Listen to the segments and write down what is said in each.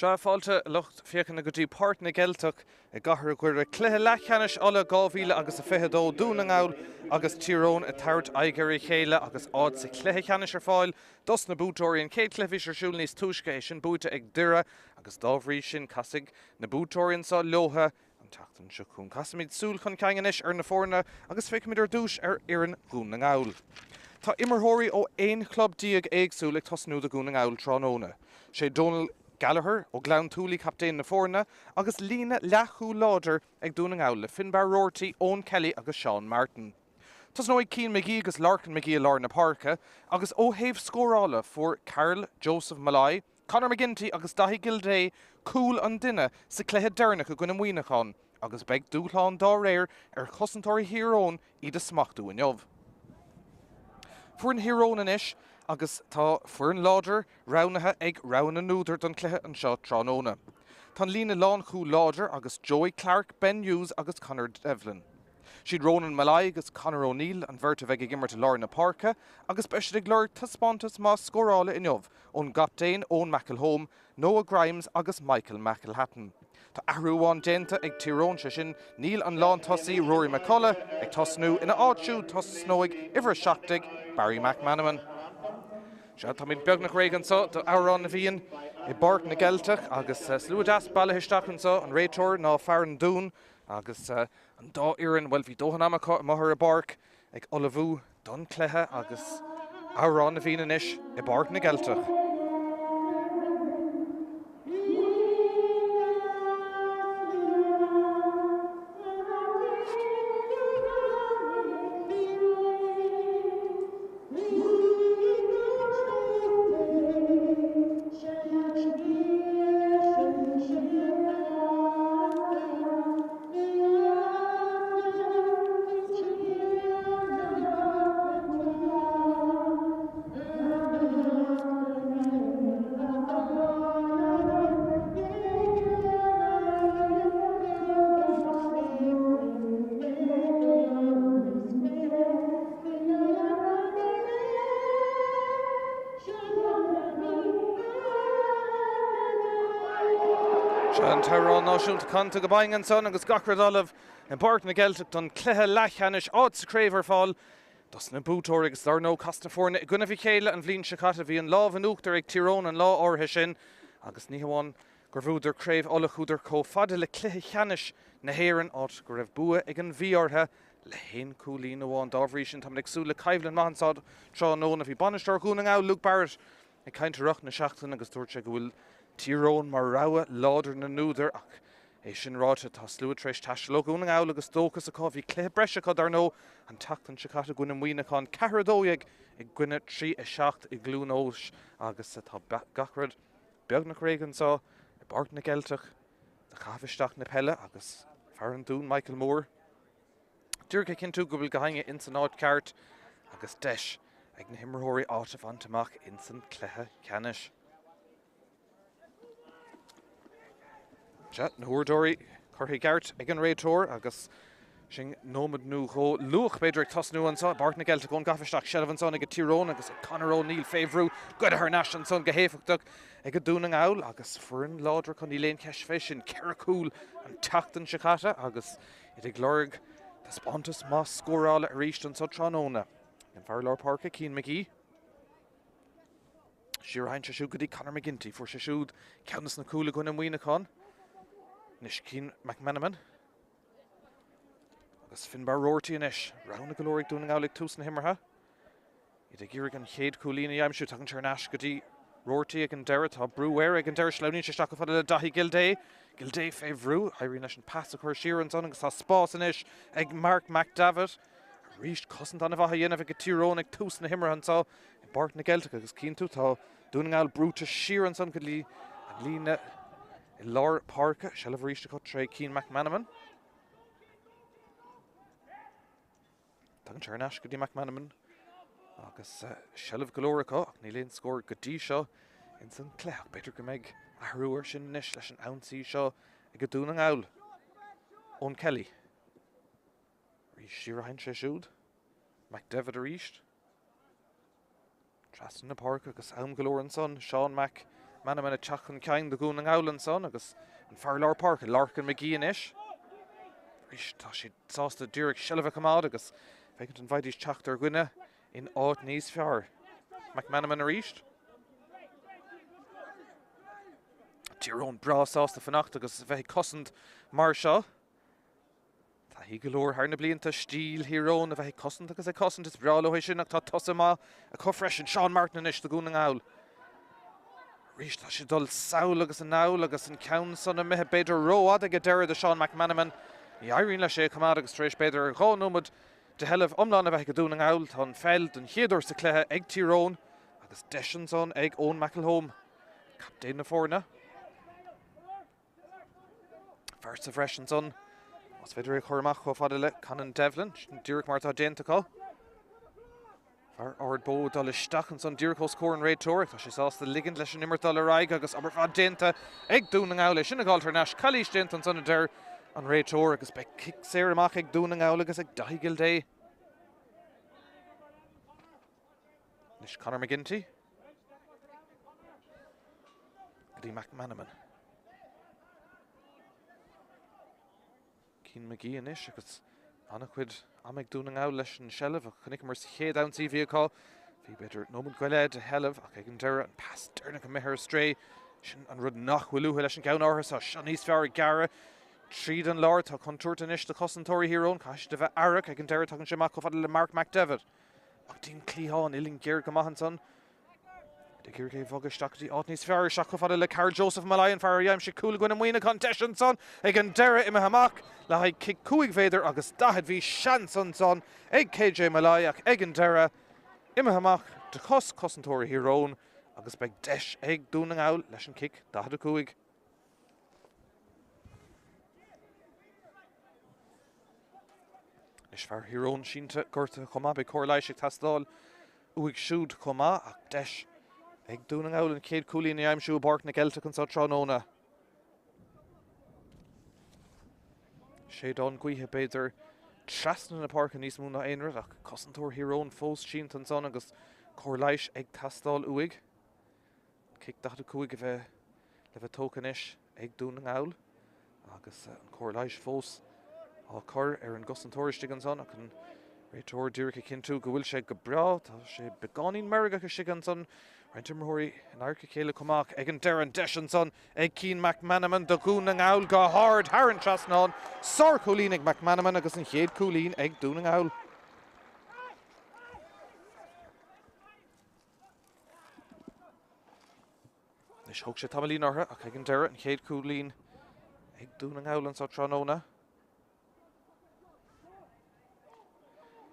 Se fáilte lucht fiochanna go dtí páirt na Gaeltach I gcathair gur a cluiche leithcheannis alla 2000 agus a 22 dúna ngáil agus tíróin a tairt aigeir I chéile agus ád sa cluiche cheannis ar fáil dos na bútóirí an céad cluichis ar siúil níos túisce é sin búta ag dire agus dábhrí sin casig na bútóiríonn sa leotha an teachtain seo chun casamid súil chun ceanganis ar na fórna agus féicimid ar dúis ar iarrainn gún na ngáil. Tá imirthirí ó aon club díag éagsúil ag tosnú a gún na ngáil tráóna. sé Donal Gallagher ó Glan Túlí captéin na fórna agus lína leathú láidir ag dúna ngáil le Finbar Rorty, Owen Kelly agus Sean Martin. Tás nó ag Cian McGee agus Larkin McGee a lár na parca agus ó thaobh scórála fuair Carol Joseph Malai, Conor McGinty agus Daithí Gildé cúil an duine sa cluiche dearnach a gcuine muoineachán agus beag dúthláán dá réir ar chosantóirí Hiarón iad a smachtú in jobh. Fuair an Hiarón inis agus tá fuair an láidir ránathe ag rán an núidir don cluiche an seo tráóna. Tá lína lán chú láidir agus Joey Clark, Ben Hughes agus Conor Devlin. Siad Ronan Malai agus Conor O'Neill an bhirta bheith ag immert lár na parca agus beisiad ag leir taspántas más scórála in jobh ón Gaptain, Owen McElhome, Noah Grimes agus Michael McElhatton. Tá ahrúháin dénta ag tíróin se sin níl an lán tosaí Rory McCullough ag tosnú ina áitsú tosnóig ihar seachtaigh Barry McManaman. Se tá míid beagnach réigeansa do árán na bhíon I bart na Gaeltach agus slúdas bailithistechansa an réiteoir ná fearan dún agus an dá iarrainn bhfuil bhí dóhan amach maithir a barc ag olabhú don cluiche agus árán na bhíon inis I bart na Gaeltach. An Tyrone náisiúnta canta go baingan son agus gacrad olah an bart na Gaeltach don cluiche leithcheannis ád sa craobhar fáil dos na bútóir agus dar nó casta fórna I gcuine bhí chéile an bhblionn sicata bhí an lámh an uachtar ag Tyrone an lá orthe sin agus ní hamháin gur bhúidir craobh olachúidir có fada le cluiche cheannis na héireann áit go raibh bua ag an bhíortha le haon cúlín amháin dábhrí sin tam agsúla caibhlann maithansáid tráóna bhí banisteir gúna ngáil Luke Barrett ag caintearach na seachtain agus dúirt go bhfuil Tyrone mar rogha láidir na núidir ach é sin ráite tá slúad treis taisteal gúna ngáil agus dóchas a cá bhí cluiche breise chu dar nó an teachtain sicata gúna muoineachán cehardóigh ag gcuine trí a seacht I glúnós agus tá gacrad beagnach réigeansá I bart na Gaeltach de chafisteach na pelle agus fearan dún Michael Moore. Dúircha cinn tú go bhfuil go hainge in san áit ceart agus deis ag na himreóirí áit a bhaintach in san cluiche ceannis. Na huairdóirí chuirtha geart ag an réiteoir agus sin nómad nó cho luach beidir ag tosnú ansá bart na Gaeltach ón gafisteach seilbh ansán ag Tyrone agus ag Conor O'Neill féhrú go ar nas an son go héfachtach ag go dúna ngáil agus fuair láidir chun í léon ceis fé sin cearcúil an teachtain sicata agus ag glorg tá spántas más scórála a ríist an sa tráóna. An fear lár parca Cian McGee. Siar hain se siúd go dtí Conor McGinty fuair se siúd ceannas na cúla gona muoineachán. Nis Cian McManaman agus Finbar Rorty inis rán go leir dúna ngáil ag tús na himmartha. Iad ag iarraigh an chéad cúlína aimsiú tugann tarnáis go dtí Rorty ag an deire tá brúir ag an deire sleonín sé stacha fada le Daithí Gildé. Gildé féhrú éirí leis an pass a chuir siar an son agus tá spás inis ag Mark McDavid. Ríist cosint anna bhatha dhéanamh go Tyrone ag tús na himmartha ansá I bart na Gaeltach agus cín tú tá dúna ngáil brúta siar an son go lí an lína I lár parca seilbh ríiste chu tre Cian McManaman. Tá an tarnáis go dtí McManaman agus seilbh golóracha ach ní léon scór go dtí seo in san cluiche beidir go méid ahrúir sin inis leis an ansaí seo ag go dúna ngáil. Owen Kelly. Rís siar a hain sé siúd. McDavid a ríist. Trastan na parca agus am golóir an son Sean Mac McManaman a teach an ceann do gún an gabhann son agus an fear leabhar Park Larkin McGee inis. Rís tá si sásta dúradh Shelva Kamad agus feiceann an bhaidís teachtar gine in áit níos fearr. McManaman a ríist. Tyrone bra sásta fannacht agus bheith cosint mar seo. Tá hí go leor thar na blianta stíl hírón a bheith cosint agus é cosint is bra le sin ach tá tosa má a cofreisin Sean Martin inis do gún an gabhail. Rís tá si dul saoil agus an náil agus an ceann son a mithe beidir róad ag a deire de Sean McManaman. Ní airíonn le sé cumad agus tréis beidir an gáinúmid de heilemh omláin a bheith go dún an gabhail tá an feild an chéadúir sa cluiche ag Tyrone agus deisian son ag Owen McElhone. Captain na fórna. First of freisin son. Os beidir ag chuirmach go fada le Conan Devlin dúradh mar tá déanta có. Far ard bó dul isteach an son dúradh scór an réid tóir tá sé sásta ligand leis an immert dul aráig agus aber fad déanta ag dún an gabhail sin a gáiltar neis cailís déanta an son a deir an réid tóir agus be kick séir amach ag dún an gabhail agus ag daigil dé. Nis Conor McGinty. Gdí McManaman. Cín McGee inis agus anna chuid amig dún an gabhail leis an Shelva ach chunig mar sa chéad ansaí bhíá. Bhí beidir nómad goile de heilemh ach ag an deire an pas deirnach an mithir stray sin an rud nach bhfuilúthe leis an ceann áthas a sean níos fearr gara. Tríd an láir tá contúirt inis de cosantóirí hírón caiis de bheith airach ag an deire tugann sé amach go fada le Mark McDevitt. Ach dín clíáin iling géir go maithan son. De géir cé bhagaisteach dí áit níos fearr seach go fada le Carl Joseph Malayan fearr dhéim sé coolla goin muoine contestan son ag an deire imime amach le haid kick cúig féidir agus dahad bhí sean son ag KJ Malayak ag an deire imime amach de cosantóirí hírón agus beag deis ag dún an gabhail leis an kick dahad a cúig. Nis fear hírón sínta gurta chumá be cóirlaigh tastáil uig siúd chumá ach deis ag dún an gabhail an céad cúlín i aimsú Bark na Gaeltach an sa Tránóna. Sé don gcuithe beidir trasna na park níos mú na aonrad ach cosantóir hírón fós sínta an son agus cóirlaigh ag tastáil uig. Kick dahad a cúig le bheith tócanis ag dún an gabhail agus an cóirlaigh fós á chur an gosantóiristigh an son ach an réitóir dúradh cinntiú go bhfuil sé go bra tá sé beáín marga go sig an son Reintir Móirí an aircha chéile cumach ag an deire an deis an son ag Cian McManaman do gún an gabhail go hard thar an trasnáin sár cúlín ag McManaman agus an chéad cúlín ag dún an gabhail. Nis thug sé tamalín ortha ach ag an deire an chéad cúlín ag dún an gabhail an sa Tránóna.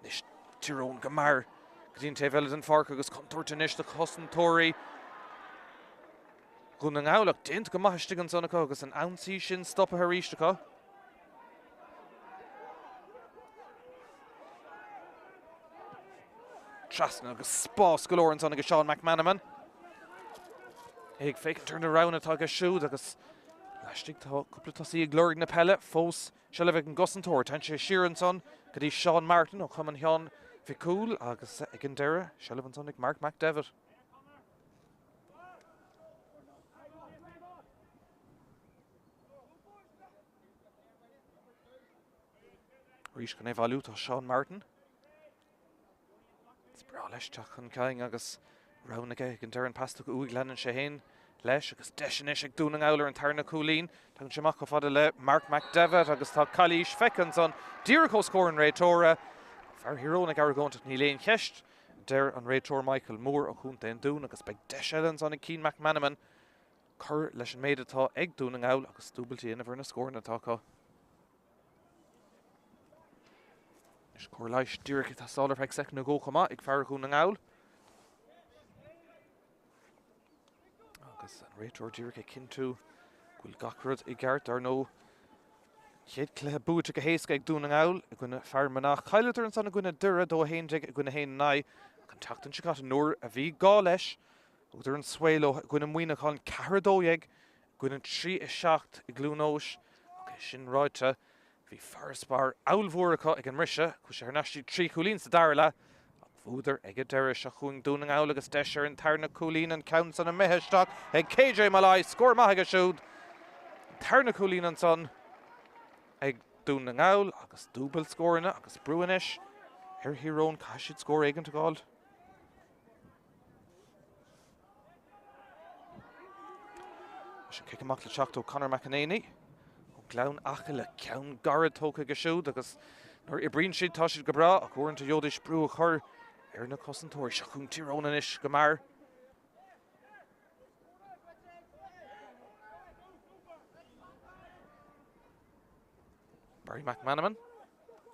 Nis Tyrone go mar go dtíon taobh an farc agus contúirt inis de cosantóirí gún an gabhail ach déanta go maithiste an son acu agus an ansaí sin stoppa a ríiste acu. Trasna agus spás go leor an son agus Sean McManaman. Ag féic turn around atá go siúd agus leistigh tá cúpla tosaí ag glórig na pelle fós se le bheith an gosantóir tan sé siar an son go dtí Sean Martin ó chum an cheann bhí cool agus ag an deire se le an son ag Mark McDevitt. Rís go éhhailú tá Sean Martin. Is bra leisteach an ceang agus ranaige ag an deire an pasta go uig leanann sé héin leis agus deisianis ag dún an gabhail ar an tarna cúlín tugann sé amach go fada le Mark McDevitt agus tá cailís feiceann son díreach ó scór an réitóra fear hírón ag aragónta ní léon cheist deir an réitóir Michael Moore ó chunta an dún agus beag deisiadan son ag Cian McManaman chur leis an méid atá ag dún an gabhail agus dúbaltí inmhar na scór atá có. Is cóirlaigh díreach tá sálar feag sec na ggó chumá ag fear chun an gabhail. Agus an réitóir díreach cinntiú gúil gachrad i gceart ar nó chéad cluiche búite go héasca ag dún an gabhail i gcuine fear manach chailetar an sanna gcuine dura dó héinteag i gcuine héin na an teachtain se cat nuair a bhí gá leis gur an swailo gcuine muoine chun cehardóag gcuine trí i seacht i glúnós sin ráite bhí fearspar áilmhór acu ag an rise chu sé ar neistí trí cholín sa dair le Fúdar ag deire se chuing dúna ála agus deisir an tarna cúlín an count an a meheisteach ag KJ Malai scór maithe siúd. Tarna cúlín an son ag dúna áil agus dúbal scórna agus brúanis. Hirón caiisiid scór éigen to gáil. Sin kick amach le teachtó Conor McEnany. Glán acha le ceann garad tóca go siúd agus nuair I bríonn siad tá siad go bra ach uaireanta Jódais brú a chur ar na cosantóir se chun tíróna inis go mar. Barry McManaman.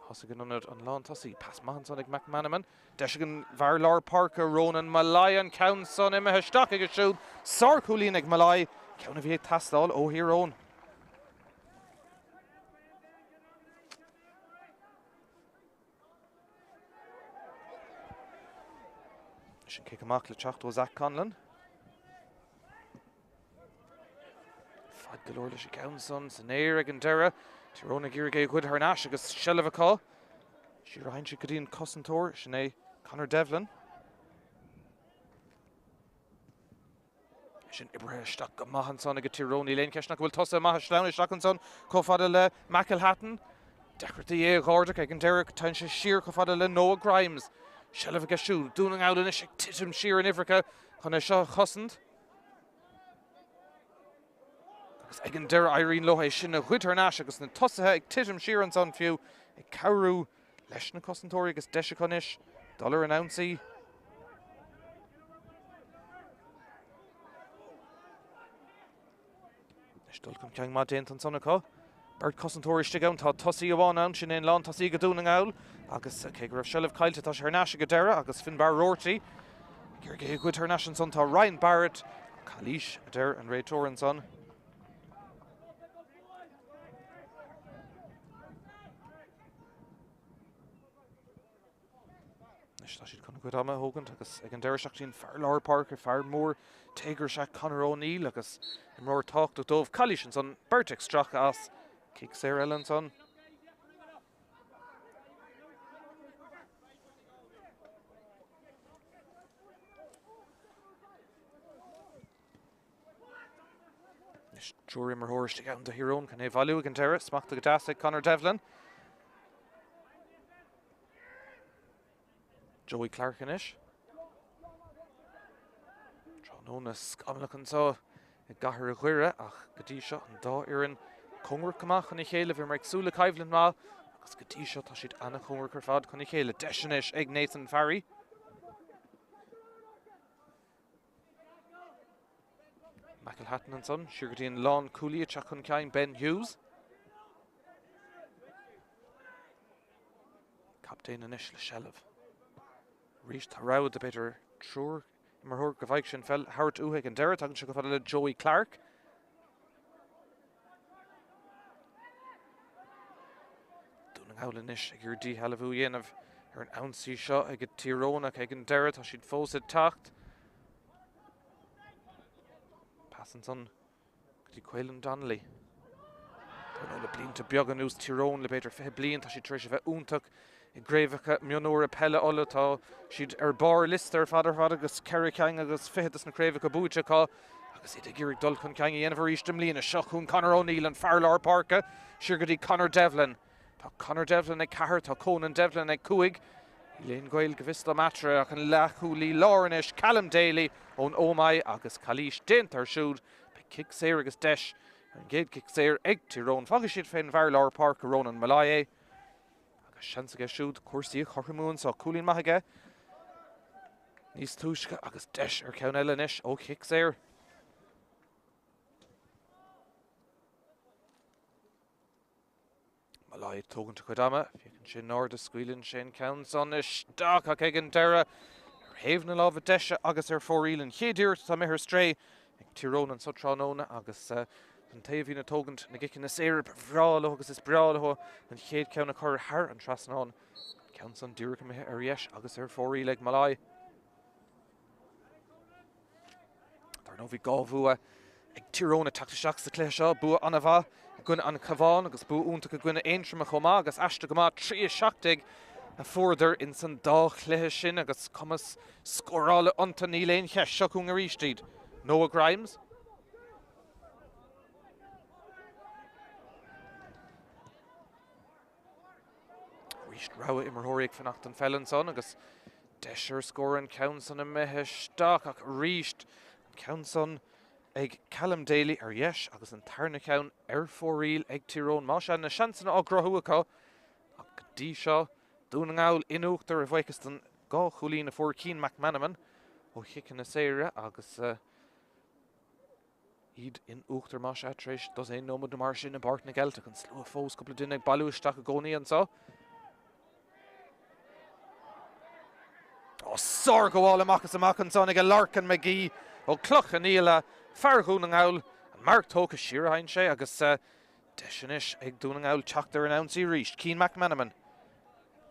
Thosa gan anad an lán tosaí pas mahan son ag McManaman. Deise gan bhar lár Parker Ronan Malai an ceann son imethe stacha go siúd. Sár cúlín ag Malai. Ceann a bhí ag tastáil ó Hirón. Sin kick amach le teachtó Zach Conlon. Fad golóir leis ceann son san éir ag an deire. Tíróna gíorgé chuid ar náis agus sellh aá. Sí ar hain si go dtíon cosantóir sin é Conor Devlin. Sin ibreisteach go maihan son ag tíróní léon ceisnach bhfuil tosa maithe sleanna isteach an son có fada le McElhatton. Dechartaí é gáirdeach ag an deire tá sé siar có fada le Noah Grimes. Sellh a siúd dúna áil in ag titim siar an Ifrica chun é seo chosant. Agus ag an deire Irene Lohéis sin na chuid ar náis agus na tosathe ag titim siar an son fiú ag cabhrú leis na cosantóirí agus deise conis $1 an ounce. Dul chun ceang má déint an sonna có. Bert cosantóiriste gan tá tosaí amháin an sin éon lán tosaí go dúna áil agus cé go raibh sellh caiilte tá sé ar náise go deire agus Finbar Rorty. Gur go chuid ar náis an son tá Ryan Barrett, Calís a deir an réitóir an son. Tá siad chun go ama thugant agus ag an deire seachtaín fear Lár Parker fear mór tégur se Conor O'Neill agus mór tácht ó dómh Calís an son Bert ag stracha as kick Sarah Ellen son. Nis Jory mar hóir stig an do Hirón can é bhailú ag an deire smachta go dasig Conor Devlin. Joey Clark inis. Tróna scamlach an so ag gahar a ghuire ach go dtí seo an dá iarn Congor cumach chun I chéile bhí mar agsúla caibhlann má agus go dtí seo tá siad anna Congor gur fad chun I chéile deisenis ag Nathan Farry. McElhatton an son, siúr go dtíon lán cúlaí teach chun ceann Ben Hughes. Captain inis le sellh. Rís tá rád a beidir trúr mar thug go bhaig sin fel Howard Uhaig an deire tagann se go fada le Joey Clark. Dúna áil inis ag gur dí heilehú dhéanamh ar an ounsaí seo ag go tírónach ag an deire tá siad fósaid tacht. Passan son go dtí Caolan Donnelly. Tá le blianta beag an ús tírón le beidir fithe blian tá siad tríéis bheith úntaach I gréimhacha mionóir a pelle ola tá siad ar bar lister fadar fad agus ceir ceang agus fithetas na créimhacha búte cá agus iad ag gur dul chun ceang I dhéanamh rístim líana seo chun Conor O'Neill an fear Lár Parker siúr go dtí Conor Devlin. Tá Conor Devlin ag cahar tá Conan Devlin ag cuaig. I léon gail go bhista matra ach an lechúlí láranis Callum Daly ón Ómai agus Calís déint ar siúd be kick séir agus deis an géad kick séir ag tírón fagus siad féin fear Lár Parker Ronan Malai. Seansa go siúd cuasaí chorchamún sa cúlín maithaige. Níos túisce agus deis ar ceann eile inis ó kick séir. Malai tógannta chuid ama, fiochann sin náir de scuileann sin ceann son isteach ach ag an deire ar thaobh na lámh deise agus ar fórílann chéadúirt tá mithir stré ag tírón an sotranóna agus an taobh na tógant na gicin na séir bhrála agus is brála an chéad ceann na chur thar an trasnán ceann son dúrcha mithe ar dheis agus ar fórí le Malai. Tar nó bhí gábhua ag tíróna tactaiseach sa clé seo bua anna bha gine an cabháin agus bú únta go gine éintrim a chomá agus eiste go má trí seachtaigh a further in san dá chluthe sin agus cumas scorála ionta ní léon cheist seo chun a ríistríd. Noah Grimes. Ríist rogha imirthiúigh fannacht an fellan son agus deisir scóran Counson a methe steach ach ríist Counson ag Callum Daly ar dheis agus an tarna ceann ar fóríl ag Tyrone má se na seansanna á grothúacha ach dí seo dúna ngáil inúachtar a bhaicas an gá cholín a fór Cian McManaman ó chican na séire agus iad in úachtar má se tréis dos é nómad na mar sin na bart na Gaeltach an slú a fós cúpla duine ag bailú isteach a gcónaí an sá. Ó sár go bháil amachchas amach an son ag a Larkin McGee ó cloch a níla fearchún an ngáil an marc tóca siarhain sé agus deisianis ag dúna ngáil teachtar an ansaí ríist Cian McManaman.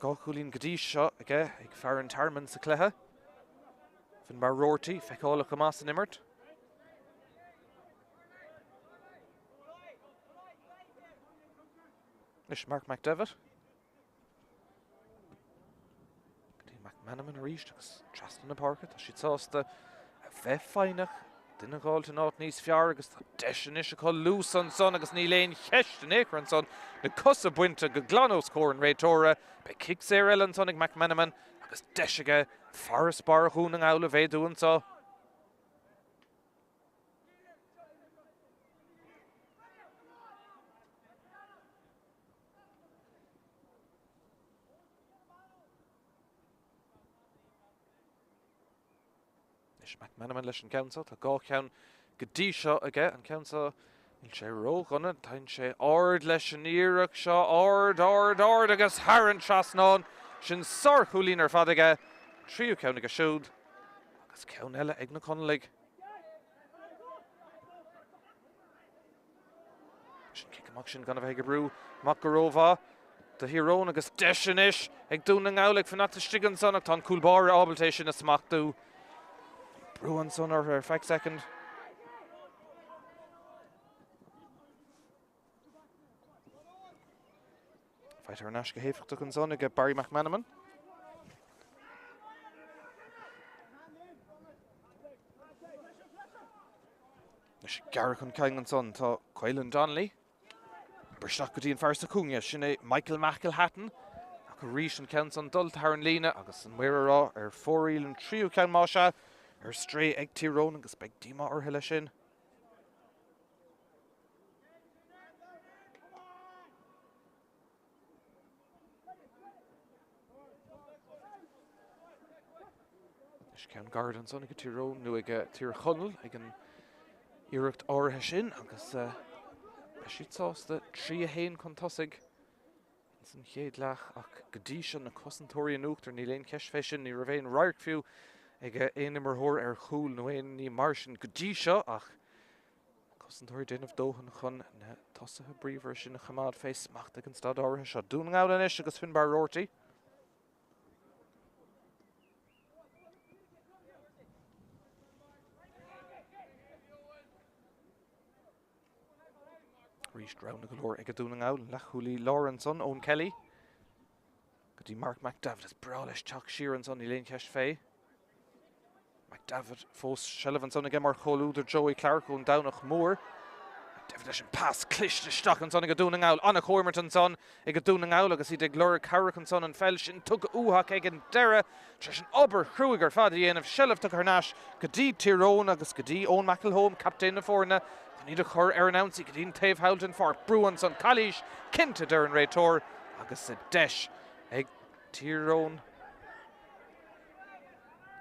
Gá cholín godí seo aige ag fear an tarman sa cluthe. Fin mar Rorty feicála go más an immert. Is Mark McDevitt. McManaman ríist agus trastan na parket a siad sásta a bheith fáinach duine gáilte náit níos fear agus deisianis a chuil lús an son agus ní léon cheist an écar an son na cosa buinte go glanó scór an réitóra be kick sé eile an son ag McManaman agus deisiige faras bar hún an ála bhéadú an sá. McManaman leis an ceansa tá gá ceann go dtí seo aige an ceansa il sé róganna tain sé ard leis an iarach seo ard agus Haran trasnán sin sár cholín ar fad aige tríú ceann go siúd agus ceann eile ag na conlaigh. Sin cic amach sin gan bheith go brú mac go rómha de Tyrone agus deisianis ag dúna ngálaigh fanachta stigan son ach tá cúlbáir ábaltéis sin a smachú. Bruin son ar 5 second. Fighter an asca héifachta an son ag Barry McManaman. Nes Garach an caing an son tá Quaylen Donnelly. Bristeach go dtíon fearsa cúnge sin é Michael McElhatton ach go ríis an ceann son dul tar an lína agus an muirará ar fóríl an tríú ceann má se ar stré ag Tyrone agus beag díma ortha lei sin. Is ceann gard an son ag Tyrone nu ag tír chonel ag an iireacht áirithe sin agus siad sásta trí a héin chun tosaigh san chéad leach ach go dtí sin na cosantóirí an uachtar ní léon ceist fé sin ní ra bhéon rairc fiú ag éonimmerthóir ar chúl nó éon ní mar sin go dtí seo ach cosantóirí déanamh dóthan chun na tosathe bríomhar sin na chamád fééis smacht ag an stad áirithe seo dúna ngáil inis agus fin bar Rorty. Ríist round go leor ag a dúna ngáil lechúlaí Lawrenson ón Kelly. Go dtí Mark McDevitt is brá leis teach siar an son í léon ceist fé. McDevitt fós seileamh an son ag mar choulúidir Joey Clark ón Downach Mór. McDevitt leis an pass cliste isteach an son ag a dúna ngáil anna Cormert an son ag a dúna ngáil agus iad ag glóir Carrick an son an fel sin tug úthach ag an deire treis an obair chrúig ar fad a dhéanamh seileamh tuch ar náis go dtí Tyrone agus go dtí Owen McElhone captain na fórna. Ní a chur ar an ansaí go dtíon taobh Houghton fort Bruin son Calís cinnte ar an réitóir agus a deis ag Tyrone.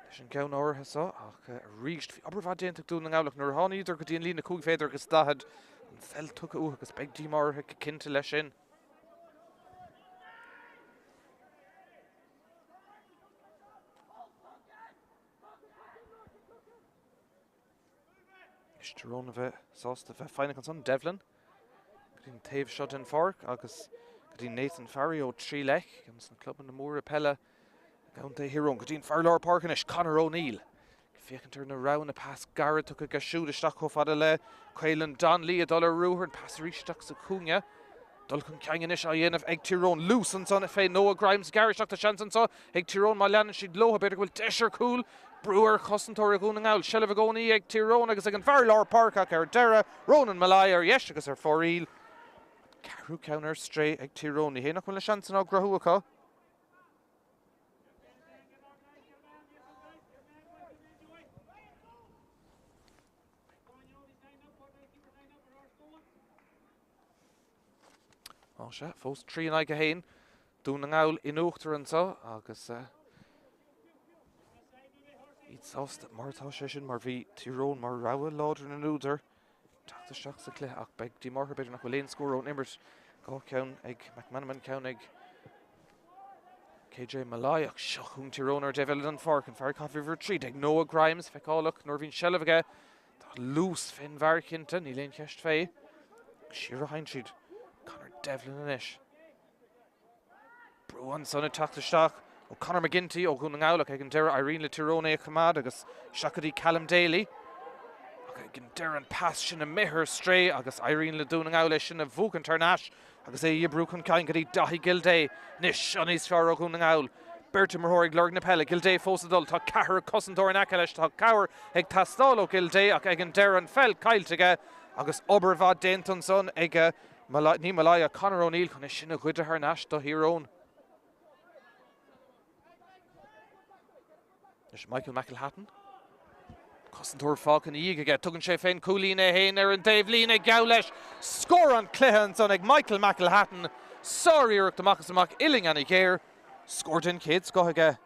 Leis an ceann áirithe sá ach ríist aber bhd déantaach dúna ngálaach nuair tháiníidir go dtíon lína cúig féidir agus dahad an fel tucha agus beag dímártha go cinnte leis sin. Tyrone a bheith sásta bheith fáinne an son Devlin. Go dtíon taobh seo den farc agus go dtíon Nathan Farry ó trí lech gan san club na mór a pelle gánta Tyrone. Go dtíon fearlár parcanis Conor O'Neill. Féchantar na rán a pass Garrett tucha go siúd isteach cho fada le Quaylen Donnelly a dul ar rúthar an pass ríisteach sa cúnge Dulcan Kangan is Ian of Egg Tyrone loose and son of Noah Grimes Garish Dr. Shanson saw Egg Tyrone Malan and she'd low a bit will Desher cool Brewer Cossentor going out Shellavagoni Egg Tyrone because again Farlar Park Dera Ronan Malaya yes because her for eel Caru counter stray Egg Tyrone he not will Shanson or Grahuaka Oh, shit, fós trí an aige hain, dún an aul in uachtar an so, agus Iad sásta mar tá sé sin mar bhí Tyrone mar rawa láidir na núidir, Tachta seach sa clé ach beag dí martha beidir nach bhfuil éon scór ón immert gá ceann ag McManaman ceann ag KJ Malaya ach seachún Tyrone ar devel an farc an fear coffee for trí ag Noah Grimes feicálaach nor bhín Shellavige tá lús fin bharcinnta ní léon ceist fé siar a hain siad Conor Devlin in ish. Bruan son of Tachtasteach o Conor McGinty o Gunangaulach ag an dera Irene le Tyrone Chamad agus Shakadi Callum Daly. Ag an dera an pass sin a mehir stray agus Irene le Dunangaula sin a Vukan Tarnash agus e Brucan Kain gadi Dahi Gilday nish on his far o Gunangaul. Berta Merhorig Lorg Napella Gilday Fosadol ta Cahar Cossendor and Akalish ta Cower ag Tastalo Gilday ag an dera an fel Kyle Tiga agus Obervad Denton son ag ní Malaya Conor O'Neill chun sin a chuide haar nash do hírón. Is Michael McElhatton. Cossentor Falcon íige get tugann sé féin Coolína hain ar an Dave Lína gauleis. Score an Clehan son ag Michael McElhatton. Sorry Eric the Machas amach illing an igéir. Scored in kids go aige.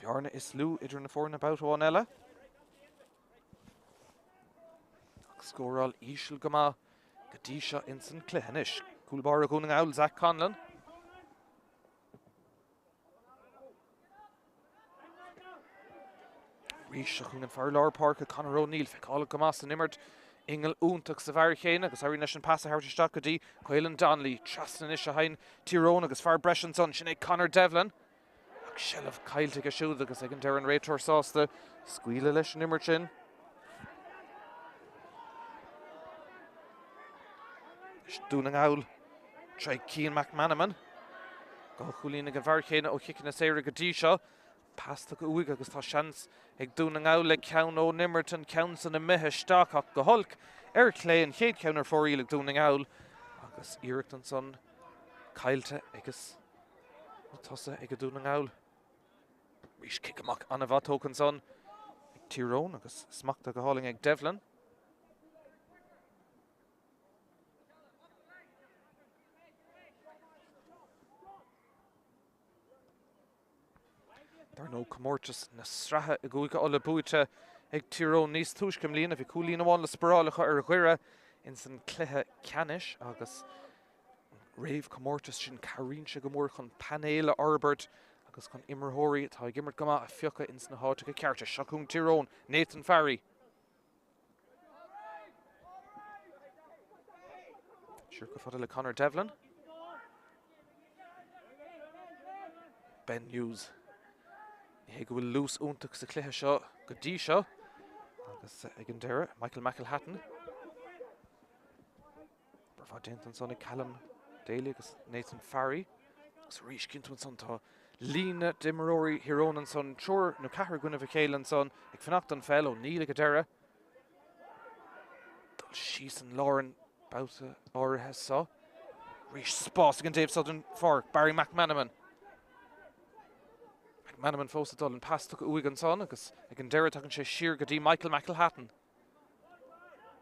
Bjarna is lú idir na fórna about ó Ella. Scoral Ishil Gama Gadisha Inson Clehanish. Coolbar going out Zach Conlon. Risha Hunan Farlar Park Conor O'Neill Fekala Gamas and Immert Ingel Untuk Savari Kane agus Harry Nation Passa Harry Stockady Quaylan Donnelly Trastan Ishahain Tyrone agus Far Breshan son Sinead Conor Devlin. Shell of Kyle take a shoe because I can Darren Raitor sauce the squeal election Immerchin. Dúnang Owl try Keane McManaman. Go Julina Gavarkane o kicking a Sarah Gadisha. Pass the Uig agus tá chance ag Dúnang Owl le Count O Nimmerton counts in a Mehe Stock go Hulk. Eric Clay and Kate counter for ag Dúnang Owl. Agus Erickton son Kyle te agus Tossa ag Dúnang Owl. Rish kick amach Anava token son Tyrone agus smachta go hauling ag Devlin. There no comortus na straha a goiga ola buita ag Tyrone nís tushcam lína vi coolína wan la spiralacha ar huira in san clehe canish agus rave comortus sin carin se gomor chun Panela Arbert agus chun Immerhori tá gimmert gama a fiocha in san háta go cearta Shakung Tyrone Nathan Farry. Sure go fada le Conor Devlin. Ben Hughes. He go loose untuk sa clehe seo go dí seo agus ag an deireadh Michael McElhatton. Brava Denton son ag Callum Daly agus Nathan Farry. Agus Rish Kintwan son tá Lína Dimmerori Hironan son Chor no Cahar Gwyneth Célan son ag fannacht an fel ó Níl ag a deireadh. Dul Shees and Lauren Bouta or has saw. Rish Sposs again Dave Southern Fork Barry McManaman. McManaman fósta dul an pass tucha uig an son agus ag an deireadh tugann sé siar go dtí Michael McElhatton.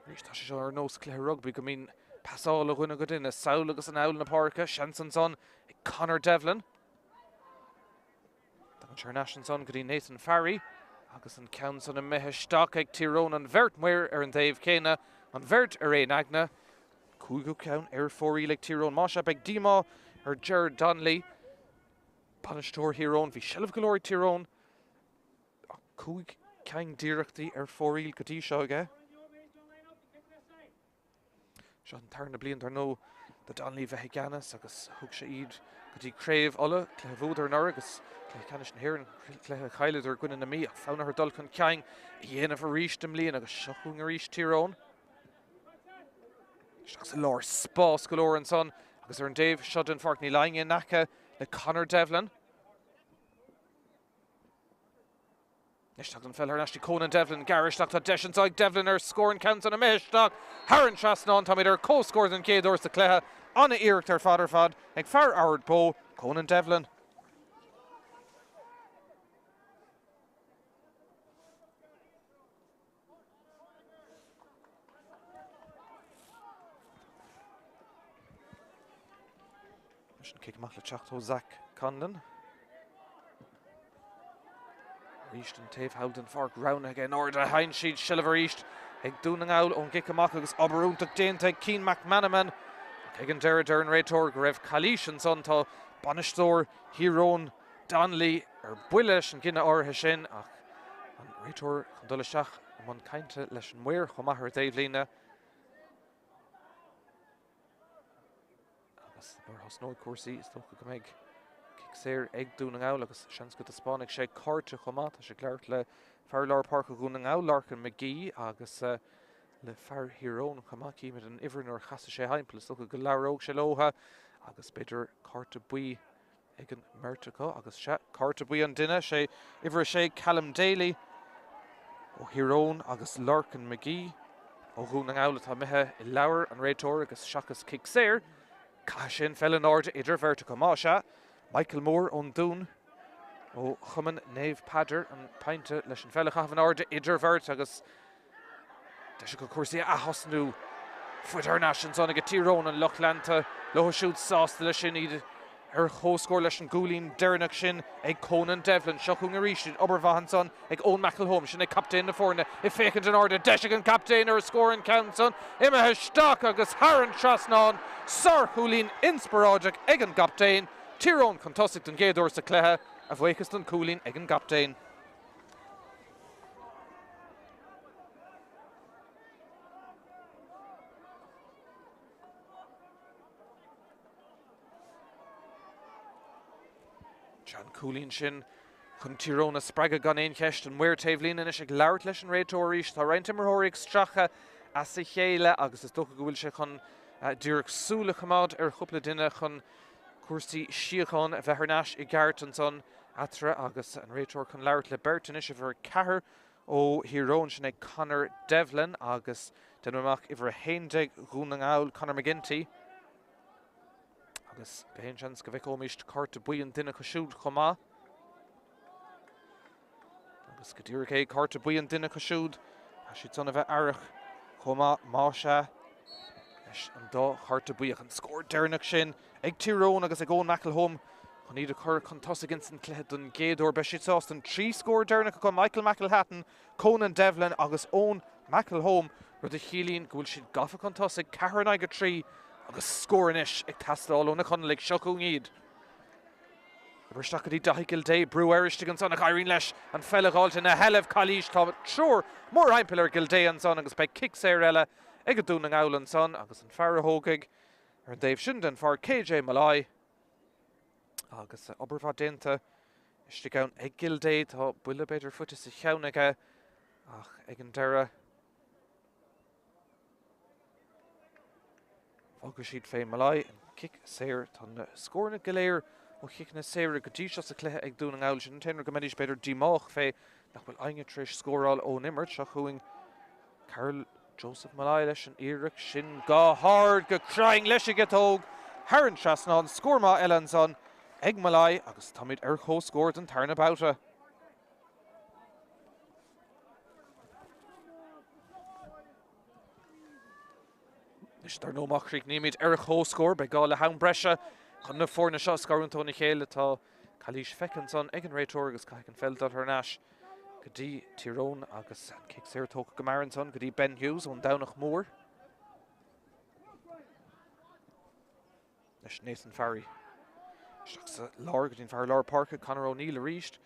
Rish tá sé seo ar nós cléthe rugby go mín pasála ghuine go duine saoil agus an ail na páirce Shanson son ag Conor Devlin. Tugann sé ar National son go dtí Nathan Farry agus an ceann son a Mehe Stock ag Tyrone an bheirt muir ar an Dave Céna an bheirt ar é agna. Cúigiú ceann ar fórí le Tyrone Masha ag Dima ar Jared Donnelly. Panistor Hiron, vi Shelf Glory Tyrone. Cúig ceann díreachtaí ar fóríl go dtí seo aige. John tarna blion ar nó the Donnelly bheith ganas agus thug sé iad go dtí craobh ola cléthe bhúdar an agus cléthe canis an hhéireann cléthe chailead ar gcuine na mí ach fána ar dul chun ceang dhéanamh a ríist am líon agus seachún a ríist Tyrone. Seach sa lár spás go leor an son agus ar an Dave seo den fart ní láingé nacha le Conor Devlin. Ishtag an fellar nasty Conan Devlin garish like that Deshan side Devlin are scoring counts on a mishtak. Haran Trasnon Tommy their co-scores in K doors the Cleha on a Eric their father fad ag far Howard Poe Conan Devlin. Mission kick Machla Chachto Zach Condon. Reached and Tave Howden for ground again order Heinsheed Shilver East ag dúnang owl on Gickamach agus Oberúnta Dainte Keen McManaman Kegan Dara Darren Raytor Grev Kalish and son to Bonishtor Hiron Donnelly Builish and Gina or Hashin and Raytor Condolashach Mon Kainte Leshan Weir Homahar Dave Lina agus Hosno Corsi Stoke Meg Séir ag dúnang owl agus seans go a spánig sé cárte chomá sé gglaart le fear lár park a gúnang owl Larkin McGee agus le fear Hiron chomá mit an iverin or chasa sé heimpel so go leróg sé lóha agus beidir cárte bui ag an Mertico agus cárte bui an duine sé iver sé Callum Daly ó Hiron agus Larkin McGee ó gúnang owl atá mithe I leabhar an Raytor agus seachas kick séir cá sin fell an ard idir Vertico má se Michael Moore on Dún ó chuman Nave Padder an painte leis an fellach an ard idir vert agus de go cuasaí a hosnú fuidir nations on a Tyrone an Lochlanta lo shoot sauce le sin iad ar chóscór leis an gúlín Derrinnach sin ag Conan Devlin seachún a ríisiid Obervahanson ag Owen McElhome sin ag captain na fórna I fécant an order deisigan captain ar scoring countson imethe stock agus Haran Trasnon Sir Chulín inspiráideach ag an captain Tyrone contosig den géador sa Cleha a bhuichas den Coolín ag an captain. John Coolín sin chun Tyrone a spraga gan éon cheist an muir taobh lína is ag leabhart leis an Raytor ríist tá roinnt imreoirí stracha as sa chéile agus is dócha go bhfuil sé chun dúrach súla chamád ar chupla duine chun Cuasaí siocháin a bheith arnais I gceart an son atra agus an Raytor chun leabhart le Burton is bhar cethair ó Hiron sin ag Conor Devlin agus den amach I bhar héindeag gúnang owl Conor McGinty agus behéin seans go bheith ómíist cárta bui an duine cosisiúd chomá agus go dtíorach é cárta bui an duine cosisiúd a siad son a bheith airich chomá má se an dá cárta buíoch an scór Derrinnach sin ag Tyrone agus ag Owen McElhome chun iad a chur chun tosa against an cléad don géador be siad sást an trí scór Derrinnach go Michael McElhatton Conan Devlin agus Owen McElhome rud a chialín go bhfuil siad gafa chun tosa cethair an aige trí agus scóranis ag tastáil óna chun le seachún iad Berstach die dahigil day brew Irish to gonson Irene lesh and fellagalta na hell of Kalish Tom sure more impler gilday and son agus by kick Sarella Egadun and Owlan son agus and Farah Hogig or Dave Shinden for KJ Malai agus Oberva Denta stick out Egil day to Bulla better foot is a Haunaga ach Egandera Fogashid Fay Malai and kick Sarah ton scoring a Galair. O chickna Sarah Gadisha sa cléthe ag dún an áil sin tenra go méidir beidir dímách fé nach bhfuil aine tris scóráil ó nimmert se chuing Carol Joseph Malai leis an Eric sin gá hard go crying leis a getóg Haran Trasnon scórma Ellenson ag Malai agus tamid chó scórt an tarna bouta. Is dar no machrig nímid chó scór be gá le haun brese chun na fórna seo scarún tóna chéile tá Kalish Feckenson ag an réitor agus caiic an feldal ar náis go dtí Tyrone agus an kick séir tóca go Maranson go dtí Ben Hughes ón Downach Mór leis Nathan Farry seach sa lár go dtín fear lár parca Conor O'Neill a ríist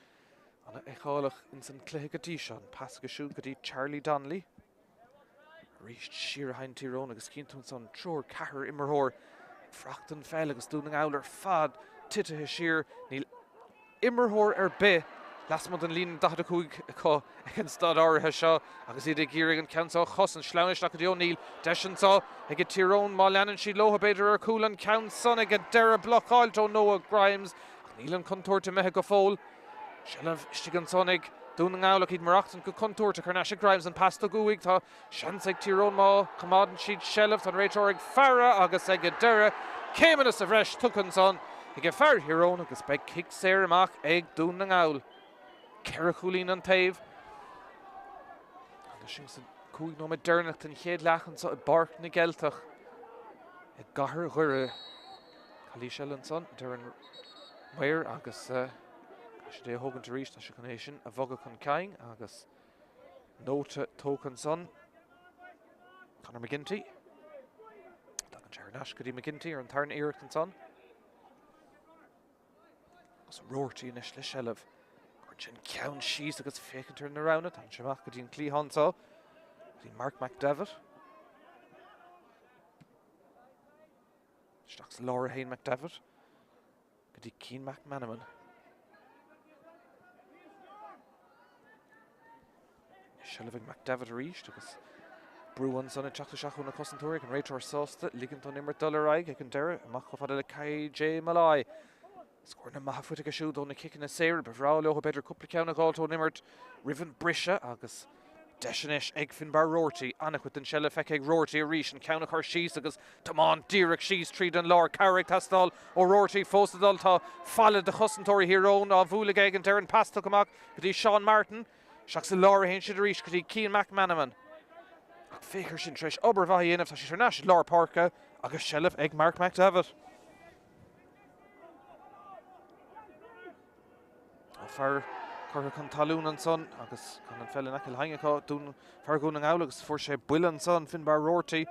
anna eicháilach in san cléthe go dtí seo an pas go siúd go dtí Charlie Donnelly Reached sheer hain Tyrone agus Keintún son trúr cahar immerhór Frachtan fell agus dúna áil fad tithe sheer níl immerhór be las mod an lín da chuig có ag an stad áirithe seo agus iad gírig an countá chos an sláis le go O'Neill deisintá ag go Tyrone má leanan si lotha beidir ar cúlan count son ag deire blocáil Joe Noah Grimes níl an contúirte methe go fól Shellah stigan sonnig dúna ála iad marachtan go contúirte Carnasha Grimes an pasta gúig tá seans ag Tyrone má chamádan siad Shellah an réitor ag Farah agus ag deire céimeanna sa bhreis tucan son ag fear Tyrone agus beag kick séir amach ag dúna áil Ceithre Chúlín an taobh agus sin cúig nó me deirnecht an chéad lechan sa barc na Geltach ag gahar ghuire Chalí Shellan son deir an Weir agus dé hogan to ríist se connéisisin a bhoga chun caing agus nóta tócan son Conor McGinty Tá an tear nas go dtí McGinty ar an tarn éirecht an son agus roirtaí inis le Shellah chuir sin ceann síos agus fécintar na rana tá seach go dtíon clíhantá dí Mark McDevitt Steach Laura Hain McDevitt go dtí Cian McManaman Shellah McDevitt a ríist agus brúan son a teachta seachún na cosintúir an réitor sásta ligant an immer dullar ag an deire amach go fada le KJ Malai Scór na maithfuite go siúd ó na kickin na séir behrá leo beidir cúpla ceanna gáiltó nimmert rivan brise agus deisinis ag Finbar Rorty annach with an Shellah feic ag Rorty a ríis an ceanna chuir síos agus tamán díreach síos tríd an lár Carrick tastal ó Rorty fóstadal tá falla de chosantóirí Tyrone á bhuaig ag an deir an pasta goach go dtí Sean Martin Seach sa Laura Hain siad a ríis go dtí Cian McManaman ach féchar sin treis obair bhaí inamh tá si ar náis Laura Parka agus Shellah ag Mark McDevitt á fear chuir chun talún an son agus chun an fellin acill haingeá dún fear gún an ála agus fuair sé buil an son Finbar Rorty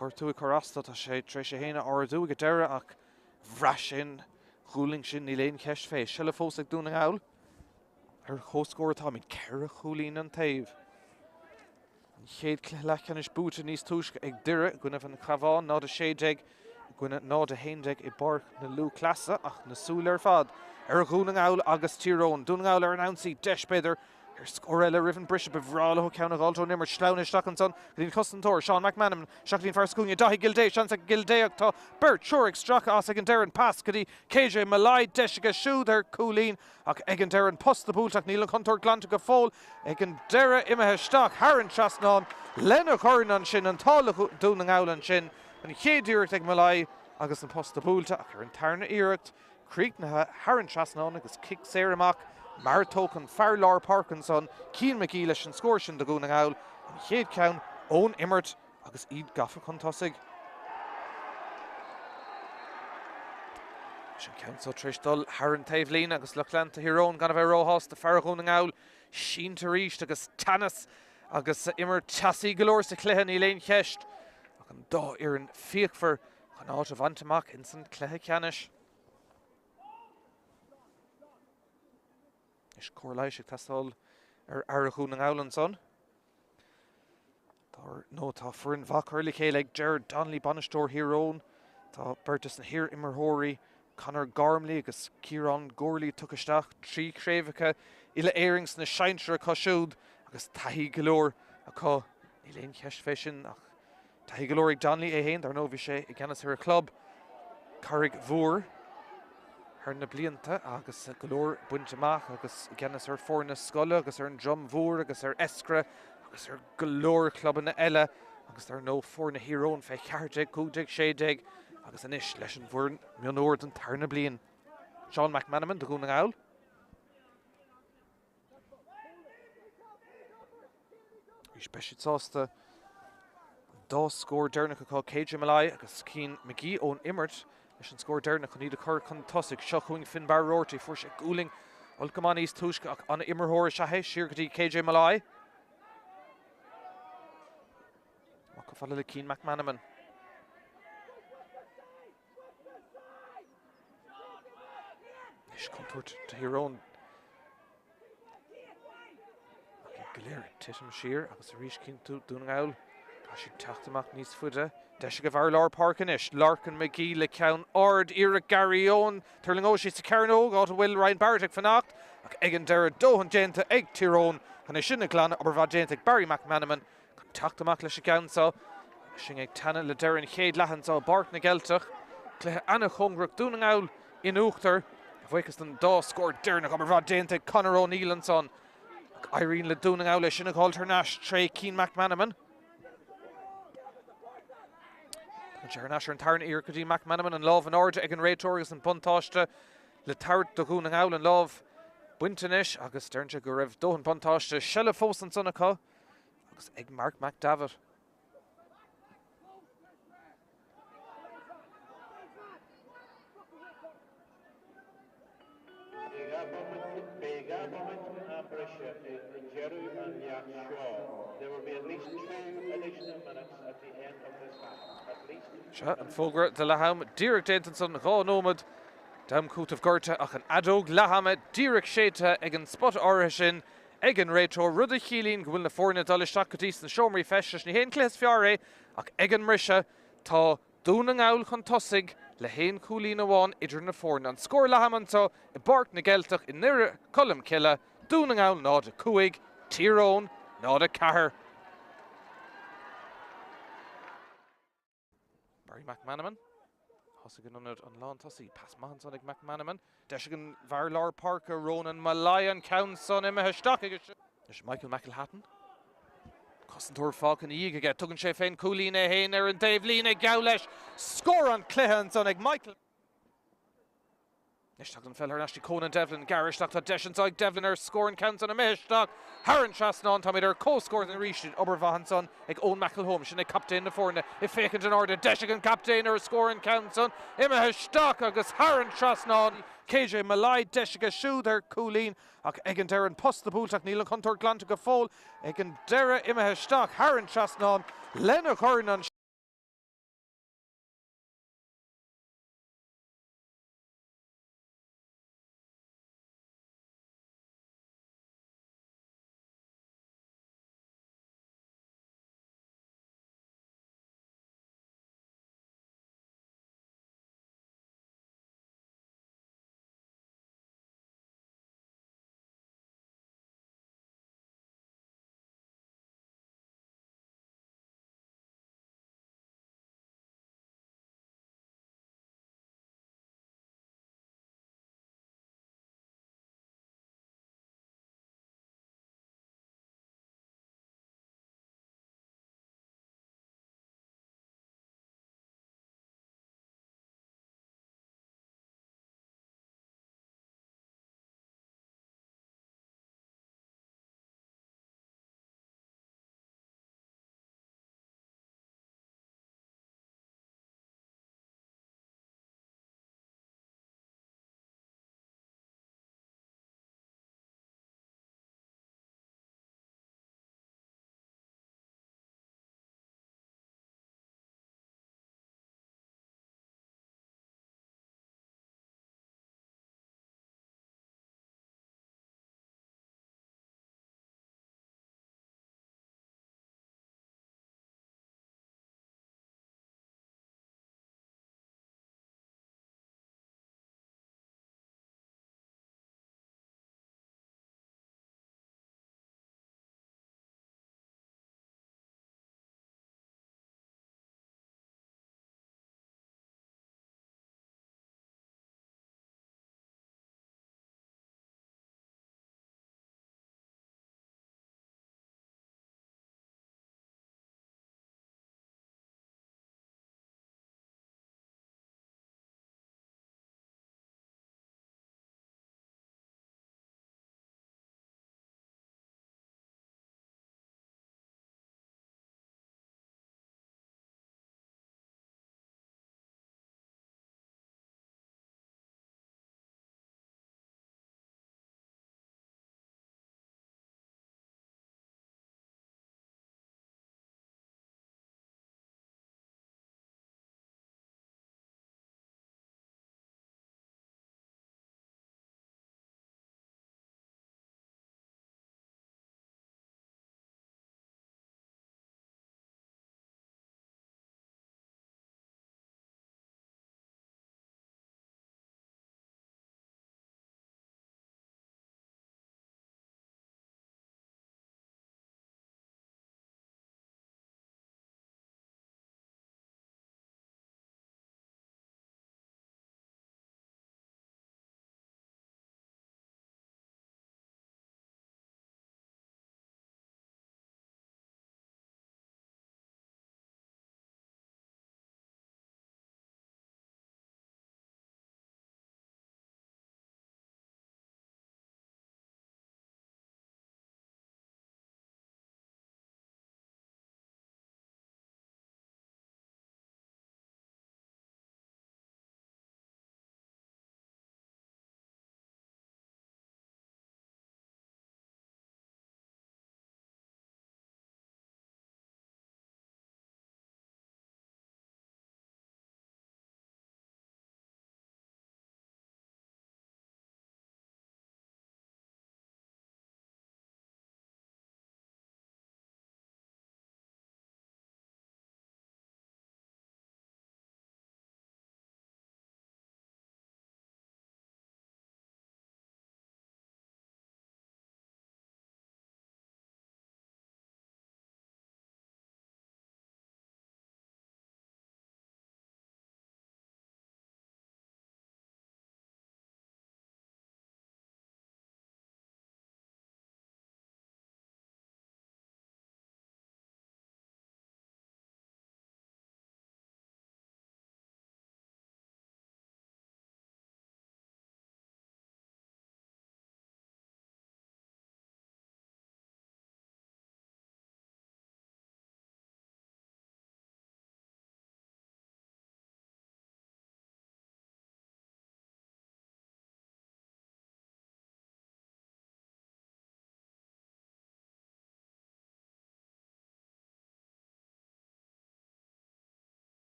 chuir tú i chorasta tá sé treis sé héine áardú go deire ach bhreis sin chúling sin ní léon ceist fééis Shellah fós ag dún an áil ar chóscóir tá míid Ceithre Chúlín an taobh an chéad lechan is búta níos túisce ag deire gúnamh an chaváin nád a séideag gúna nád a héindeag i barc na lú clasa ach na súil ar fad ar gún an áil agus Tyrone dún an áil ar an ansaí deis beidir ar scór eile rivan brise bhrála ó ceanna gáiltó nimmer sláine stachan son go dtíon cosantóir Sean McManaman seach dtíon fear scúine daithí Gildé sean sa Gildéach tá Bert Turig stracha as ag an deir an pass go dtí KJ Malai deis go siúd ar Chúlín ach ag an deir an post búlteach níl an contóir glanta go fól ag an deire imethe stach Haran Trasnán lena choirn an sin an tála dún an áil an sin an chéadúirt ag Malai agus an post búlteach ar an tarna iirecht Creeknathe Haran Trasnán agus kick séir amach mar tócan fear Laura Parkinson Cian McGee leis an scóir sin do gún an áil an chéad ceann ón immert agus iad gafa chun tosaigh sin ceann so tristal Haran taobhlín agus Lechlanta Tyrone gan a bheith róthás de fear gún an áil sin tar ríist agus tanas agus immer tasí golóir sa cluiche ní léon cheist ach an dó ar an fiachfar chun áit a bhaintach in san cluiche ceannis is cóirlaisiach tastal ar a chún an áil an son nó tá fuair bhacur le chéile ag Gerard Donnelly Banistóir Tyrone tá Bertus na hir immerthóirí Conor Gormley agus Kieran Gorley tucaisteach trí chréimhacha ile éirings na seintre cosisiúd agus taithí golóir acu ní léon cheist fé sin ach taithí golóir ag Donnelly é héin ar nó bhí sé i gceannas ar a club Carrick Mhuir ar na blianta agus golóir buinteach agus i gceannas ar fór na scoile agus ar an drum mhór agus ar escra agus ar golóir clubanna eile agus ar nó fór na Tyrone fé ceardeag cúdeag séideag agus inis leis an bhór mionóir an tarna blian Sean McManaman do gún an áil Rís beisiid sásta dá scór deirnach aá KJ Malai agus Cian McGee ón immert leis an scór deirnach chun iad a chur chun tosaigh seo chuing Finbar Rorty fuair sé gúling olcamán níos túisce ach anna immerthóir sethe siar go dtí KJ Malai má go falla le Cian McManaman is contúirt Tyrone goléir titim siar agus a rís cinn dún an áil She teachtamach níos fuide. Deis go bhar lár parcanis. Larkin McGee le ceann ard Eric Gary Owen. Turling ó she's Karen Óg áta bhfuil Ryan Barrett ag fannacht. Ach egan deire dóhan dénta ag Tyrone. Chana sinna glan aber bhá dénta ag Barry McManaman. Teachtamach leis ceann so. Sin ag tanna le deireann chéad lehan so Bart na Geltach. Cléthe anna chungrach dúna ngáil in Uachtar. Bhuichas den dá scór deirnach aber bhá dénta ag Conor O'Neill an son. Irene le dúna ngáil leis sinna gáiltar náis Tré Keane McManaman. Nash an tarn ear could McManaman and love and order again Ray Torres and Pontoshta le tart do gun and love Wintonish August Sterncha Gurev Dohan Pontoshta Shella Fos and Sonaka August Egg Mark McDavid. There will be at least 2 additional minutes at the end of this half. At least. Shot and Fulgur de Laham, Derek Dentonson, Raw Nomad, Dam Coot of Gorta, Achan Adog, Laham, Derek Sheta, Egan Spot Orishin, Egan Retro, Ruddy Healing, Gwilna Forna, Dolishak Cutis, and Shomri Fesh, Nihen Kles Fiare, Ach Egan Risha, Ta Dunang Owl Contosig, Lehane Coolina 1, Idrin Forna, and Score Lahaman so, Bart Nageltach, in Nira Column Killa, Dunang Owl, Nod Kuig, Tyrone, Nod a Kahar. Barry McManaman. Hossigan on lawn Tossi. Pass Mahansonig McManaman. Deshigan Varlar Parker, Ronan Malayan, Counson, Emma Hashtak. There's Michael McElhatton. Cossentor Falcon Eaga get Tugan Shefen, Coolina Hainer, and Dave Lina Gowlesh. Score on Clehan Sonig Michael. Nishtak Feller, Ashley Conan Devlin, Garish, Dr. Deshanside, Devliner, scoring counts on a Meshtak, Haran Trasnon, Tommy der co-scores in Rishid, Obervahanson, like Owen McElhome, Shine captain the forna, if vacant in order, Deshigan captain or scoring counts on Emma Hashtak, Agus Haran Trasnon, KJ Malai, Deshiga Shooter, Coolin, Egan Darren Post the Bultak, Neil Contour Glantica Fall, Egan Dera, Emma Hashtak, Haran Trasnon, Lena Corrinan.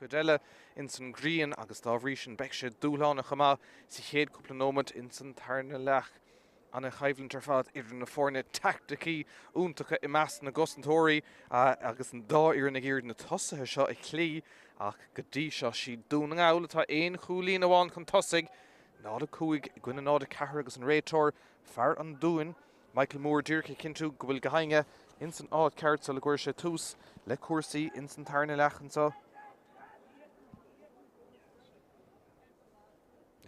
Cuidella in san Green agus dá bhrí sin beic sé dúláánna chamá sa chéad cúpla nómad in san tarna leach an a chaimhlann tar fad idir na fórne tacticí úntacha I meas na gosantóirí agus an dá ar na ggéir na tosathe seo I chlí ach go dtí seo si dúna ngáil atá éon chúlín amháin chun tosaigh nád a cúig I gcuine nád a cethir agus an réitóir fear an dúin Michael Moore dúircha cinntiú go bhfuil go hainge in san ád ceart sa le gcuir sé tús le cuasaí in san tarna leachan sa.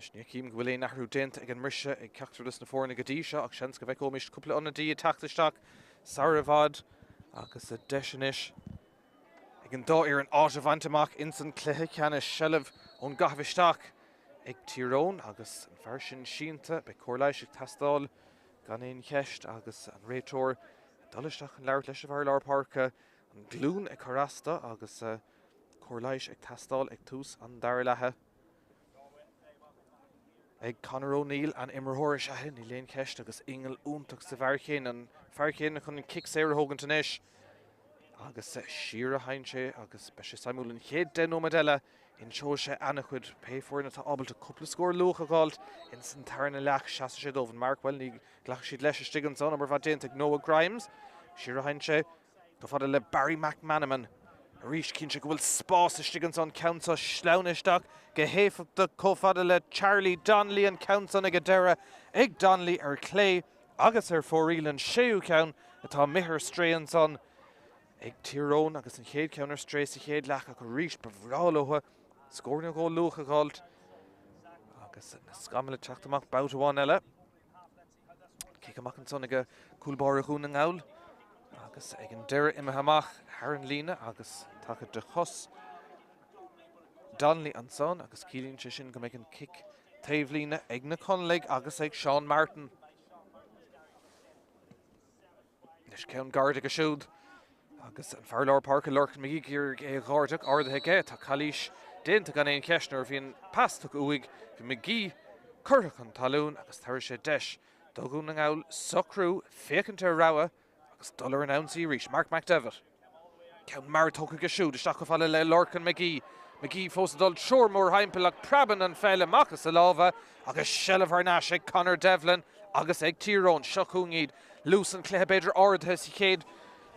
Ní cím go bhfuil é nachrú déint ag an mrise ag ceachtarlas na fórna go dtí seo ach seans go bheith ómist cúpla anna dí teachtasteach Saravad agus a deisianis ag an dá ar an áit a bhaintach in san cluiche ceanna sellh ón gahbhisteach ag Tyrone agus an fear sin sínta be cóirleis ag tastáil gan éon cheist agus an réitóir dolisteach an leir leis a bhar leir parca an glún ag chorasta agus cóirleis ag tastáil ag tús an dair lethe ag Conor O'Neill an immerthóir sethe ní léon ceist agus ingel úntaach sa bharchéin an fearchéin chun an kick séir hógan tanis agus siar a hain sé agus be sé samúil an chéad den nómadile in seo sé annachhuid péfór na tá ábalta cúpla scór luach a gáilt in san tarna leach seasa sé dómhan Markwell ní ghlach siad leis stigan son mar bhd déint ag Noah Grimes siar a hain sé go fada le Barry McManaman a rís cinn sé go bhfuil spás a stigan son countsa sleánisteach go héfah de cófada le Charlie Donnelly an countsan ag a deire ag Donnelly ar clé agus ar fóríl an séú ceann atá mithir stréan son ag Tyrone agus an chéad ceann ar stré sa chéad leach a go rís bhráilótha scóirna go luach a gáilt agus na scamala teachtamach bouta bháin eile cé amach an son ag a cúlbáir a chuún an ngáil agus ag an deire imime amach thar an lína agus take de chos Donnelly an son agus cílíonn sé sin go méid an kick taobhlína ag na conlaigh agus ag Sean Martin. Leis ceann garda go siúd agus an fear leir parca lorcan mí gur é gáirdeach ardathe gé tá chalís déanta gan éon ceisnar bhíon pasach uig bhí McGee curthach an talún agus tar sé deis dogún na ngáil socrú fécannta rogha agus dullar an ansaí rís Mark McDevitt. Ceann mar tócha go siúd isteach go fáile le lorcan McGee. McGee fós dul seomór haimpel ag praban an féile machchas a lábha agus sellh ar náis ag Conor Devlin agus ag Tyrone seachún iad lús an cléthe beidir áirithe sa chéad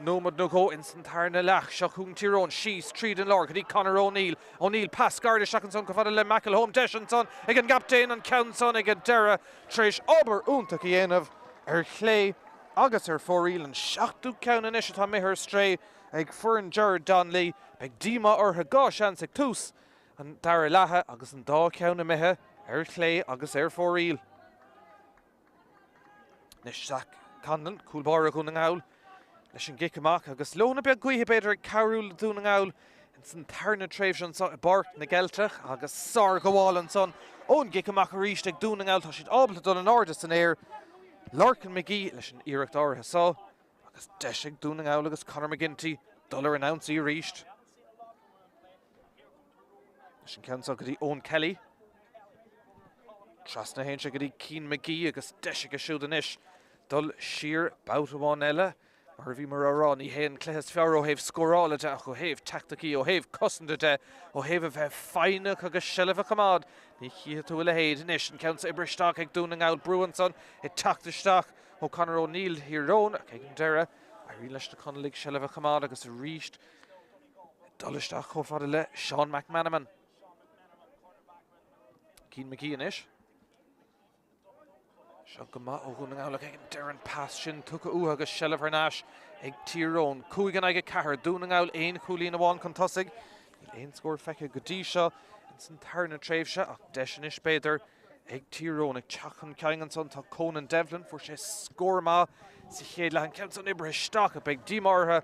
nómad nó go in san tarna leach seachún Tyrone síos tríd an lár go dtí Conor O'Neill O'Neill pas garda seachán son go fada le McElhone deisian son ag an gaptéin an ceann son ag an deire tréis obair úntaach i dhéanamh ar chlé agus ar fóríl an seachtú ceann in isise tá mithir stré ag furin Jared Donnelly ag díma ortha gá seans ag tús an dair lethe agus an dá ceann na mithe ar chlé agus ar fóríl. Nis seach canan cúlbáir a chun an ngáil leis an gic amach agus lóna beag gaotha beidir carúil dún an ngáil in san tarna tréimh sin sa bart na gelteach agus sár go bháil an son ón gic amach a ríist ag dún an ngáil tá siad ábalta dul an ádas san éir Lorcan McGee leis an iireacht áirithe sá agus deis ag dún an ngáil agus Conor McGinty dullar an ansaí ríist. Leis an ceann go dtí Owen Kelly tras na héinse go dtí Cian McGee agus deis go siúd inis dul siar bouta bháin eile mar bhí mar arán í héan cléthas fear ó héh scórála de ó héh tactaí ó héh cosanta de ó héh a bheith feinach agus sellh a chamád ní chiad tú le héad inis an ceann ibristeach ag dún an ngáil brúan son i tactaisteach ó Conor O'Neill hirón ag an deire a rí leis na conlaigh sellh a chamád agus a ríist dolisteach chomh fada le Sean McManaman. Cian McGee inis seo go maith ó chun an ngáil ag an deire an pas sin tucha agus sellh ar náis ag Tyrone cúig an aige cethir dún an ngáil éon chúlín amháin chun tosaigh éon scór feice go dtí seo in san tarna tréimh se ach deisian is beidir ag Tyrone ag teachan ceangan son tá Conan Devlin fuair sé scór má sa chéad le an ceann son ibristeach ag dímartha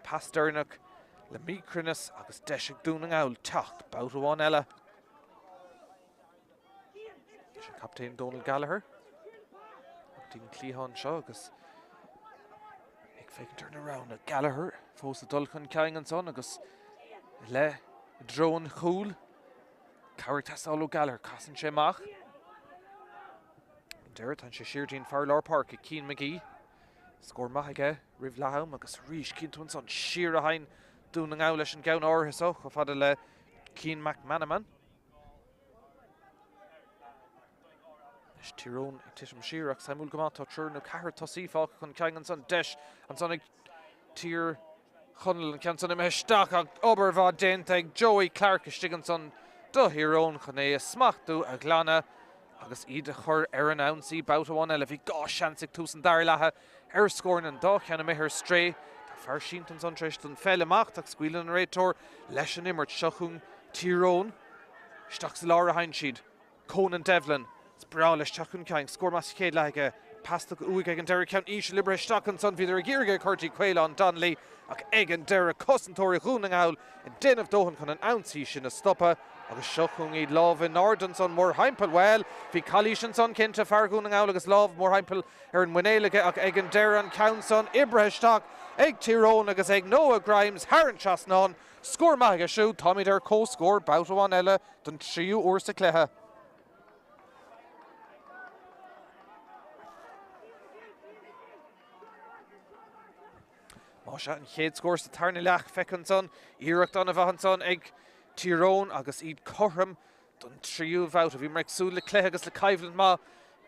pastarnach le mícrinnas agus deis ag dún an ngáil teach bouta bháin eile. Is an captain Donald Gallagher Dín clíán seo agus ag fécinn turn around a Gallagher fós a dulchan ceangan son agus le drone chúl cabhair teasáil ó Gallagher casan sé amach deir tan sé siirtín fear leir parc ag Cian McGee scór maith aige rih leathm agus rís cinnún son siar a hain dún an ngáil leis an gceann áirithe so go fada le Cian McManaman. Tyrone Tisham Sheerak Samuel Gamato Churno Kahar Tosifak on Kang and Son Desh and Sonic Tier Hunnel and Canson Meshtak Oberva Denteg Joey Clark Stiganson Do Hiron Khane Smachtu Aglana Agus Ida Hur Erin Ouncy Bouta 1 Elevi Gosh Shansik Tusen Darlaha Er Scorn and Dock and Meher Stray Far Sheentons on Trishton Fellemach Tak Squealan Rator Leshan Immert Shachung Tyrone Stocks Laura Heinschied Conan Devlin Spralish Chakun Kang, score Maskade like a Pastok Uig and Derek Count Ish Libre Stocken Son Vider Girga Curti Quailon Donnelly, Ak Egan Derek Cossentori Huning Owl, and Den of Dohan con an ounce in a stopper, Agus Shokung Eid Love in Ardenson more Heimpel well, Vicalishan Son Kenta Farguning Owl, Agus Love more Heimpel, Erin Winelaga, Ak Egan Deran Countson, Ibrahstock, Egg Tyrone, Agus Egg Noah Grimes, Haran Chasnon, score Maga Shoe, Tommy Der co score, Bouta 1 Ella, Dun Shiu Ursa Cleha. Mosha and Chéad scores the Tarnilach Feckanson, Irak Donavahanson, Egg Tyrone, Agus Eid Corham, Dun Triu Vout of Imrek Sul, Leclerc, Agus Lecaivan Ma,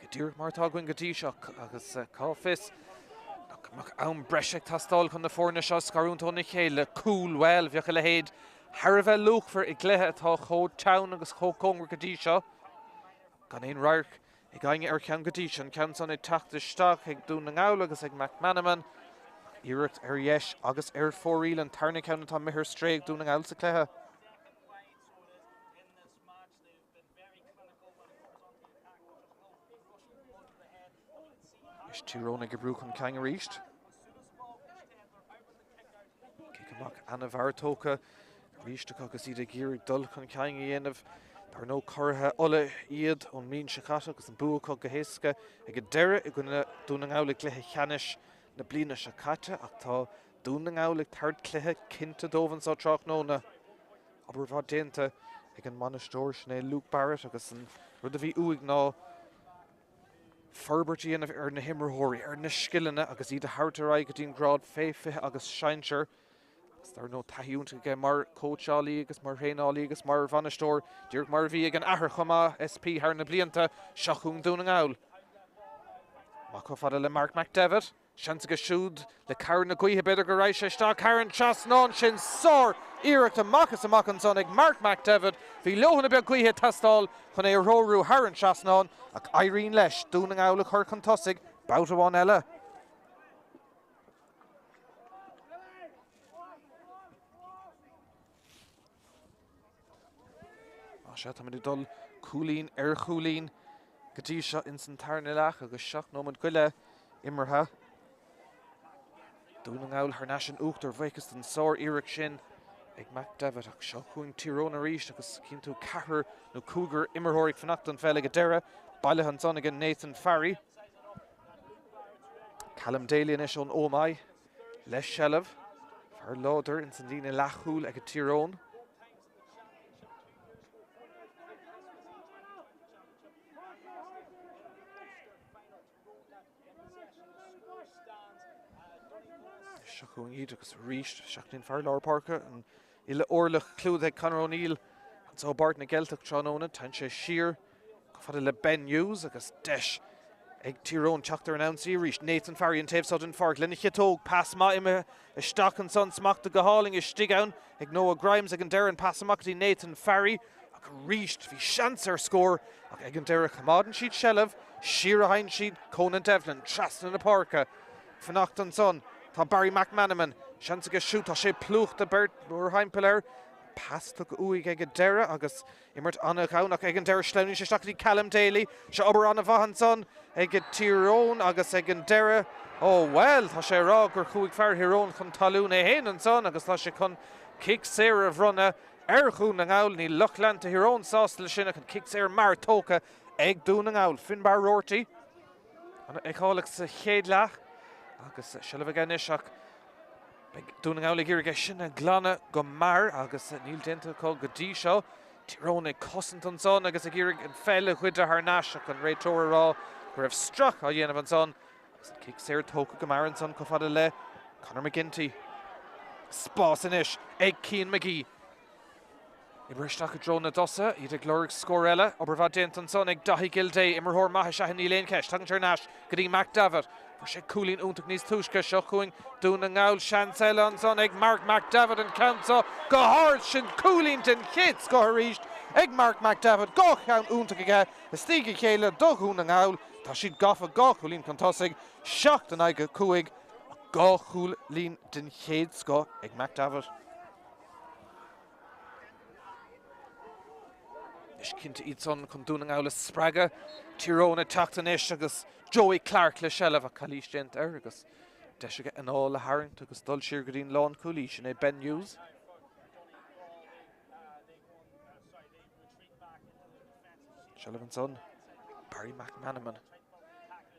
Gadir Martagwin Gadishok, Agus Cofis, Aum Breshek Tastal, Con the Fornisha, Scarun Tonichele, Cool Well, Viachelahead, Haravel Luke for Igleha, Ho Town, Agus Ho Kong Gadisha, Ganin Rark, Egang Erkan Gadishan, Counts on a Tach the Stock, Egg Dunangaul, Agus Egg McManaman. Irak Yesh, August 4 Reel and Tarnic County on Meher Strake doing an Alsa Cleha. Ish Tyrone Gabruk and Kang reached. Kikamak Anna Vartoka reached the Cocosida Gear Dulk and Kang in of there are no Korha Ulla Iad on Mean Shakata because the Bua Cocahiska. A Gadera, a gonna doing an Aulik Lehe Hanish. Na blina Shakata ach tá dúnang álig third cléthe cinnte dómhan sa trach nóna aber bhá dénta ag an manistóir sné Luke Barrett agus an rud a bhí uig ná Ferbertí ar na himmerthóirí ar na skillane agus iad a hartaráid go dtíon grád féfithe agus seinseir agus there no tahiúnta go mar coachálaí agus mar réálaí agus mar vanistóir dúirg mar bhí ag an ahar chumá SP thar na blianta seachún dúnang áil má có fada le Mark McDevitt Shansiga Shood, the Karen Naguiha better go right, Stock Karen Chasnon, Shin Sor, Eric to Marcus and Mackinsonig, Mark McDevitt, the Lohan about Guiha Tastal, Hone Roru, Haran Chasnon, Irene Lesh, Dooning Owl, Kirkan Tossig, Bouta 1 Ella. Shatamadi Dull, Coolin, Coolin, Gadisha, Instant Tarnilach, Agus Shach, Noman Guilla, Immerha. Dúnang Owl Harnashin Uchter Vekiston Sor Eric Shin Ag McDevitt ach Shachún Tyrone Arish agus Kintu Cahar no Cougar Immerhorik Fanachton Fela Gadera Bailehan Sonigan Nathan Farry Callum Daly and Ishon Omai Les Shelev Far Lauder in Sandina Lachul Ag Tyrone Shachún Eid agus reached Shachtin Far Laura Parker and Ila Orlach Clude Conor O'Neill and so Bart na Geltach Tronona Tansha Shear Fada le Ben Hughes agus Desh Ag Tyrone Chachter and Ouncy reached Nathan Farry and Tave Sutton Fark Linnich pass ma a Stock and Son Smack the Gahaling is Stigown Ag Noah Grimes ag Darren Passamakti Nathan Farry reached the Shancer score ag Derek Hamadan Sheet Shelev Shira Heinsheed Conan Devlin Traston na Parka Fanachton Son Tá Barry McManaman, Shansiga shoot a sé pluch de Bert or Heimpler, pass took uig ag Dera agus immert Anna Kaunach ag Dera Schleunin she Shakti Callum Daly, she ober Anna Vahanson, ag Tyrone agus ag Dera. Oh well, tá sé rá gur chuig fear Hirón chun talún é hen an son agus tá sé chun kick Sarah of runna chún an awl ní Luchlan to Hirón sástal sin ag kick Sarah mar tóca ag dún an awl Finbar Rorty. Ag hálag sa chéad lach. Agus Shelev again Ishak Dúnang Owl Girige sin a Glana go mar agus Neil Denta called Gadisha Tyrone Cossenton son agus a Girig and fell with a Harnashak and Ray Torah Raw who have struck a Yen of son kick Sarah Toka Gamaran son Kofada Le Conor McGinty Spausin ish Egg Keane McGee Ibristach a drone na dosa, iad ag glórig scorella, obervad denton son ag dahi gildé, immerhor maha shahan ní léin ceist, tagan nash, gadi McDavid, for sé cooling untag nís túsca, shochuing, dún na ngaul, Chancel on son ag Mark McDavid and council, go hard, shin cooling den kids go reached, ag Mark McDavid, go count untag aga, a stigi chéile, dog hún na ngaul, ta she'd goffa go cooling contosig, shocked an ag cooig, go cooling den kids go ag McDavid. Is cinnte iad son chun dúna ála spraga, Tyrone tacht an ish agus Joey Clark le shelf a calís gent agus deis an ála le hairint agus dul siar go dtín lán coolís in Ben Hughes. Shelf an son, Barry McManaman.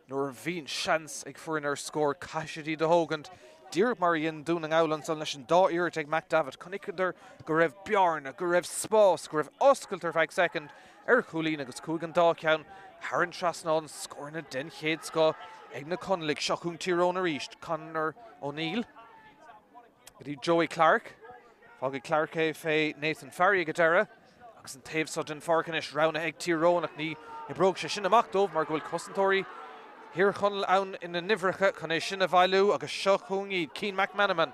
Nor bhín chance ag fuair ar scór caiisiidí de hógant. Díreach mar íon dúna álan son leis an dá iirecht ag McDavid. Conicidar go raibh bearna, go raibh spás, go raibh oscailtar feag second ar choulín agus cúgan dá ceann. Haran Trasnán scórna den chéad sco ag na Conlig seachún Tyrone a ríist. Conor O'Neill. Gotí Joey Clark. Fágad Clark é fé Nathan Farry go dara. Agus an taobh so den farcanis rana ag Tyrone ach ní I bróg sé sin amach dómh mar gohfuil cosantóirí Here chunel ann in the nivracha can I sin a bhailú agus seo chuang iad Cian McManaman.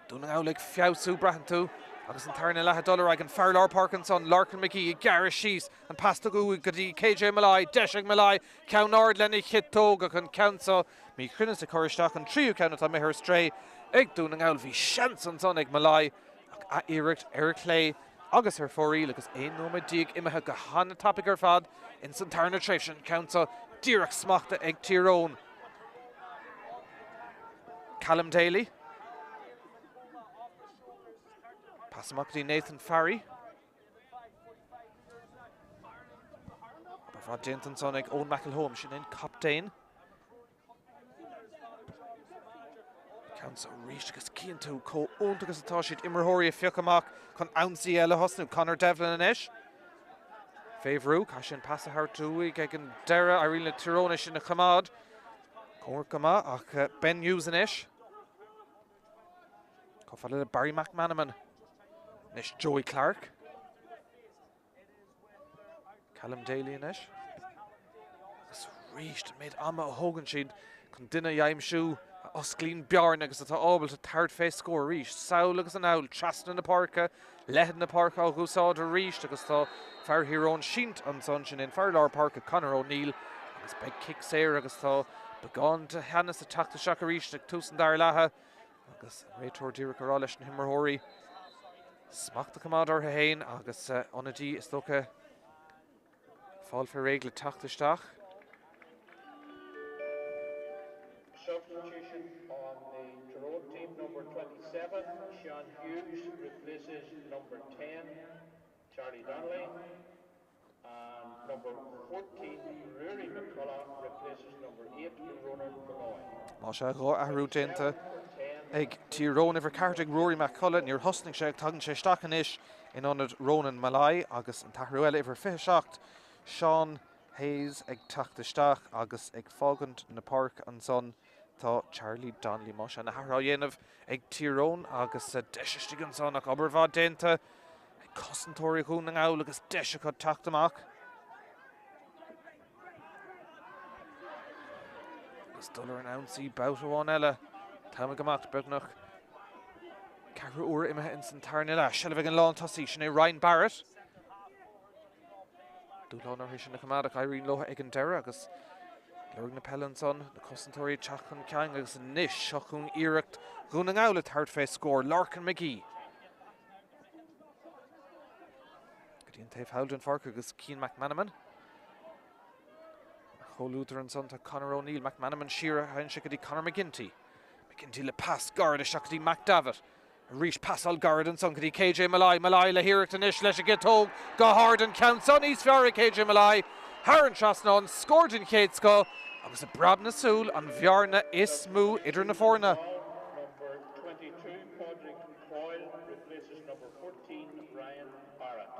Dúna álaigh fiabhsú braithin tú agus an tarna lethe dul ag an Farlar Parkinson, Larkin McGee, Gareth Shees an pasta go dí KJ Malai, Deisig Malai, Cownard Lenny Hittóg ag an Council, mí chrinnes a choristeach an tríú count a mehar stray, ag dúna áil bhí seansan son ag Malai, ag a iiricht Eric Clay, agus her fórí agus é nóma díag imethe go hána topic ar fad in san tarna trésin Council, díreach smachta ag Tyrone. Callum Daly. Passamachtaí Nathan Farry. Barfad Denton son ag Owen McElhone sin in captain. Council reached agus cían tú có óntagus atá siad immerthirí a fiocamach chun ansaí eile hosnú Conor Devlin in ish. Favorú, cá sin passa hartúig ag an deire a riile Tyrone sin na chamad. Cóir gama ach Ben Hughes in ish. Coffaile Barry McManaman. Nish Joey Clark. Callum Daly in ish. Agus reached made ama Hogan she'd chun duine yaim siú osclín bearn agus atá ábal a third face score reached. Saul agus an owl, Trasna na parka, Lehan na parka ágúsáid a reached agus tá Far Hírón Shint an son sin in Farlar Parka Conor O'Neill agus big kick séir agus tá began to Hannes a tachta seach a reached ag túsan dar lethe agus réitor díreach ará leis an himmerthirí. Smachta cumad ortha hain agus onadí is tócha fáil for réigla tachtasteach. Substitution on the Tyrone team, number 27, Sean Hughes replaces number 10, Charlie Donnelly, and number 14, Rory McCullough replaces number 8, Ronan Malloy. Má go ahrú dénta ag Tyrone iver cartig Rory McCullough níor hosning sé ag tagan sé stachan ish in onad Ronan Malloy agus an tahrú eile iver fiche seacht Sean Hayes ag tachtasteach agus ag fágant na park an son tá Charlie Donnelly má se na harrá dhéanamh ag Tyrone agus deisistigan son ach obervad dénta ag cosantóirí chuún an áil agus deisiachad tachtamach. Agus dullar an ansaí bout amháin eile Táime gomacht begnach Carú uair imethe in san tarna le Shelvig an lán tasí sin é Ryan Barrett. Dúlánar hí sin na chamadach Irene Loha ag an deire agus Lurg na pellan son na cosantóirí teachchan ceang agus níis seachún iirecht gún an ála third face score Larkin McGee. Gotí an taobh Haldren Farker agus Cian McManaman. Cholútar an son tá Conor O'Neill McManaman Shearer hain se gotí Conor McGinty. McGinty le pass guard a seachtaí McDavid. Reach pass all guard and son gotí KJ Malai. Malai le hiirecht an ish leis a gitóg. Go hard and count son East Ferry KJ Malai. Haran Trasnán scored in chéad sco. Agus a brabna súl an bhearna is mú idir na fórna. Number 22, Padraig Coyle replaces number 14, Ryan Barrett.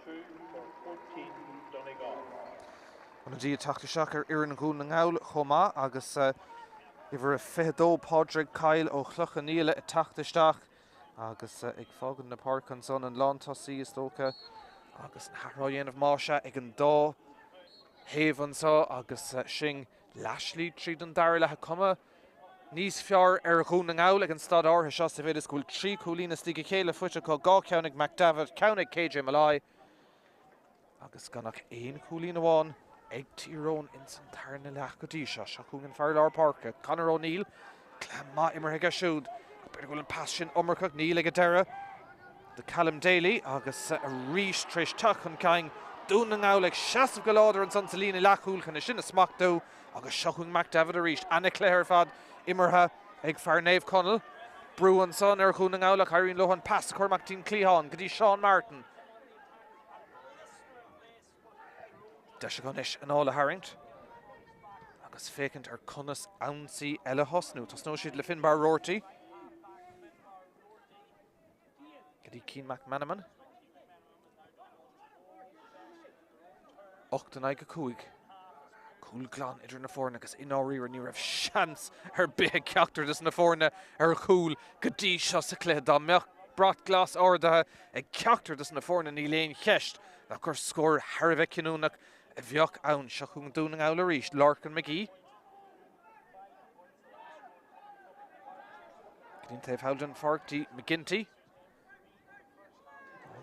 22 for 14, Donegal. Onadí tachtasteach ar iarna gún an áil chomá agus iver a fedó Padraig Kyle ó chlucha níle a tachtasteach agus ag fágan na park an son an lán tosí is tócha agus an haráhéanamh máise ag an dó héhan sa agus sin Lashley tríd an dair lethe cuma níos fear ar chuún an gáil ag an stad átha seo sa bhéad is gúil trí cúlína stíige chéile fuite có gá ceannig McDavid ceannig KJ Malai agus gannach éon cúlín amháin ag Tyrone in san tarna leach go dtí seo chuún an Fairlár Parka Conor O'Neill clem má imarthaige a siúd beidir gúil an pas sin omarcach Níl ag a deire de Callum Daly agus a rís tríis tuach an caing dún an gáil ag seaamh go láidir an san salína leachúil chuna sin a smachtú agus seochuing McDavid a ríist anna cléir fad imartha ag Fearnéamh Connell brú an son ar chuún an gáil ach Irene Lohan pass chuirmach tín Cleáin go dtí Sean Martin de se gan is an ála haringt agus fécint ar conas ansaí eile hosnú tá nó siad le Finbar Rorty go dtí Cian McManaman 8-5 Cúil glán idir na fórna agus ináirí ní raibh seans ar bith ceachtar dus na fórna ar chúl go dtí seo sa cléad dá meach brat glas ádathe ag ceachtar dus na fórna ní léon cheist le gur scór Harbheith cinúnach a bheoch ann seo chun dún an gáil a ríist Larkin McGee Gdín taobh Howden Farkty McGinty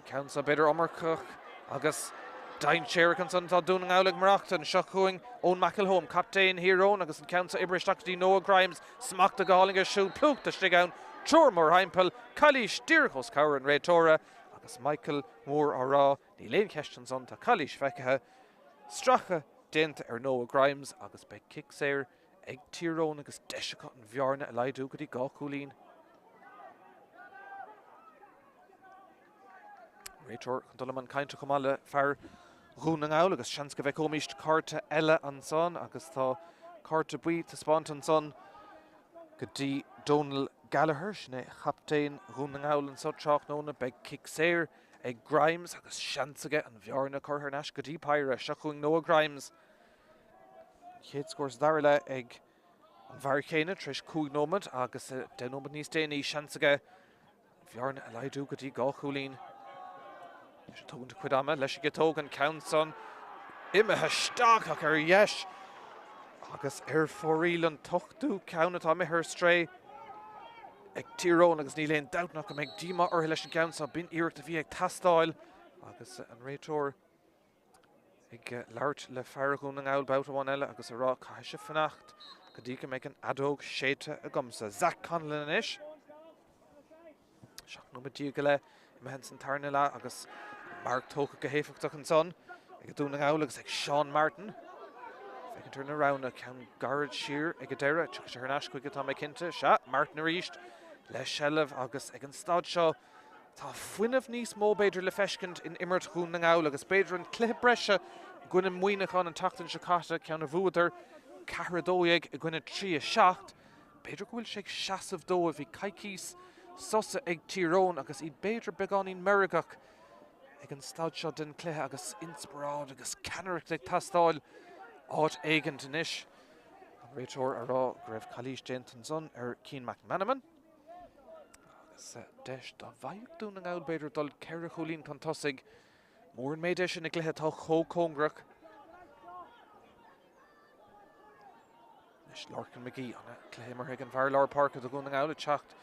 Council beidir omarcach agus Dain Sherikan son tá dún an gáil ag marachta seo chuing ón McElhone captain Hírón agus an Council Ibristeach Noah Grimes smachta gáling a siú plúcht a stig ann Chormór Heimpel Calís Dírchos Cabhar an réitóra agus Michael Moore árá ní léon ceistan son tá Calís feicithe stracha déanta ar Noah Grimes agus be kick séir ag Tyrone agus deisiacha an bhearna a leidú go dtí gá cúlín. Réitor chun dul man cainte chumáile fear rún an gáil agus seans go bheith comíist carta eile an son agus tá carta buí tá spáint an son go dtí Donal Gallagher sinna chaptéin rún an gáil an soteach nóna be kick séir ag Grimes agus seansaige an bhearna chuthair neis go dtí Pyra seo chuing Noah Grimes. Chéad scórs dair le ag an bhar chéine tríis 5 nómad agus den nómad níos déanaí seansaige bhearna a leidú go dtí gá chúlín. Leis an tógan cuid ama leis go tógan Countson imethe staach ach ar dheis agus ar fóríl an tochtú ceanna tá mithir stré ag Tyrone agus ní léon doubtnach go méid díma ortha leis an Countson bin iireachta bhí ag tastáil agus an réitor ag leirt le feargún an gáil bouta bháin eile agus ará caiise fannacht go dtí go méid an adóg séite a gomsa Zach Conlon inis seach nó dtí go le me hen san tarna le agus Mark tócha go héifiachach an son ag dún an gáil agus ag Sean Martin fecinn turn around a ceann garad siar ag a deire tucha sé ar nascuig atá méid cinnte se Martin a ríist le sellh agus ag an stad seo tá fuinemh níos mó beidir le feiscint in imirt chuún an gáil agus beidir an cluiche breise gine muoineachán an tatan se caite ceann a bhuaidir cehardóig a gine 3-7 beidir go bhfuil sé seaamh dó a bhí caicís sosa ag Tyrone agus iad beidir beánín merigach ag an stad seo den cluiche agus inspiráid agus ceannaireacht ag tastáil áit éigent inis. An réitor ará go raibh Calís déantan son ar Cian McManaman. Agus deis dá bhaidh dún an gáil beidir dul ceir a cholín tan tosaigh mór an méid sin ag cluiche tá chócóngrach. Leis Larkin McGee anna cluiche mar ag an Fairlár Parka do gún an gáil teacht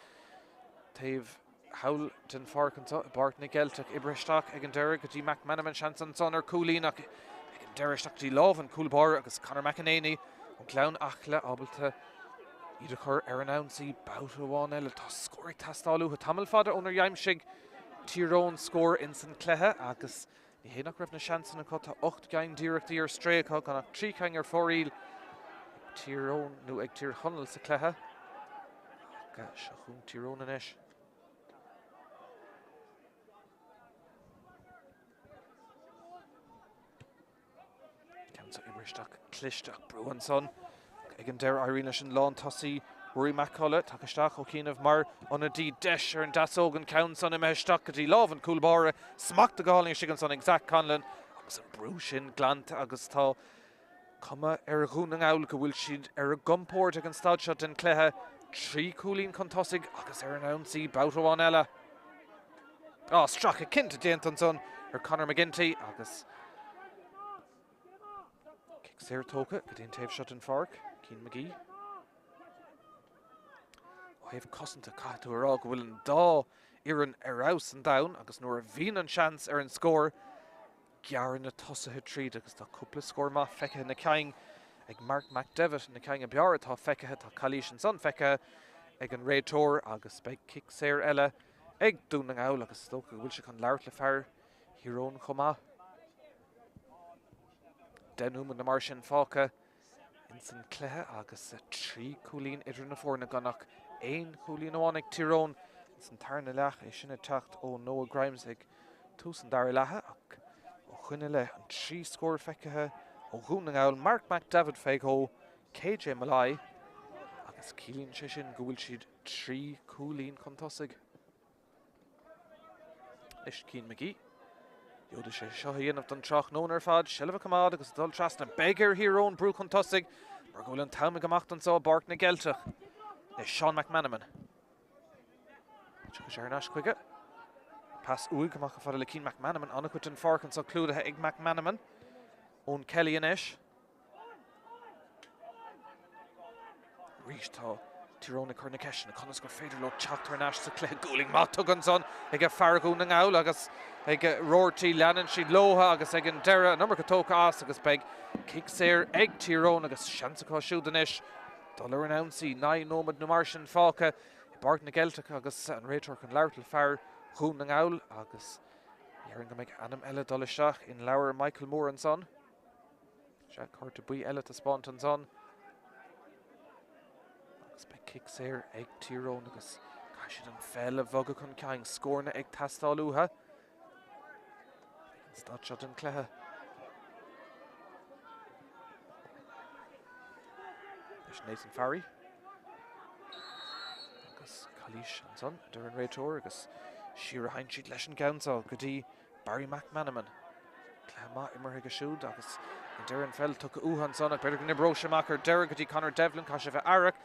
taobh hawl den Farkanta Bartna Geltach Ibristeach ag an deire go dtí McManaman seansan son ar cúlín ag an deiristeach dtí lámh an cúlbar agus Conor McEnany an clán achla ábalta iad a chur ar an ansaí bouta bháin eile tá scóir tastáilú a tamil fada ónar dheimsigh Tyrone scór in san cluiche agus ní héanach raibh na seansan an tá 8 gain díreachtaí ar stréacha ganach 3 caing ar fóríl Tyrone nó ag Tír Hunnell sa cluiche ga se chun Tyrone inis. Ibristeach clisteach brúan son ag an deir Irene leis an lán tosaí Rory McCullough takeisteach ó cíanamh mar an a dtí deis ar an dasógan Countson imeisteach go dtí lámh an cúlbáire smacht a gáling sigan son ag Zach Conlon agus an brú sin glanta agus tá cuma ar a rún an gáil go bhfuil siad ar a gumpóir ag an stad seo den cluiche 3 cúlín chun tosaigh agus ar an ansaí bouta bháin eile. Struck a cinte déantan son ar Conor McGinty agus kick séir tóca go dtíon taobh shot an farc Cian McGee. Ó thaobh cosanta caithú ará go bhfuil an dá iarrainn ar aus an domhan agus nuair a bhíonn an seans ar an scór gearan na tosathe tríd agus tá cúpla scór má feicthe na ceang ag Mark McDevitt na ceang a bear tá feicthe tá Calís an son feicthe ag an réitóir agus beidh kick séir eile ag dún an áil agus tóca bhfuil se chun leabhart le fearr Tyrone chomá. Denúm na mar sin fáca in san cléthe agus trí cúlín idir na fórna gannach éon cúlín amháin ag Tyrone san tarna leach é sinna teacht ó Noah Grimes ag tús an dar lethe ach ó chuine le an trí scór feicthe ó dhún an áil Mark McDevitt feigh KJ Malai agus cílín sé sin go bhfuil siad trí cúlín chun tosaigh. Is Cian McGee. Jóda sé seo dhéanamh don trach nó ar fad, Shelbh Camad agus dul tras na Beggar Tyrone brú chun tosaigh mar go bhfuil an tamig amach an sá Bart na Geltach. Is Sean McManaman. Tucha sé ar náis chuige. Pass uig amach a fada le Cian McManaman anna chuit an farc an sá clúdathe ag McManaman ón Kelly in ish. Rís tá Tyrone chur na ceisina conas gur féidir le teachtar náis sa clé gúling má tugann son ag a fargún an áil agus ag roirtí leanan siad lótha agus ag an deire number go tóca as agus beag kick séir ag Tyrone agus seansacá siúd an ish. Dá le an ansaí ná nómad na mar sin fáca I Bart na Geltach agus an réitor chun leabhart le fearr chun an áil agus dhearann go mbeidh anam eile dul isteach in leabhar Michael Moore an son. Se chuirta buí eile a spáint an son. Agus beidh kick séir ag Tyrone agus caiisiad an fell a bhoga chun ceang scórna ag tastáil uatha. Stad shot an cléthe. There's Nathan Farry. Agus Calís an son, Duran réitóir agus Shira hain siad leis an gceantáil go dtí Barry McManaman. Cléamá imar ag a siúd agus Duran fell tucha uatha an son ag beidir go nibbró semachar deire go dtí Conor Devlin cá sé bheith airach.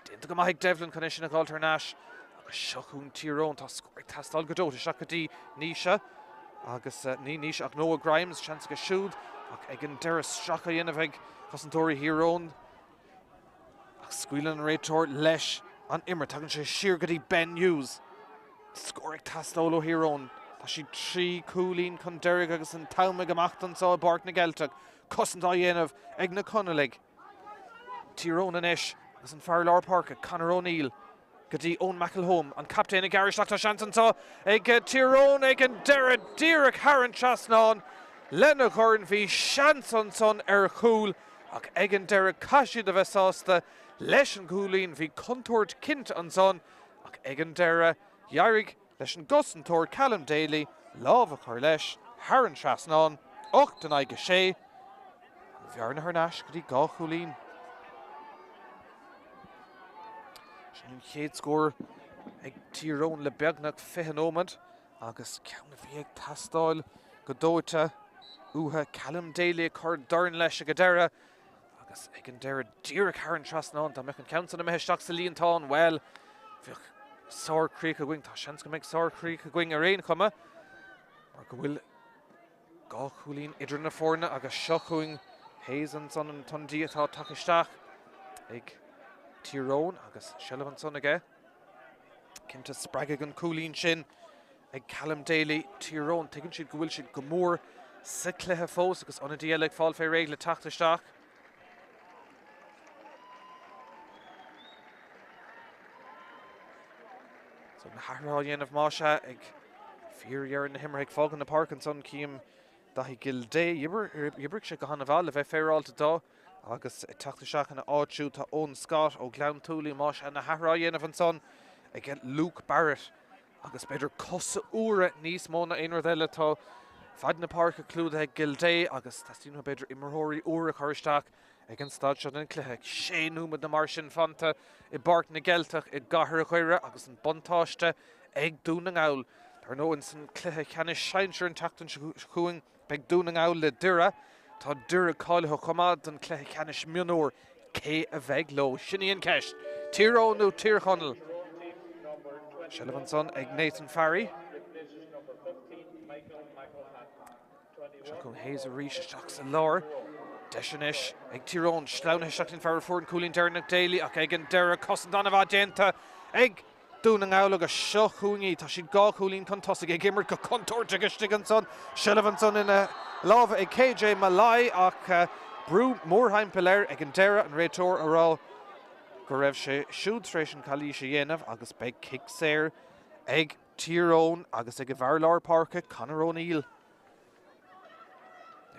Déanta go maith Devlin chun sin a gáiltar náis agus seachún Tyrone tá scóir tastáil go dóta seach go dtí níosa. Agus níos ach Noah Grimes chance go siúd ach ag an deire stracha dhéanamh ag cosantóirí Tyrone ach scuileann an réitóir leis an imar tagann sé siar go dtí Ben Hughes scóir ag tastáil ó Tyrone tá si trí cúlín chun deirg agus an tamig amach an sá Bart na Geltach cosantá dhéanamh ag na Conalig Tyrone an ish agus an fearr leabhar parca Conor O'Neill go dtí Owen McElhone an captain ag Irish Leachta seansantá ag Tyrone ag an deire díreach Haran Trasnán lena chuirn bhí seans an son ar chúl ach ag an deire caiisiad a bheith sásta leis an cúlín bhí contúirt cint an son ach ag an deire dhearg leis an gosantóir Callum Daly lámh a chuir leis Haran Trasnán 8-6 bhearna th náis go dtí gá chúlín. Sin chéad scór ag Tyrone le beagnach fehanómad agus ceanna bhí ag tastáil go dóite uatha Callum Daly chuir darn leis a go deire agus ag an deire díreach Haran Trasnán tá mbeadh an ceann na meisteach sa líontáin well bhíoh Sour Creek a going tá seans go mbeidh Sour Creek a going a réon chuma mar go bhfuil gá chúlín idir na fórna agus seo chuing Hayes an son an tondí atá takeisteach ag Tyrone agus Shelbh an son aige. Cinnte spreag an cúlín sin ag Callum Daly Tyrone tuigeann siad go bhfuil siad go mór sa cluiche fós agus anna díal ag fáil fé réig le tataisteach. So na Harrá dhéanamh máise ag fíor na himar ag fágan na park an son cíam dahí Gildé ibric sé go hanna bhil le bheith féráilta dá agus tataisteach na áitiú tá Owen Scott ó Glan Tooley máis a na Harrá dhéanamh an son ag Luke Barrett agus beidir cosa úra níos móna éonar eile tá fad na park a clúda ag Gildé agus tastíú beidir imorthirí úra chuiristeach ag an stad seo den cluiche séanúmad na mar sin fanta I Bart na Geltach I gcathair a chuire agus an bontáiste ag dún an áil. Tar nó in san cluiche cheanna seinseir an tatan chuing beag dún an áil le dura. Tá dura cáilethe chumad an cluiche cheanna smionóir cé a bheith lo sinnaíon ceist. Tyrone nó Tyrconnell. Shelbh an son ag Nathan Farry. Replaces number Seachún Hayes a ríis seach an lár. Deisianis ag Tyrone Schlaune seachtain fear fuór an Cúlín Derrick Daly ach ag an Dara cosint anna bha déanta ag dúna ngáil agus seo chúnaí tá siad gá Cúlín chun tosaigh ag immert go contoirte aiste an son Sullivan son ina lámh ag KJ Malai ach brú mórthaim peléir ag an Dara an réiteóir ará go raibh sé siúd éis an chalí sé dhéanamh agus beidh kick séir ag Tyrone agus ag a bharlár parca Conor O'Neill.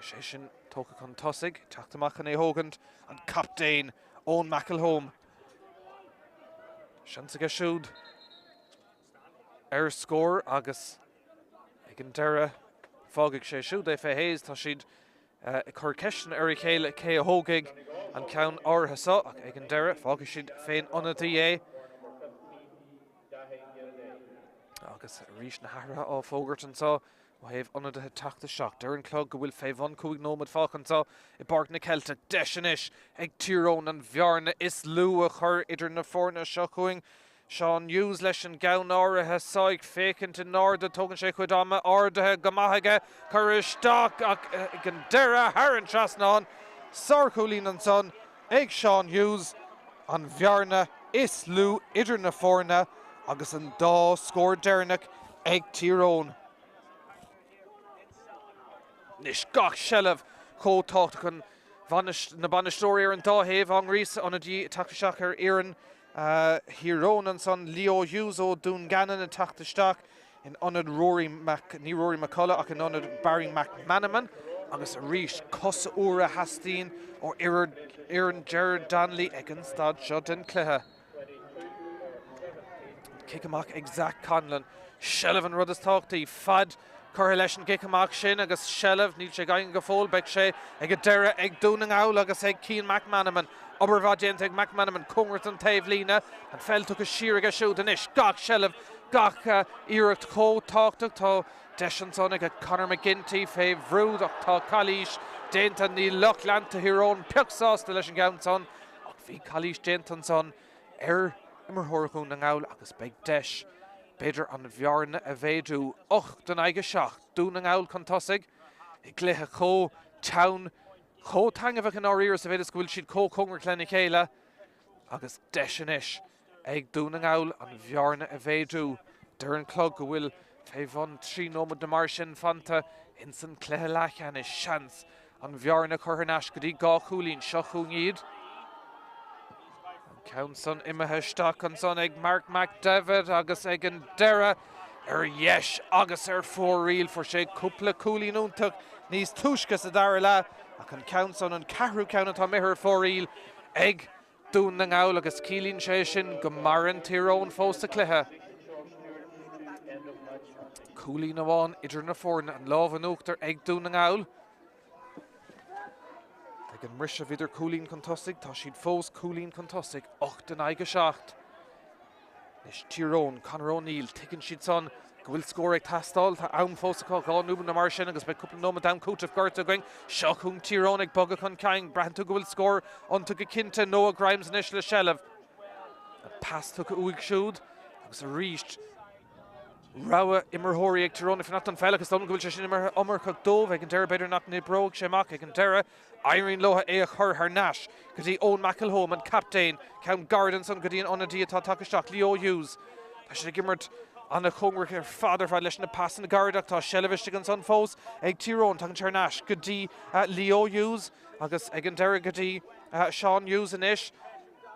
Sé sin tóca chun tosaigh teachtamach an é hógant an captain Owen McElhone. Seansa go siúd scór agus ag an Dara fágaigh sé siúd é fé Hayes tá siad i chur ceistin ar chéile cé a hógaigh an ceann áirithe seo ach ag an Dara fágaigh siad féin ionadaí é. Agus rís na hara á fógart an sá Waibh ionadaithe teachta seach ar an clog go bhfuil fé bhain cúig nómad fáchan sá I barc na Celta deisianis ag Tyrone an bhearna is lú a chur idir na fórna seo chuing Sean Hughes leis an gabhn áirithe sáig fécinn in náda tógann sé chuid ama áirithe go maithaige chur isteach ach ag an Dara Haran Trasnán Sár Cúlín an son ag Sean Hughes an bhearna is lú idir na fórna agus an dá scór Derrick ag Tyrone. Nis gach sellh cótácht chun na banistóir ar an dáhéamh an rís anna dí teachta seach ar Éireann Tyrone an son Leo Hughes ó Dungannon an teachta isteach in anad ní Rory McCullough ach in anad Barry McManaman agus a rís cos úra hastín ó Éireann Gerard Danley ag an stad seo den cluiche. Kick amach ag Zach Conlon. Shelv an rud is táchtaí fad chur leis an kick amach sin agus Shelv níl sé gaing go fóil beag sé ag a Dara ag dúna ngáil agus ag Cian McManaman. Aber bhádéint ag McManaman congrat an taobh lína an fel tucha siar a siúd inis gach Shelv gach iirecht cótáchtach tá deis son ag a Conor McGinty fé bhrúd ach tá Calís déanta ní loch leanta Tyrone peachsásta leis an gabhn son ach bhí Calís déanta son Immer thorchún na ngáil agus beag deis beidir an bhearna a bhéadú 8 den aige seach dún na ngáil chun tosaigh I gluthe có town có tangabhah an áíir sa bhéidir scoil siad có congar clenna chéile agus deisianis ag dún na ngáil an bhearna a bhéadú dar an clog go bhfuil fé bhain trí nómad na mar sin fanta in san cluiche leathan is seans an bhearna chuthairneas go dtí gá chúlín seo chuain iad. Count son imethe isteach an son ag Mark McDavid agus ag an Dara yes agus fór riil for sé cúpla cúlín úntaach níos túisce sa dara le ach an count son an ceathrú ceann atá mithir fór riil ag dún na ngáil agus cílín sé sin go maran Tyrone fós sa cluiche. Cúlín amháin idir na fórna an lámh an uachtar ag dún na ngáil. Ag an mrise vidir Cúlín chun tosaigh tá siad fós Cúlín chun tosaigh 8 den aige seacht. Nis Tyrone Conor O'Neill tuigeann siad son go bhfuil scór ag tastáil tá ann fós aá gáúban na mar sin agus beidh cúpla nómad dam cútah gorta going seo chun Tyrone ag bogad chun ceang breanú go bhfuil scór iontu go cinnte Noah Grimes inis le Shelv. An pass tu go uig siúd agus a ríist Rawa immerthóirí ag Tyrone if not an fel agus dom go bhfuil sé sin immer omar chu dómh ag an Dara beidir nach na bróg séach ag an Dara Irene Loha é a chur haar náis go dtí Owen McElhone an captain ceann Garden son go dtí an onadí atá taketeach Leo Hughes. Tá sé gimmert an a chungur ar fadar fáil leis na pass na Gardaach tá Shelviiste an son fós ag Tyrone tan Charnash go dtí Leo Hughes agus ag an Dara go dtí Sean Hughes inis.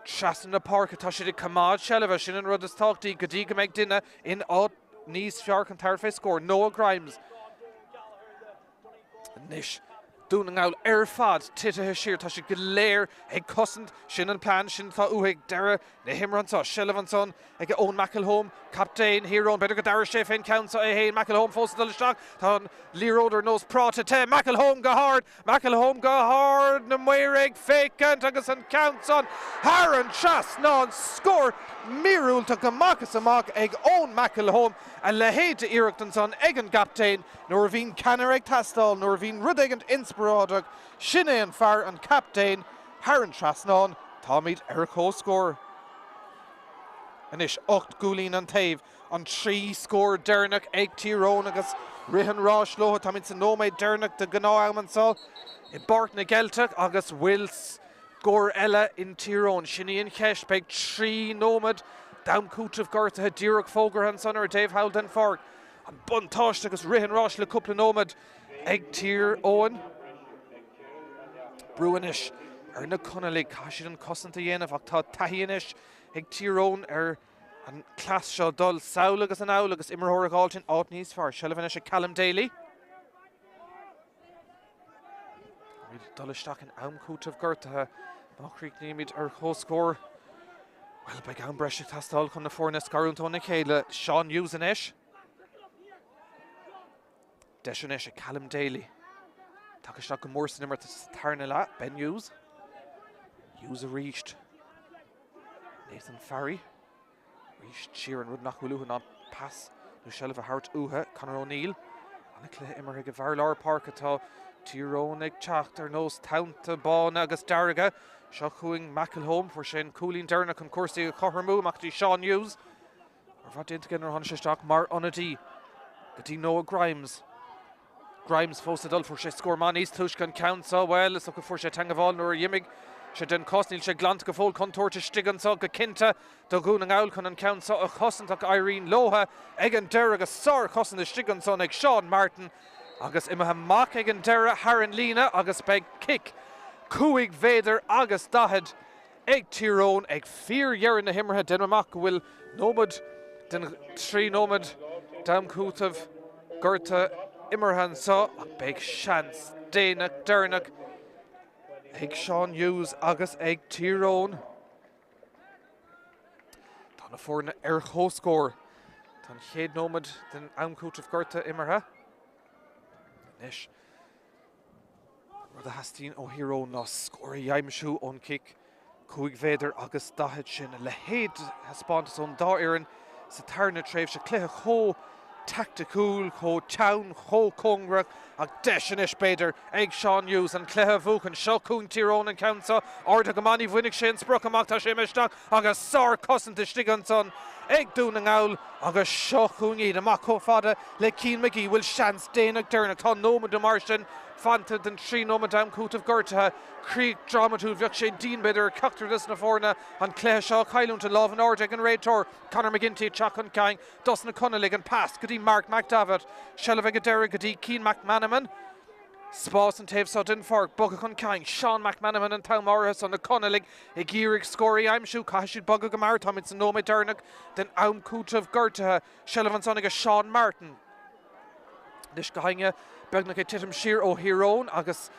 Trasna na park atá siad Camad Shelva sin an rud is táchtaí go dtí go méid duine in ád níos fearr an tar fé scór Noah Grimes. Nish dún an ngáil ar fad titithe siar tá si go léir ag cosint sin an plán sin tá uhaigh Dara na himran tá Shelv an son ag Owen McElhone captain Tyrone beidir go Dara sé féin count é héin McElhone fós dul isteach tá Leroder nós práta te McElhone go hard na muir ag fécant agus an count son Haran Trasnán scór míúilta go machchas amach ag Owen McElhone a le héad iirecht an son ag an captain nuair a bhín canar ag tastáil nuair a bhín rud ag an inspiráideach sin é an fear an captain Haran Trasnán tá míad ar cóscór. Inis 8 Cúlín an taobh an 3 scór Dernach ag Tyrone agus Rihan Rosh Loha tá min sa nóméid Dernach de gná am sá I bart na Geltach agus Wills scór eile in Tyrone sinníon cheist beag 3 nómad dam cútah gortathe Dúrach Fógar an son ar Dave Howell den Farg an buntáist agus Rihan Rosh le cúpla nómad ag Tyrone Brúanis ar na Connolly caiisiad an cosanta dhéanamh ach tá taíonis ag Tyrone ar an clas seo dul saoil agus an áil agus immerthóra gáiltin áit níos fearr Shelvanis a Callum Daly. Dul isteach an amcútah gortathe Bachríc níimiid ar chóscór. Well, beag an breise tastáil chun na fórna scarúntóna chéile Sean Hughes an isis. Deisianis a Callum Daly. Takeisteach go mór san immert tarna le Ben Hughes. Hughes a ríist. Nathan Farry. Ríist Sheeran rud nach bhfuilúhan an pass nó seilemh a hart uthe Conor O'Neill. Anna cluthe imar go bhar park atá Tyrone ag teacht ar nós tánta bána agus darga. Seo chuing McElhome for sin Coolín Dernach an cuasaí a chotharmú amach Sean Hughes. Ar bhad déanta gin ar hon seisteach mar anadí. Go dtí Noah Grimes. Grimes fósta dul for sé scór man níos tuiscin countsa well is go for sé tangabháil nuair dhiimig. Sé den cosníil sé glant go fóil contúirte stigansa go cinnte do gún an áil chun an countsa a chosantach Irene Loha ag an deire agus sár cosan de stigansa ag Sean Martin agus imethe mac ag an deire Haran Lína agus beag kick cuaig féidir agus dahad ag Tyrone ag fíor na himmarthe den amach bhfuil nómad den 3 nómad dam cútah gorta immerhan sa beag seans Dénach Dernach ag Sean Hughes agus ag Tyrone. Tá na fórna ar chóscór. Tá chéad nómad den amcútah gorta immerthe. Nis. Rud a hastín ó Hero ná scóir dheimisiú ón kick cuaig féidir agus dahad sin le héad haspáintas ón dá éireann sa tarna tréimh se cluthe chó tacticúil chó teann chó congrach ag deisianis beidir ag Sean Hughes an cluthe bhuachan seo cún Tyrone an countsa orda go maní bhuinig sin sprach amach tá sé meisteach agus sár cosanta stigan son ag dún an áil agus seo cún iad amach có fada le Cian McGee bhfuil seans Dénach Dernach tá nómad do mar sin fanta den 3 nómad dam cútah gortathe Creek dramatúil bheadh sé dín beidir cachtardas na fórna an cléthe seo cailúnta lámh an ard ag an réitor Conor McGinty teach an caing dos na Connolly an pass go dtí Mark McDavid seilemh ag a deire go dtí Cian McManaman Spás an taobh sá den Farg bogach chun caing Sean McManaman an Tom Morris an na Connolly ag gírig scóirí aimsiú caiisiid bogach go mar tá mit san nóméid Dernach den am cútah gortathe seilemh an sonnig a Sean Martin. Nis go hainge beagnach é titim siar ó Hírón agus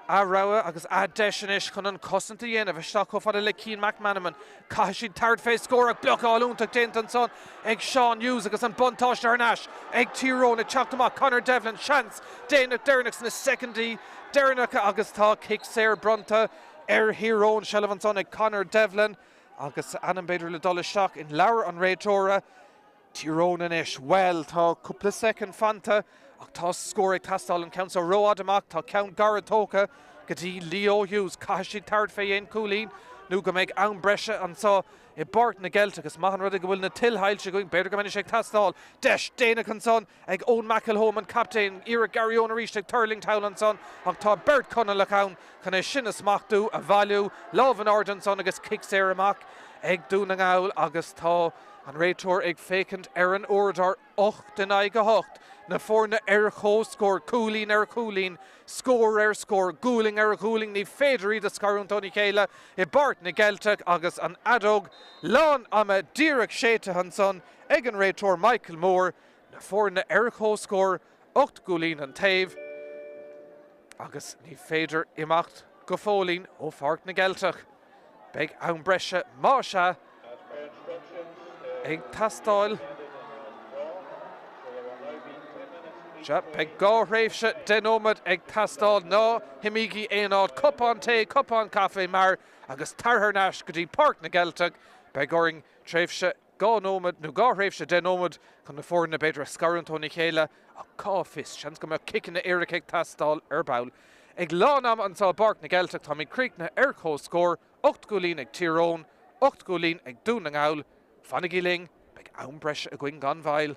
a rawa agus a deisianis chun an cosanta dhéanamh isteach ó fada le Cian McManaman caiisiid tard fééis scór ag blocaáúntaach déanta an son ag Sean Hughes agus an buntáiste ar Nash ag Tyrone ag teacht amach Conor Devlin seans Dénach Dernach na secondí Dernach agus tá kick séir bronta ar Hírón seilemh an son ag Conor Devlin agus anam beidir le dul isteach in leabhar an réitóra Tyrone in isis well tá cúpla second fanta ach tá scóir ag tastáil an count roiad amach tá count Garatóca go dtí Leo Hughes caiisiid tard fé éon Coolín nó go méid an breise an sá I bart na Geltach agus maithan rud go bhfuil na tilhail se going beidir go minic ag tastáil deis Dénach an son ag Owen McElhome an captain Ira Garriona ríist ag Turling Town an son ach tá Bert Connell a count chun é sin smachtú a bhailiú lámh an ard an son agus kick séir amach ag dún an áil agus tá an réitor ag fécant ar an ordar 8-8 na fórna ar chóscór Coolín ar Coolín scór ar scór Gúling ar Gúling ní féidir iad a scarúntóí chéile I bart na Geltach agus an adóg lán ama díreach séite an son ag an réitor Michael Moore na fórna ar chóscór 8 Gúlín an taobh agus ní féidir imacht go fólín ó fart na Geltach beag an breise má se ag tastáil beag gá réimhse denómad ag tastáil ná himigi éonád cupán té cupán cafe mar agus tarthar Nash go dtí Park na Geltach beag goring tréimhse gá nómad nó gá réimhse denómad chun na fórna beidir a scarúntóí chéile a cá fis seans go mbeadh kicking na éiric ag tastáil ar bail ag lánam an tá Park na Geltach tá mí críoc na ar chóscór 8 Gúlín ag Tyrone 8 Gúlín ag dún an áil Fanna Gilling beag Ann breis a going gan bhail.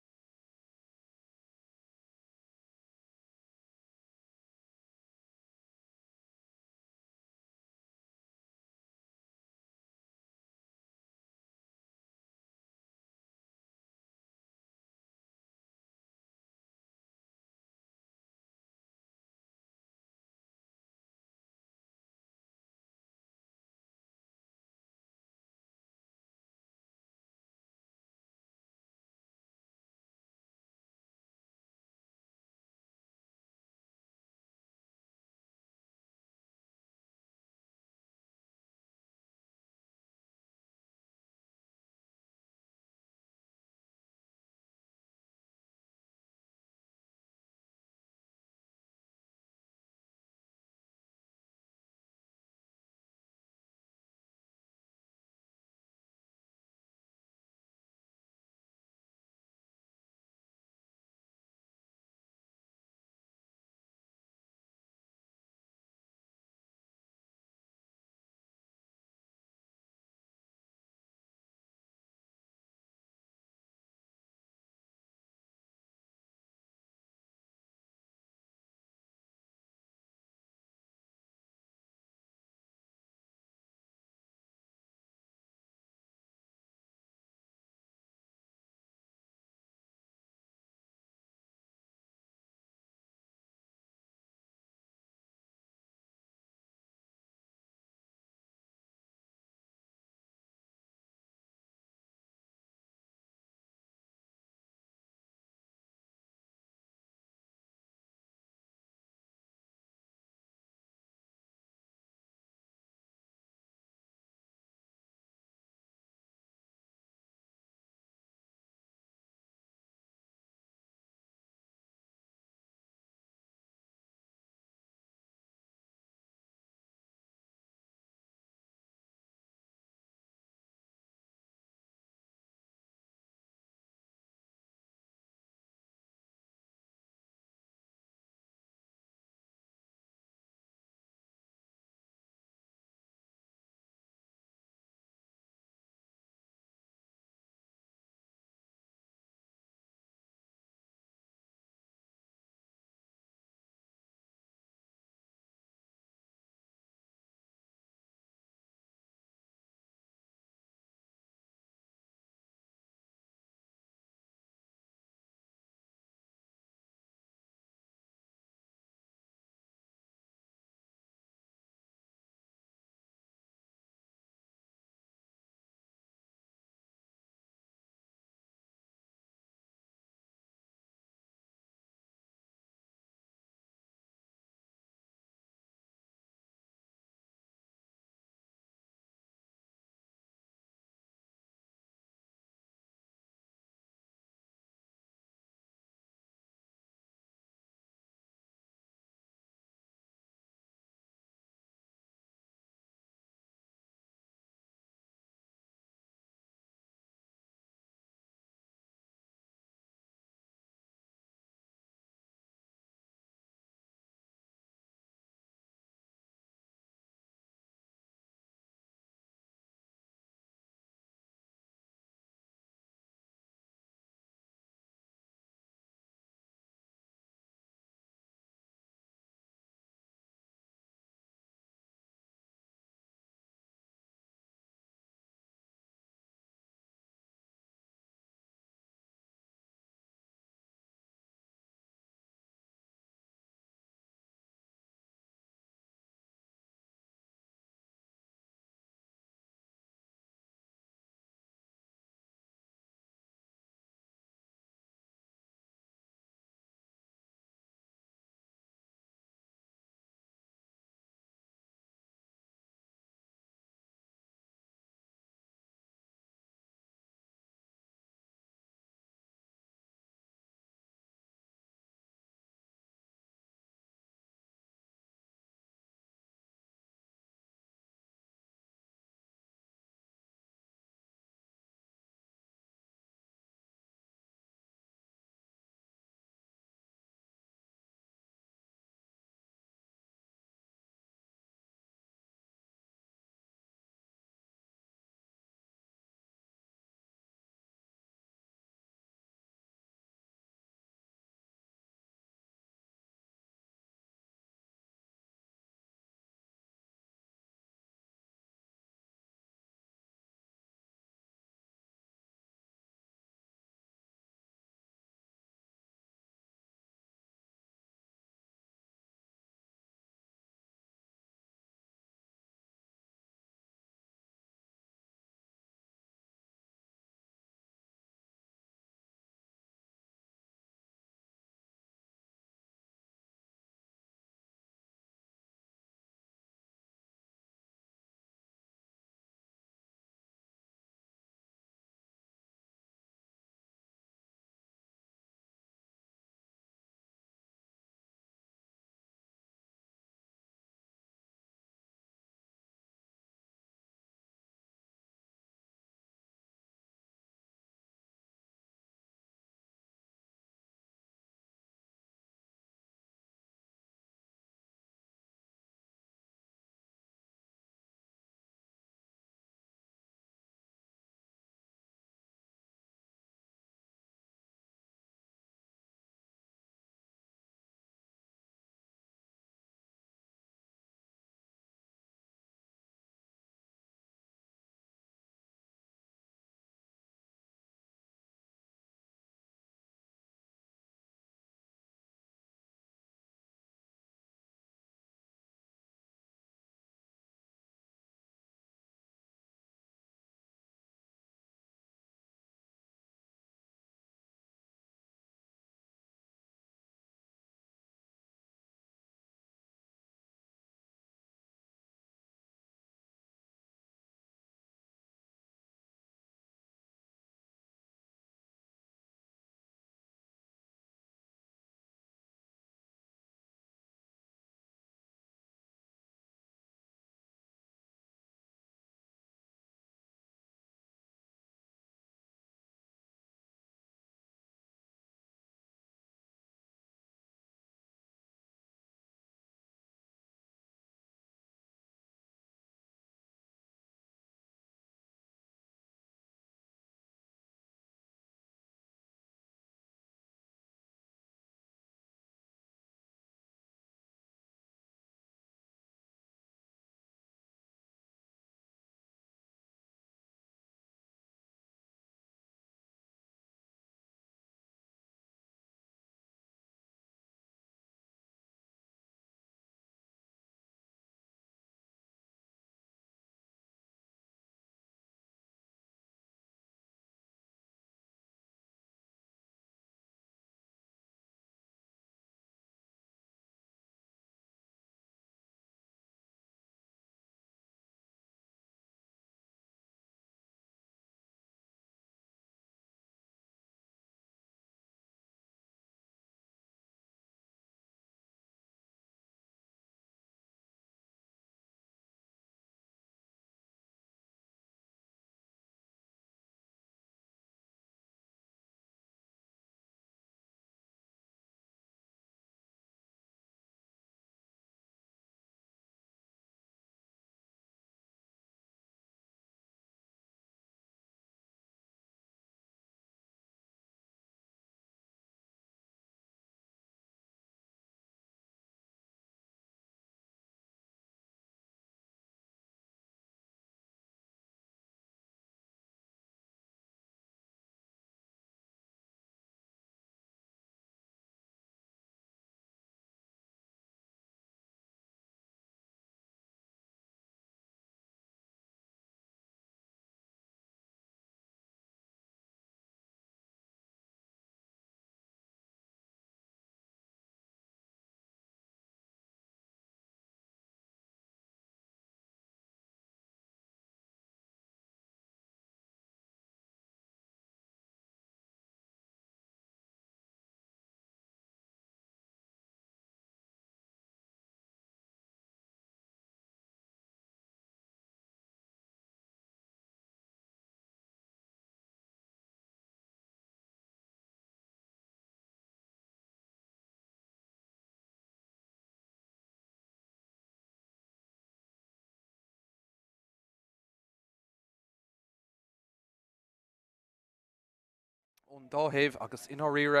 ón dáhéamh agus inárire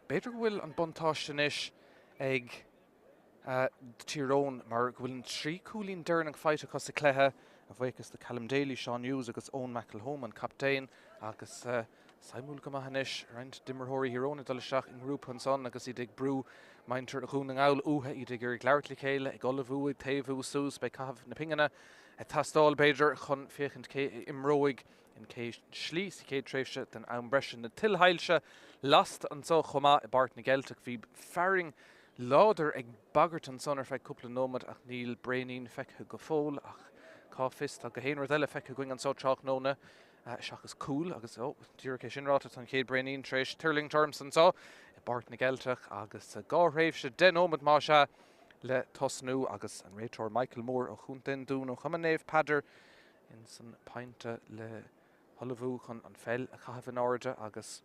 beidir go bhfuil an buntáiste inis ag Tyrone mar go bhfuil an trí cúlín dearnach feite cos sa cléthe a bhhaicas de Callum Daly, Sean Hughes agus Owen McElhone an captain agus Saimúil go maithis roiint dimmerthirí hiróna dolisteach in grúpan son agus iad ag brú maintar a chuúna ngáil uthe iad ag gur gglairtla chéile ag olahú ag taobhú sús be caibh na pingana a tastáil beidir chun féchant imróig in cé slís cé tréifse den an bresin na tilhailse last an so chomá i bart na Gaeltach bhí fearing láidir ag bagart an son ar feith cúpla nómad ach níl breanín feice go fól ach cá fist a go héanaar eile feice going an so teach nóna seachas cool agus dúrcha sinráta an chéad breanín trééis Stirling Terms an so i bart na Gaeltach agus gáréimhse den ómad má se le tosnú agus an réitor Michael Moore ó chuúntain dún ó chamanéomh padidir in san painte le Hullahú chun an fel a chahabh an áide agus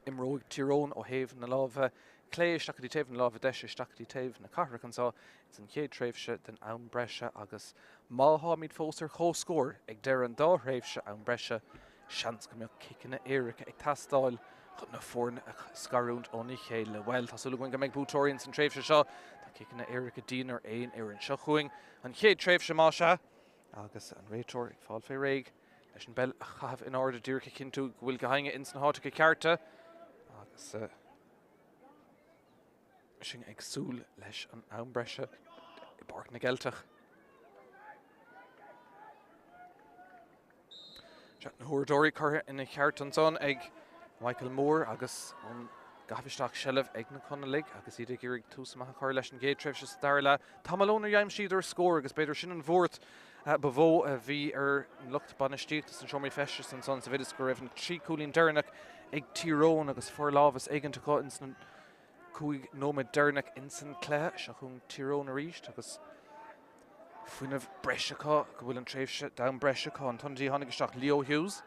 imróig Tyrone ó héamh na lábhe clé stacadí taobh na lábhe deise stacadí taobh na carra an sá it's an chéad tréimhse den ann breise agus máthá míad fósar chóscór ag deir an dáthréimhse ann breise seans go mbeadh cicanna éiricha ag tastáil chun na fórn a scarúnt ónna chéile well tásúla goin go méid bútóiríonn san tréimhse seo tá cicanna éiricha dínar éon ar an seo chuing an chéad tréimhse má se agus an réitor ag fáil fé réig leis an bell a chahabh in áde dúrcha cinú bhfuil go hainge in san háteach cearta agus sin ag súl leis an ann breise i bart na Gaeltach. Na thuairdóirí chutha ina cheart an son ag Michael Moore agus an gafisteach sellh ag na Connalig agus iad ag túsamach chuir leis an géad tréimhse sa dar le tamalóna dhéim siad ar scór agus beidir sin an bhórt bhó a bhí ar lucht banistíocht san seomí feiste san son sa bhidir go raibh na trí cúlín dearnach ag Tyrone agus forlábhas éigeanta in san cúig nómad dearnach in san cléthe se chun Tyrone a ríist agus fuiineh breise go bhfuil an tréimhse da breise an tundí tháinig isteach Leo Hughes.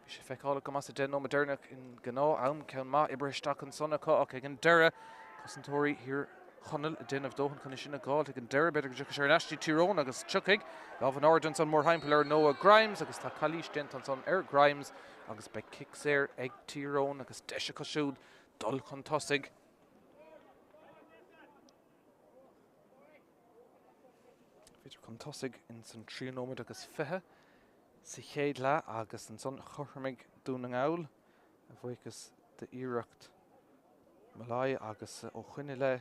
Bhí sé feiceála go mas den nómad dearnach in gná am ceann má ibristeach an sonna ach ag an deire cos an tóirí hir chonel a déanamh dóchan chuna sinna gáil ag an deire beidir go sé ar neistí Tyrone agus tucaig láh an áirdan san mór haimpel ar Noah Grimes agus tá chalís dent an son ar Grimes agus be kickséir ag Tyrone agus deise cosisiúd dul chun tosaigh. Féidir chun tosaigh in san tríonómad agus fithe sa chéad le agus an son chorthaimig dún an ngáil a bhuichas de iireacht Malai agus ó chuine le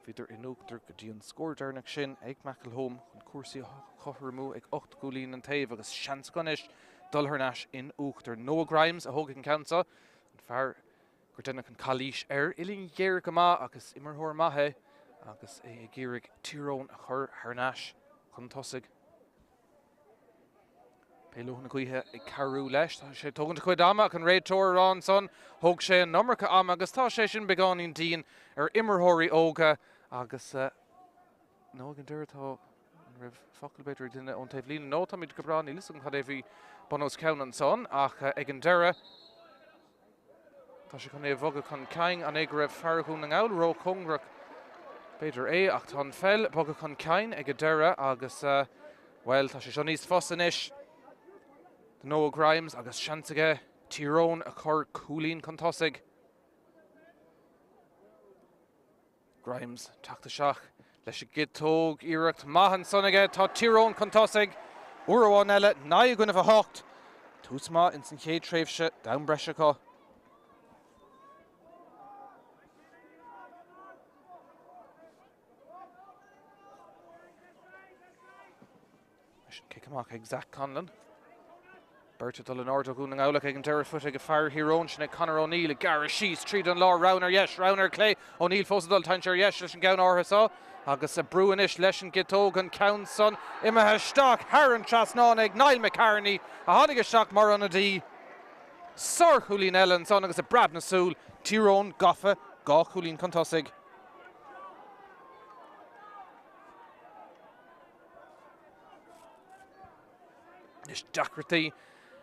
bhíidir inúachtar go dtí an scór dearnach sin ag McElhone chun cuasaí chotharmú ag 8 gúlín an taobh agus seans gonis dul thurneas in uachtar Noah Grimes a thóg an cansa an fearr gur denach an chalís ar ilín dhéir go má agus imirthóir maithe agus é ag géirigh Tyrone a chur thurneas chun tosaigh. Péilúna gaotha ag carú leis tá sé tugann chuid ama an réitor an son thóg sé an numracha ama agus tá sé sin beáín dín ar imirthirí óga agus nó an dúirtá raibh focail beidir duine ón taobh lína nó tá míid go bráí lis an chud é bhí bonós ceann an son ach ag an deire tá sé chun é bhogad chun ceinn an ag raibh fearchún an gáil ró congrach beidir é ach tá an fel bogad chun ceinn ag an deire agus well tá sé seo níos fosan is Noah Grimes agus seansaige Tyrone a chur cúlín chun tosaigh. Grimes teachta seach leis gidtóg iireacht maithan sonnaige tá Tyrone chun tosaigh uairháin eile ná gona bh hocht túsma in san chéad tréimhse da breise có. Leis an kick amach ag Zach Conlon. Berta dul an áda gún an ála ag an deire fut ag a fear hírón sinna Conor O'Neill ag Garra Shees tríd an lá Rauner yes Rauner Clay O'Neill fósadul taintear yes leis an gceann árthasá agus a brúanis leis an gitóg an ceann son imethe steach Haran Trasnán ag Niall McCartney a tháinig isteach mar an a dí Sir Chulín Ellen son agus a brab na súl Tyrone goffa gá Chulín chun tosaigh. Is Dacartí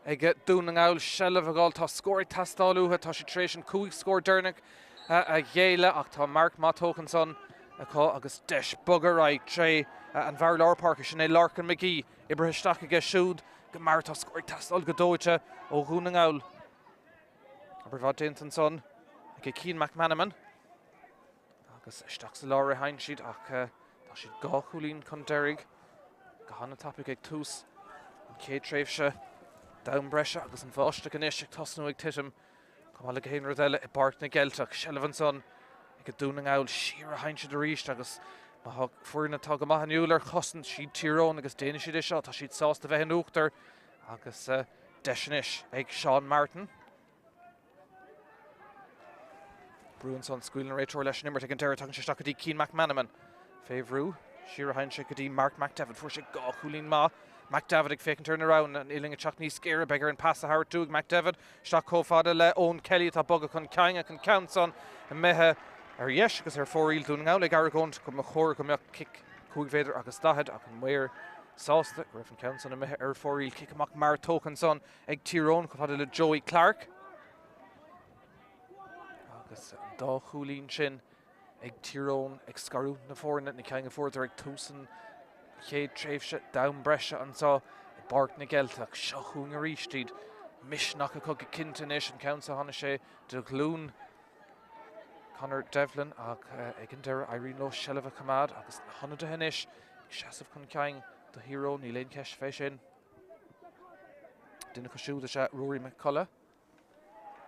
ag dún an gáil sellh a gáil tá scóir tastáúthe tá sé trééis an cúig scór dearnach a dhéile ach tá Mark Matóchan son aá agus deis bugar ra tré an bhar lápácha sin é Larkin McGee ibretheisteach aige siúd go mar tá scóir tastáil go dóite ó dhún an gáil. Aberfad Dainton son ag Cian McManaman. Agus isteach sa láir hain siad ach tá siad gá chúlín chun Derrig. Go hána tapig ag tús an cé tréimhse dam breise agus an bháiste gan isis ag tosnú ag titim. Cáil go héon eile I bart na Geltach. Shelvan son ag go dúna ngáil siar a hain siad a ríist agus fuairna tá go maithaniúlar chosan siad Tyrone agus déine siad is seo tá siad sásta bheith an uachtar agus deisinis ag Sean Martin. Bruin son scuil na réiteoir leis nimmert ag an deire tagann sé stacha dí Cian McManaman. Féhrú siar a hain sé go dtí Mark McDavid fuair sé gá chúlín má. McDavid ag fécinn turn around an iling a teach níos scéire begar an pass a Howard Dúg McDavid staach cófada le Owen Kelly tá bogad chun ceang ag an count son a methe yes agus fóríl dún ngáil ag Aragónt go a chóir go meach kick cúig féidir agus dahead ach an muir sásta raibh an count son a methe fóríl kick amach mar tócan son ag Tyrone go fada le Joey Clark. Agus dá chúlín sin ag Tyrone ag scarú na fórna na ceang a fórtar ag túsan chéad tréimhse dam breise an sá I bart na Geltach seo chuúng a ríistíd misnach a cog a cintain is an count a hána sé do glún Conor Devlin ag ag an deire Irene Lowe Shelva Kamad agus hána de henis seasamh chun ceang do hero ní léon ceis fé sin. Duna go siúda se Rory McCullough.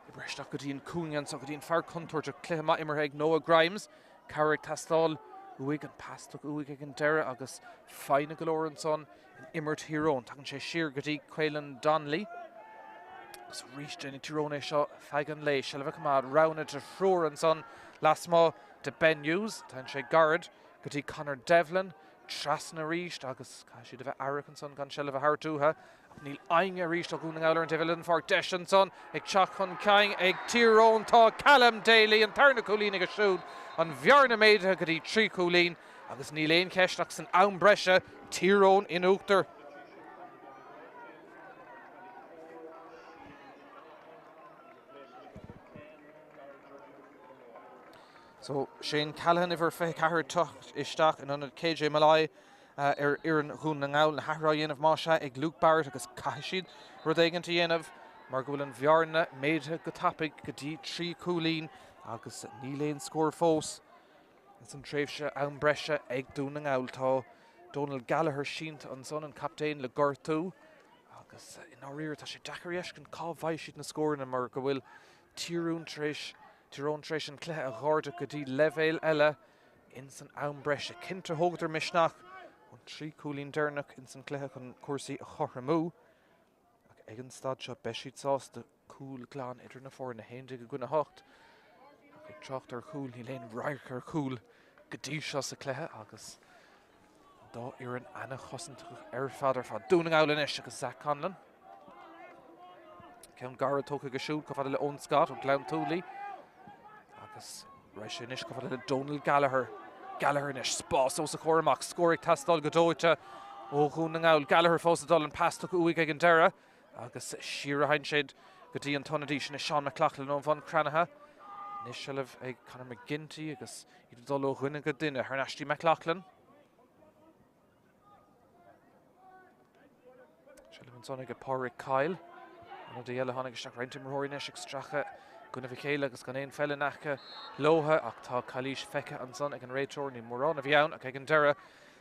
I breisteach go dtíon cúngan so go dtíon fear contúirte cluiche imar ag Noah Grimes. Carrick Tastal uig an pastach uig ag an deire agus fáinne golóir an son in immert Tyrone. Tagann sé siar go dtí Caolan Donnelly. Agus ríist déine Tyrone seo fegan lei Shelva Kamad rána de Frúr an son las má de Ben Hughes. Tagann sé garad go dtí Conor Devlin trasna ríist agus cai siad a bheith airach an son gan Shelva Hartútha. Níl aing a ríist a gúna gáir an Devlin far deis an son ag teach chun ceang ag Tyrone tá Callum Daly an tarna cúlín ag a siúd an bhearna méide go dtí trí cúlín agus ní léon ceistach san ann breise Tyrone in uachtar. So Shane Callahan iver fé cahar tucht isteach in an KJ Malai ar an hún na ngáil na hathra dhéanamh máise ag Luke Barrett agus caiisiad rud éigeanta dhéanamh mar go bhfuil an bhearna méide go tapig go dtí trí cúlín agus ní léon scór fós. Is an tréimhse ann breise ag dún na ngáil tá Donald Gallagher sínt an son an captéin le gortú agus in áíir tá sé dachar éiscin cá bhaid siad na scóirna mar go bhfuil Tyrone tréis an cléthe a gháirde go dtí levéil eile in san ann breise. Cinnte thógtar misneach an trí cúlín dearnach in san cléthe chun cuasaí a chorramú. Ag an stad seo beisiad sásta cúl glán idir na fór na héindig go guna hocht. Ag trocht ar cúl ní léon raich ar cúl go dtí seo sa cléthe agus dá ar an ana chosint ar fadar fá dúna gáil inis agus Zach Conlon. Ceann gara tóca go siúd go fada le Owen Scott ó Glan Tooley. Agus reis inis go fada le Donald Gallagher. Gallagher inis spás ó sa chóramach scóraigh tastal go dóite ó hún na ngáil Gallagher fósadal an pastach uig ag an deire agus siar a hain siad go dtí an tonadí sin Sean McLaughlin ó bhan Cranagha. Nis se leh ag Conor McGinty agus iad dul ó chuine go duine ar Ashley McLaughlin. Se leh an son ag Pádraig Kyle. An dí eile tháinig isteach reintim roií inis ag stracha gona bhí chéile agus gan éon fellin nacha lótha ach tá cailís feice an son ag an réiteoir ní mórrán a bhí ann ach ag an deire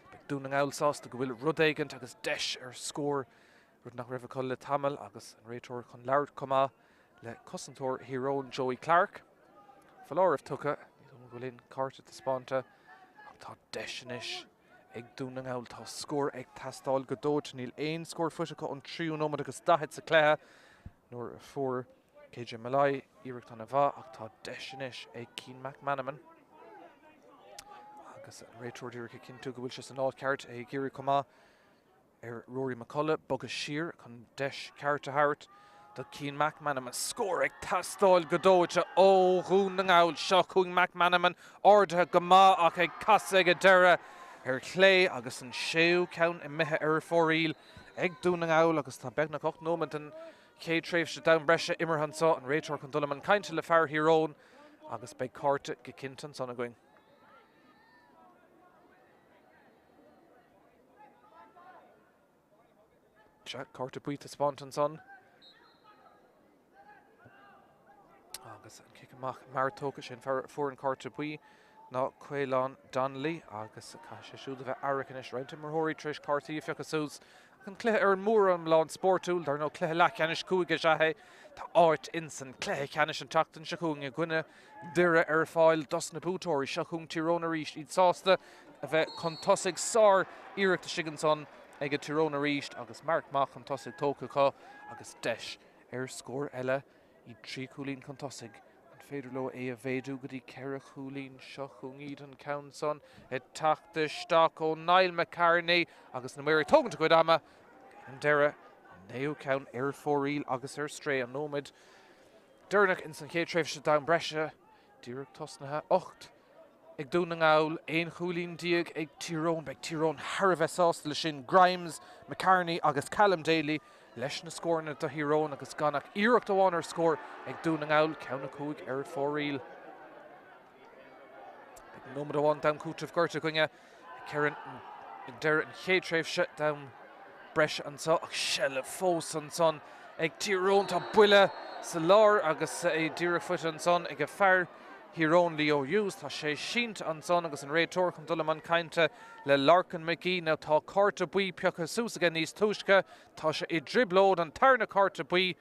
beag dún an gáil sásta go bhfuil rud éigent agus deis ar scór rud nach raibh coil le tamil agus an réiteoir chun leabhart comá le cosantóir Tyrone Joey Clark. Fallárah tucha ní go bhfuil carta de spánta ach tá deisinis ag dún an gáil tá scór ag tastáil go dóid níl éon scór fuisecha an tríú nómad agus dahead sa cléthe nuair a fuair KJ Malai iirecht an a bha ach tá deisinis ag Cian McManaman. Agus an réiteoir dúircha cinnte go bhfuil sé an áit ceart ag géirí comá ar Rory McCullough bogus siar chun deis ceart a thart do Cian McManaman scór ag tastáil go dóide ó hún na ngáil seo chuig McManaman ordathe go má ach ag casa ag a deire ar chlé agus an séú ceann I mithe ar fóríl ag dún na ngáil agus tá beag na cocht nómant an cé tréimhse dam breise imar an sá an réiteoir chun dul man cainte le fear Tyrone agus beag carta go cintan son a going. Carta buit a spáint an son. agus an kick amach Martóca sin fuair an carta bui ná Caolan Donnelly agus cai sé siúd a bheith aracanis reinta marthirí tris cartaí fiachas sús an cléthe ar an mór an lán sportúil dar nó cléthe lechanis cúige sethe tá áit insan cléthe ceanis an tatan se chuúng a gcuine dure ar fáil dos na bútóirí se chuún tíróna ríist iad sásta a bheith chun tosaigh sár iireachta sigan son ag a tíróna ríist agus Mark Mach an tosaigh tócaá agus deis ar scór eile I trí cúlín chun tosaigh an féidir le é a bhéadú go dtí ceire chúlín seo chuún iad an count son I tachta staach ó Niall McCartney agus na muir tógannta go ama an deire néú count ar fóríl agus ar stré an nómid Dúnach in san chéad tréimhse da breise díreach tosnathe 8 ag dún an gáil éon chúlín díag ag Tyrone beag Tyrone Harbheith le sin Grimes, McCartney agus Callum Daly leis na scórna do Tyrone agus ganach iirecht amháin ar scór ag dún an gáil ceanna cúig ar fóríl. Ag nómad amháin dam cútah gorta goinge ceann deir an chéad tréimhse dam breise an so ach selle fós an son ag Tyrone tá buile sa lár agus é díreach fuit an son ag a fearr Tyrone Leo Hughes tá sé sínt an son agus an réitor chun dul man cainte le Larkin McGee ná tá carta bui peachas sús aige níos túisce tá sé I driblód an tarna carta bui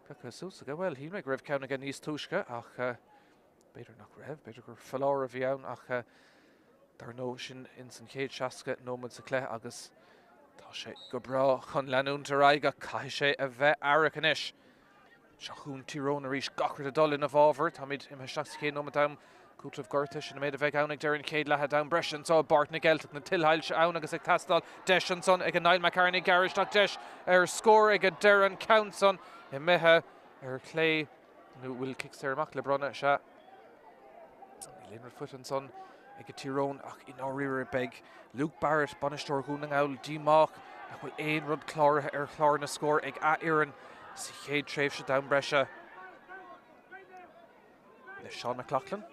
peachas sús aige well hí meid raibh ceann aige níos túisce ach beidir nach raibh beidir gur fallár a bhí ann ach dar nó sin in san chéad seasca nómad sa cléith agus tá sé go bra chun leanúnta aige cai sé a bheith aracanis. Se chuún Tyrone a rís gachar a dul in a bhábhar, tá míid imime seach cé nó dam cútah gorta sin méid a bheith annig deir an céad lethe dam bresin sá Bart na Gaeltach na tilhail se ann agus ag tastal deis an son ag an Niall McCartney garisteach deis ar scór ag a deir an count son I methe ar clé nó bhfuil kicksteir amach le bronna se. Ní léonar fut an son ag a Tyrone ach in áíir beg Luke Barrett banisteir gún an gáil díach nach bhfuil éon rud chláirithe ar chláir na scór ag a ian sa chéad tréimhse dam breise le Sean McLaughlin.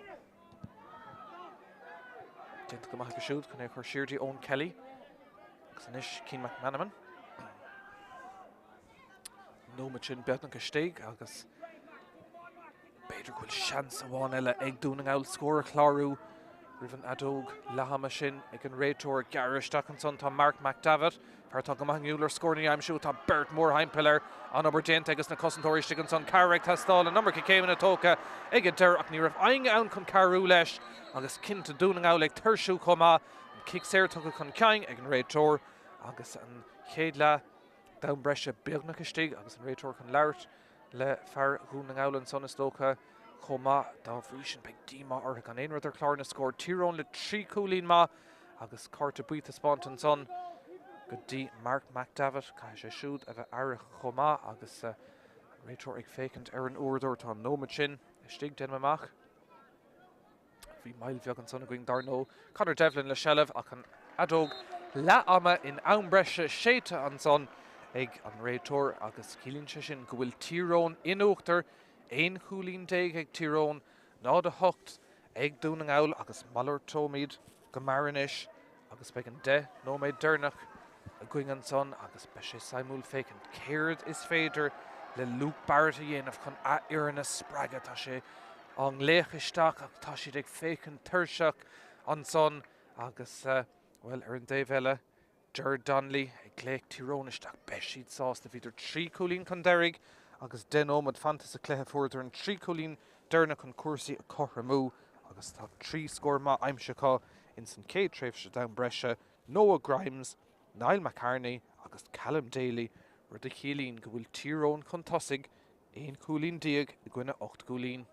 Déanta go maith go siúd chun é chuir siirtí Owen Kelly agus inis Cian McManaman. Nómad sin beag an go stéig agus beidir gohfuil seans amháin eile ag dún an gáil scór a chlárú Rivan Adog Lahama sin ag an réitor garisteach an son tá Mark McDavid Par tá go maithniúlar scórnaí aimsú tá Bert Moorheimpeller an Aberdeen agus na cosantóirí an son Carrick tá stáil an number céim na tóca ag a deir ach ní raibh aing ann chun carú leis agus cinnta dún an gáil ag tuirsú comá an kick séir tucha chun ceang ag an réitor agus an chéad le dam breise beagnach istigh agus an réitor chun leirt le fear gún an gáil an son is tóca Chomá dá bhrísin beag díma ortha gan éon ruidir chlár na scór Tyrone le 3 cúlín má agus carta buit a spáint an son go dtí Mark McDavid cai sé siúd a bheith airith Chomá agus réitor ag fécint ar an úrdúir tá nómad sin istigh den amach. Bhí mail bheag an son a going dar nó Conor Devlin le sellh ach an Adog le ama in ann breise séite an son ag an réitor agus cílín sé sin go bhfuil Tyrone inúachtar Ein chúlín déag ag Tyrone nád a hocht ag dún an gáil agus mallar tómid go marinis agus beag an de nó méid dúnach a going an son agus be sé saimúil fécin céird is féidir le Luke Barrett a dhéanamh chun a iarna sppraga tá sé an léchisteach ach tá siad ag fécin tuirseach an son agus well ar an déobh eile Jared Donnelly ag léic Tyrone-isteach be siad sásta bhíidir 3 cúlín chun deirig agus den ómad fantas a cléthe fuaidir an 3 cúlín deirna chun cuasaí a chothramú agus tá 3 scór má aimseá in san céad tréimhse dam breise Noah Grimes, Niall McCartney agus Callum Daly rud a chéilín go bhfuil Tyrone chun tosaigh 1 cúlín díag i gcuine 8 cúlín.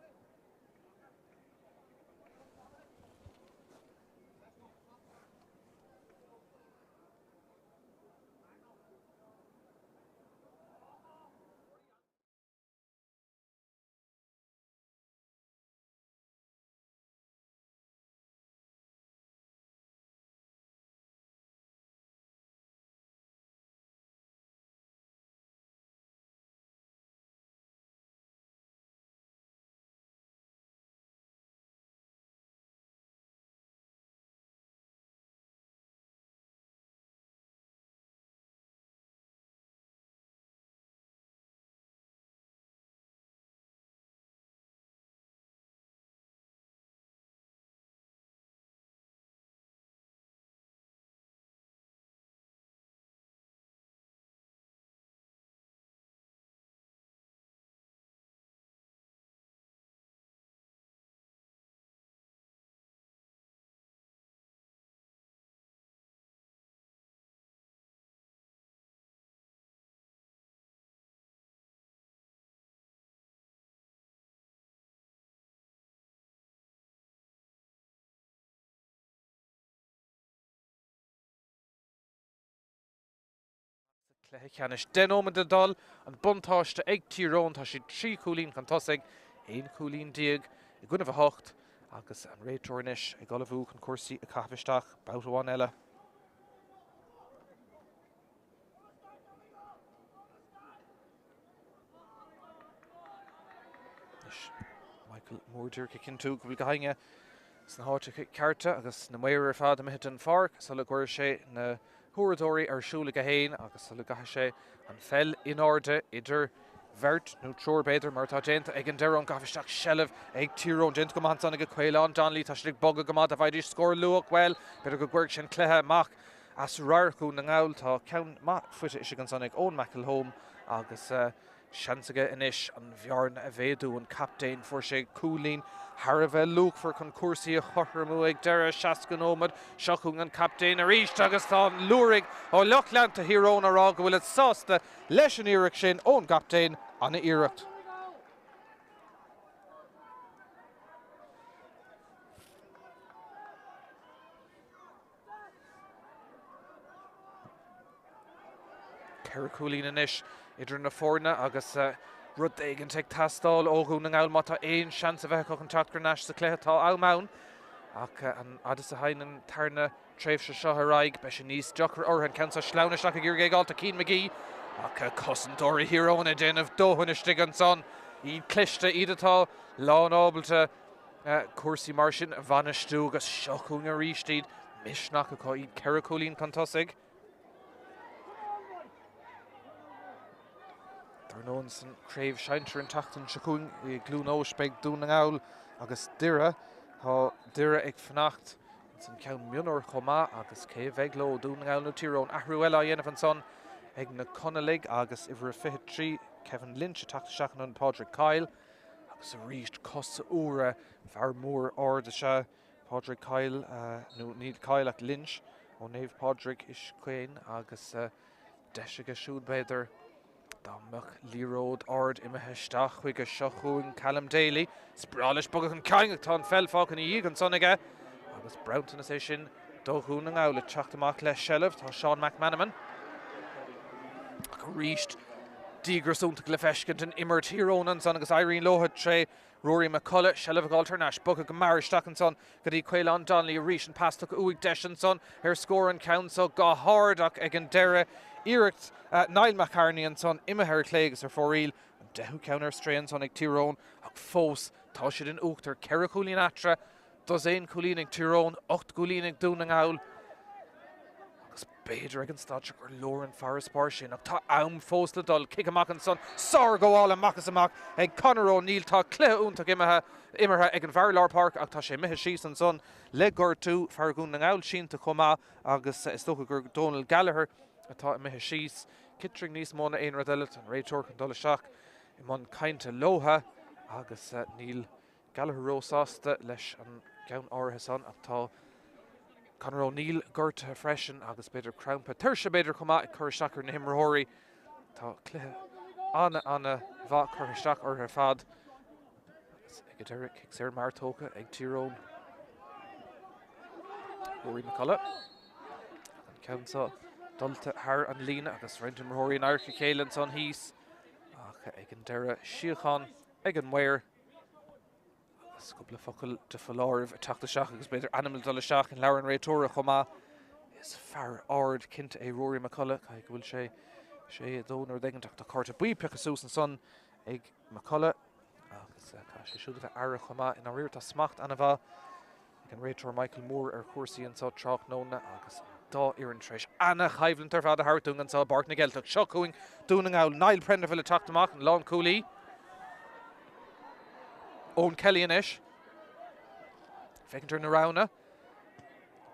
Cléthe ceannis den ómad a dul an buntáiste ag Tyrone tá si 3 cúlín chu tosaigh 1 cúlín diaag I gcuine bh hocht agus an réiteoirnis ag golah bhú chun cuasaí a caithfeisteach bát amháin eile. Michael Moore kicking tú go bhfuil go hainge sna háte cearta agus na méir fád am hit an farc sa le gcuir sé na thuaradóirí arsúla go héin agus sa le gatha sé an fell in order idir Vert nó trúr beidir mar tá déanta ag an deire an gafisteach sellh ag Tyrone déint go man sanna go chuileán Donnelly tá si bog go a bhaidir scór luach well beidir go gcuir sin cléthe amach as rairchún na ngáil tá ceann fuite is an sannig ón McElhone agus seansaige inis an bhearn a bhéadú an captain fuair sé cúlín Har bheith luach for chun cuasaí a chotharmú ag deire seacan ómad seachún an captain a ríist agus tá luaigh ó Lochland a Tyrone ará go bhfuil it sásta leis an iireach sin ón captain an iireacht. Ceithre cúlín inis idir na fórna agus rud éigen teag tastáil ógún na ngáil mata éon seans a bheith an teachgranáis sa cléthe tá ámán ach an adas a hain an tarna tréimhse seo a raig be sin níos deachar orthan ceansa sleáneach a ggéir gáilta Cian McGee ach cosandóirí hiróna déanamh dóhaniste an son í cliste iad atá lán ábalta cuasaí mar sin a bhanistú agus seachún a rístíad misneach aá iad ceithre cúlín chun tosaigh. Darnón san craobh seintir an tachtain seachún I glúnós beag dún an ngáil agus dire tá dire ag fanacht san ceann mionor chomá agus cé bheith ló dún an ngáil nó Tyrone ahrúile a dhéanamh an son ag na Conalig agus ifir a 53 Kevin Lynch a tachta seachan an Padraig Kyle agus a ríist costa úra bhar mór ard se Padraig Kyle nó níl Kyle ach Lynch ó néamh Padraig is chuin agus deisiige siúd beidir Dámach líród ard imethe isteach chuig a seachún Callum Daly sprális bogad an ceingach tá an fellfácan I dhéag an sonnaige agus Brownton is é sin dóchún an ngáil le teachtamach le sellh tá Sean McManaman go ríist dígrasúnta le feiscint an immer Tyrone an son agus Irene Lohan tre Rory McCullough sellh galtarnáis bogad go maristeach an son go dtí Caolan Donnelly a ríis an pasta go uig deis an son ar scór an council go hardach ag an deire iirecht Niall McCartney an son imethe ar cléigus ar fóríl an 10 counter strain son ag Tyrone ach fós tá siad in uachtar ceithre cúlín atra dos 1 cúlín ag Tyrone 8 cúlín ag dún an ngáil agus beidir ag an staidir gur leor an fearras spáir sin ach tá am fós le dul kick amach an son sár goáil amachchas amach ag Conor O'Neill tá cléthe úntaach imethe ag an Bharlar Park ach tá sé mithe síos an son le gur tú feargún na ngáil sínta chomá agus is tócha gur Donald Gallagher atá imethe síos Kittring níos móna aon radeilt an réiteoir an dul seach I man cainte lótha agus níl Gallagher rósásta leis an ceann áirithe son ach tá Conor O'Neill gurtha freisin agus beidir crampa tuirse beidir chumá ag chuirteachar na himreóirí tá cluthe anna bhá chuirteach ortha fad agus ag deire kick séir martócha ag Tyrone Rory McCullough an ceann Dulta Har an lína agus Renton Rory an aircha chéile son híos ach ag an deire siochan ag an mhair agus cúpla focail de falláirh a teachta seach agus beidir animal dul seach an leabhar an réiteoire chomá is fear ard cinnte é Rory McCullough ag bhfuil sé dónar dagan teachta carta buí pechasús an son ag McCullough agus tá sé siúd bheith aire chomá in áirir tá smacht anna bha ag an réiteoir Michael Moore ar cuasaí an sá trach nóna agus dá ar an treis anna chaimhlann tar fad a hartún an sá Bart na Gaeltach seachúing dún an ngáil Niall Prenderville a teachtamach an Lán Cooley Owen Kelly inis Fecintar na rána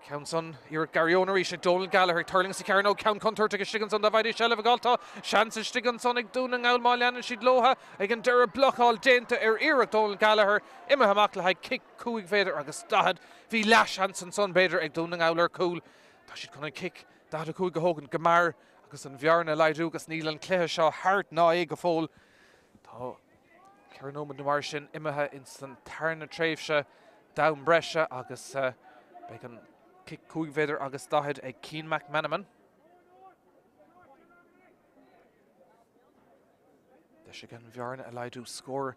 ceann son iar Garionar sé Donald Gallagher turling sa cearnó ceann contorta go sigan son da bhaidí sellh galta seansa stigan son ag dún an ngáil má leanan siad lótha ag an deire blochail déanta ar iireach Donald Gallagher imethe amach le haid kick cúig féidir agus stahad hí leis an son beidir ag dún an ngáil ar cúil tá siad chun an kick dahad a cúig go hógan gamar agus an bhearna leidú agus níl an cléthe seo hart ná é go fóil tá cearnómad na mar sin imethe in san tarna tréimhse dam breise agus beag an kick cúig féidir agus dahad ag Cian McManaman Leis gan bhearna a leidú scór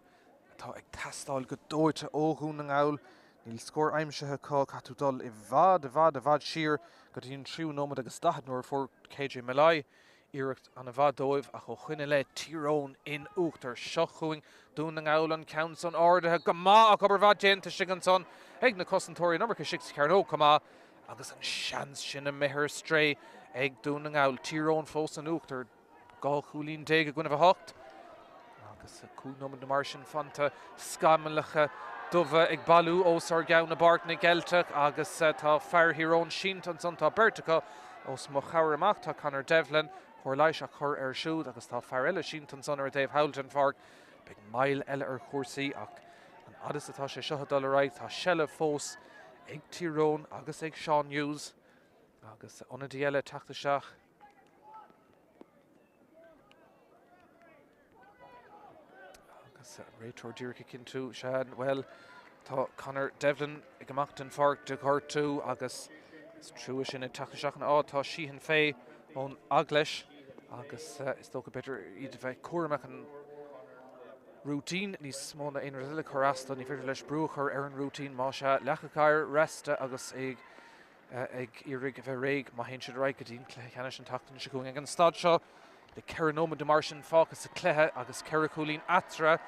tá ag tastáil go dóite óún an gáil, níl scór aimimsethe cá catú dul I bhd siar go dtíon tríú nómad agus dahad nuair for KJ Malai iirecht an a bhd dóibh a chu chuine le Tyrone in Uachtar seo chuing dún an gáil an count an áirithe go má a gobar bhd déanta sin an son ag na cosantóirí number 6 cearnó comá agus an seans sin a methir stré ag dún an gáil Tyrone fós an Uachtar gá chúlín déag a gcuineh hocht agus cúnómad na mar sin fanta scamalacha Dubha ag balú ósar geann na bart na Geltach agus tá fear hirón sint an son tá bertacha os mo chawr amach tá Conor Devlin chuir leis a chur siúd agus tá fear eile sint an son ar Dave Howlton Fark beag mail eile ar chósaí ach an adas atá sé seo dul raig tá selle fós ag Tyrone agus ag Sean Hughes agus onadí eile teachta seach réitor dúircha cinú sean well tá Conor Devlin ag amachtain Fark de chuirtú agus trúis sin take seachna tá síhan fé ón agleis agus is tó go better iad bheith cuaach an rútín níos smóna in riile chorasta ní féidir leis brúchar ar an rútín má se lechaáir resta agus ag irig bheith réig má hen siad raig go dtín chéine an tatan se going ag an stad seo de ceanóma de mar sin fágus sa cléthe agus ceiricúlín atra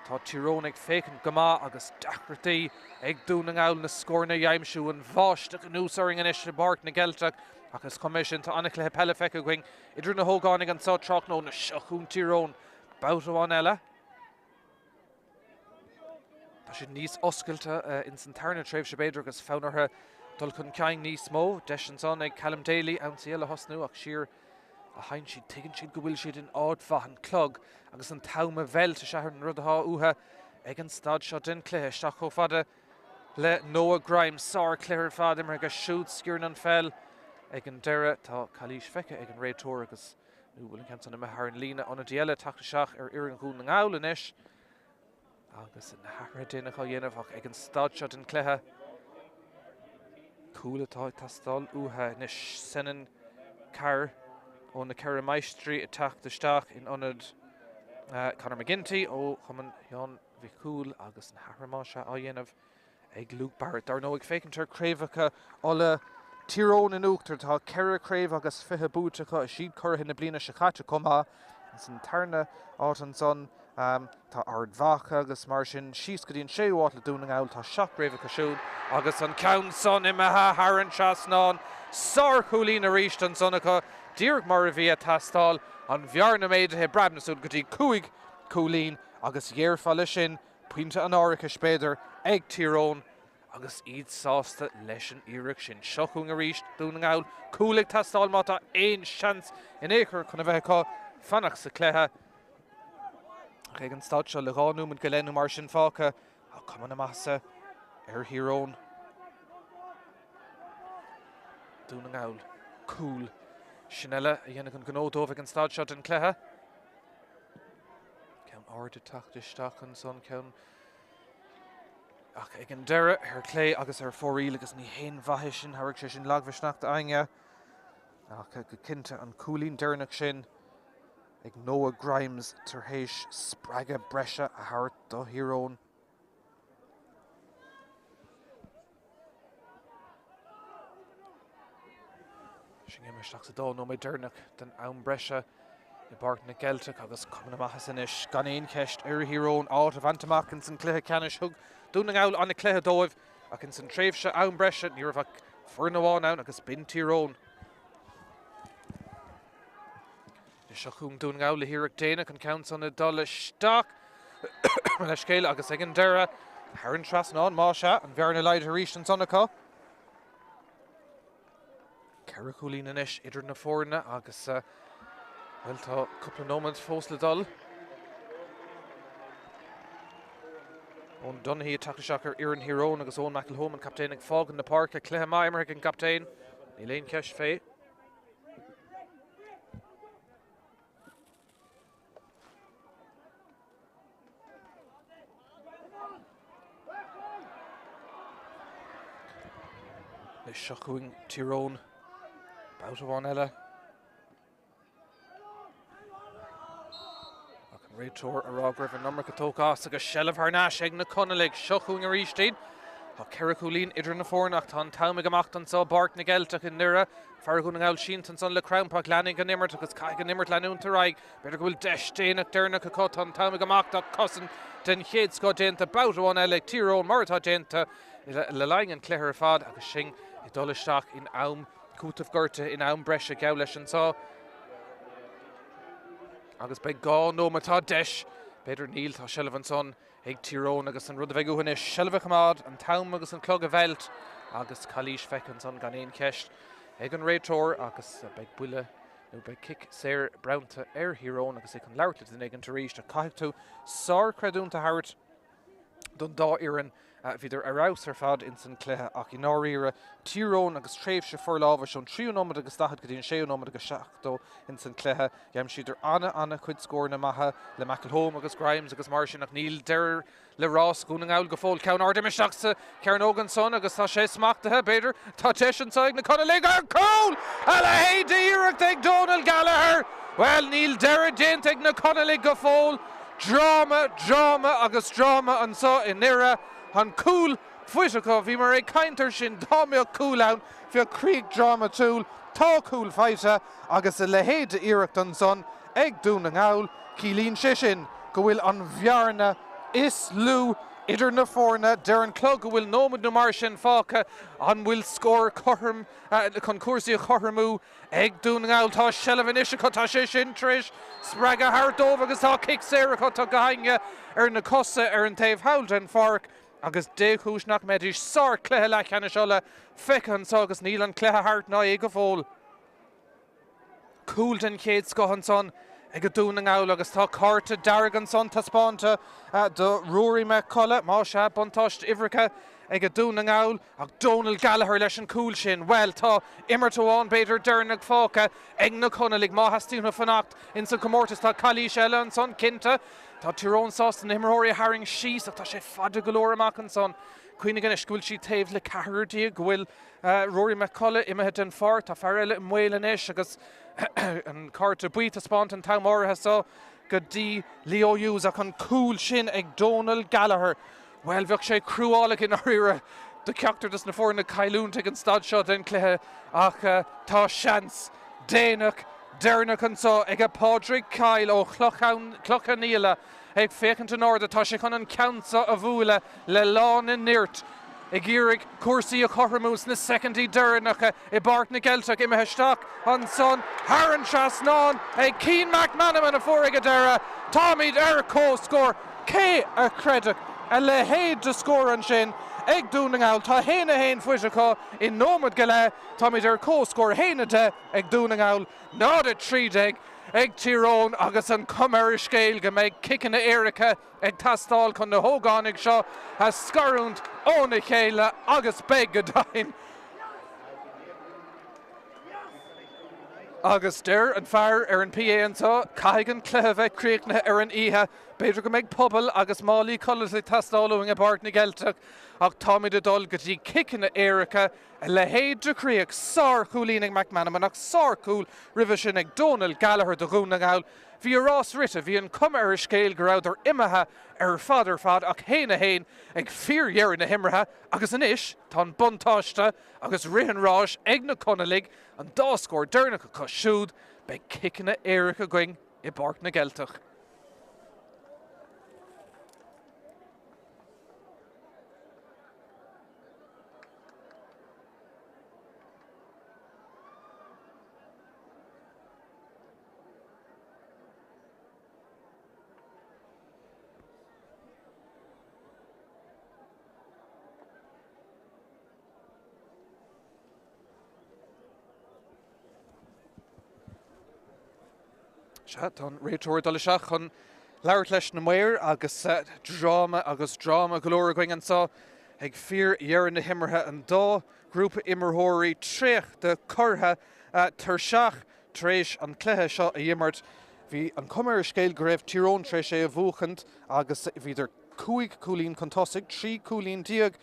tá Tyrone ag fécin gomá agus dacrataí ag dún an gáil na scórna dheimsú an bháiste an úsáring an eiste bart na Geltach agus commission tá anna cléthe pelle feice going idir na hógánig an sá troch nó na seachún Tyrone boutáin eile. Tá si níos oscailte in san tarna tréimh se beidir agus fánartha dul chun ceang níos mó deis an ag Callum Daly an síle hosnú ach siar a hain siad tuigann siad go bhfuil siad in ád fahan clog agus an tama bhel te sehar an rudathá uthe ag an stad seo den cléthe isteach ó fada le Noah Grimes sár cléir fad imar agus siúd sciúrn an fel ag an deire tá chalís feice ag an réitóir agus nu bhfuil an ceann na methar an lína anna diaile teachta seach ar iar an gún an gáil inis agus in hathra déine chu dhéanamh ach ag an stad seo den cléthe coolatá tastáil uthe nis sinan car ón na ceir maistrí a teachta isteach in anad Conor McGinty ó chuman Jan bhí cool agus an hathra se á dhéanamh ag Luke Barrett dar nó ag fécintar créimhacha ála Tyrone in Uachtar tá ceire créimh agus fithe bútecha a siad chur na bliana se chatte comá san tarna áit an son tá ardmhacha agus mar sin síos go dtíon séháil le dún an gáil tá seach réimhacha siúd agus an count son imethe Haran Chasnán sár cholín a ríist an sonnacha díreach mar a bhí a tastáil an bhearna méid he bradnasúd go dtí cuaig cholín agus dhéarfáile sin puinte an áiricha spéidir ag Tyrone agus iad sásta leis an iireach sin seachún a ríist dún an gáil cúlaigh tastáil má tá éon seans in éair chun a bheitá fannach sa cléthe ag an stad seo le gáúmid go lenú mar sin fácha a cuman na massa ar Tyrone dún an gáil cúl sin eile a dhéanana an gnódómh ag an stad seo den cléthe ceann áirde teachta isteach an son ceann ach ag an deire ar clé agus ar fóríl agus ní héon bhaithe sin thabhraigh sé sin leaghbheisneacht aine ach go cinnte an cúlín deirneach sin ag Noah Grimes tar héis spreige breise a thart do Tyrone. Sin imisteach sa dá nó mé deirneach den ann breise I bart na Geltach agus cuman amachas inis gan éon ceist ar Tyrone áit a bhaintach in san cléthe ceannis thug dún an gáil anna cléthe dóibh ach in san tréimhse ann breise ní raibh fuairnamháin ann agus bin Tyrone. Seo chum dún gáil le hiireach déine an count an na dul isteach leis céile agus ag an deire Haran Chasnán má se an bhearna leid a ríist an sonnacha. Ceiricúlín inis idir na fórna agus bhfuil tá cúpla nómad fós le dul. Ón Donnaí teachta seach ar Iarn Tyrone agus ón Michael Homan captéin ag fág in na park a cléthe maiimar an captéin ní léon ceist fé. Le seachúing Tyrone bouta bháin eile ach Réiteoir a rágribh an numar go tógás agus Shellamh Harnash ag na Connellig seochún ar rístín. Tá Ceracúlín idir na fórnach tá táime amachtan sa Bart na Geltach in nura fargún an gáil síntan san le Crownpark leannig an nimmert agus caiig an nimmert leanúnta raig beidir go bhfuil deistéanach dearnach a cut an táime amachta cosan den chéad sco déanta báúháin eile Tyrone martá déanta le laing an cléir fad agus sin i dolisteach in am cútah gorta in am breise gá leis an tá. Agus be gá nómatá deis beidir níl tá Shellamh an son ag Tyrone agus an rud a bheith uhaine Shellamh Chamad an tam agus an clog a bheilt agus Calís fechan son gan éon ceist ag an Réiteoir agus be buile nó be kick séir brownta Tyrone agus ag an leirtlit in ag an taríist a caiith tú sár creadúnta hart don dá iran viidir arás ar fad in san cléthe ach in áíre Tyrone agus tréimh se for lábhar seón 3 nómad agus stahad go dtíon 6 nómad agus 7 in san cléthe gheim siidir anna chuid scór na maithe le McElhone agus Grimes agus mar sin nach níl deir le rás gúna gáil go fóil ceann ardimisteach sa Kieran Ógan son agus tá sé smachtathe beidir tá teis an saig na Connellig ar cúl a le héide iirecht ag Donal Gallagher. Well níl deir déint ag na Connellig go fóil drama agus drama an sa in nira an cool fuisecha bhí mar ag caintear sin dámbeoh cool ann bhí críoc drama túl tá cool feite agus a lehéad iirecht an son ag dún an gáil cílín sé sin go bhfuil an bhearna is lú idir na fórna deir an clog go bhfuil nómad na mar sin fáca an bhfuil scór chorm chun cuasaí chormú ag dún an gáil tá Shellamh in isise tá sé sin tris spreag a thardómh agus tá kick séire tá gahainge ar na cosa ar an taobh hail den farc agus déchúisnach méidir sár cléthe le cheanna seola fechan agus níl an cléthe hart ná é go fóil. Cúil den chéad scohan son ag go dún an gáil agus tá carta deargan son tá spánta do Rory McCullough má se buntáist ihrecha ag go dún an gáil ach Donal Gallagher leis an cúil sin well tá imirtóáin beidir dearnach fáca ag na Connellig má hastíúna fannacht in san comórtas tá Calís eile an son cinnte tá Tyrone Sástan imimeóirí haring síos ach tá sé fada golóir amach an son cuioine gan iscuil si taobh le cehardí gohfuil Rory McCullough imethe den far tá fear eile an mhuilean is agus an carta buit a spáint an tam áirithe sa go dtí Leo Hughes ach an cúil sin ag Donal Gallagher. Well bheadh sé cruúála in áire do ceachtartas na fórna cailúnta an stad seo den cléthe ach tá seans déanach dearnach an sa ag a Padraig Kyle ó Chlochan Níla ag fécinn an áda tá sé chun an ceansa a bhuala le lán in nirt ag iarraigh cuasaí a chormús na secondí dearnacha i Bart na Geltach imethe an son Haran Trasnán ag Cian McManaman a fóraigh a deire táimid ar cóscór cé a credach a le héad de scór an sin ag dún an gáil tá héana héin fuisecha in nómad go le táimid ar cóscór héana de ag dún an gáil nád a trídeag ag Tyrone agus an cumar scéil go méid kicking na éiricha ag tastáil chun na hógánig seo a scarúnt óna chéile agus beag go dain. Agus deir an fear ar an PA antá caiig an cléthe bheith críochna ar an ihe beidir go méid pobl agus málaí colas ag tastáilúing a Bart na Geltach ach táimid a dul go dtí kicking na éiricha a le héad de críoch sár coolín ag McManaman ach sár cool ribh sin ag Donal Gallagher do gún gáil. Bhí a rás rite bhí an cumar a scéil go raibh ar imethe ar fad ach héana héin ag fíorhearan na himrathe agus an isis tá an buntáiste agus rihanráis ag na Connellig an dáscór dearnach a cosisiúd be kicking na éiricha going i Bart na Geltach. An Réiteoir dul seach chun leabhart leis na muir agus drama golóir going an sa ag fíorhearan na himmarthe an dá grúpa imirthirí tríoch de curtha tar seach tréis an cléthe seo a dhimmart hí an cumar scéil go raibh Tyrone tréis é a bhuachant agus bhíidir 5 coolín contásaigh 3 coolín diaag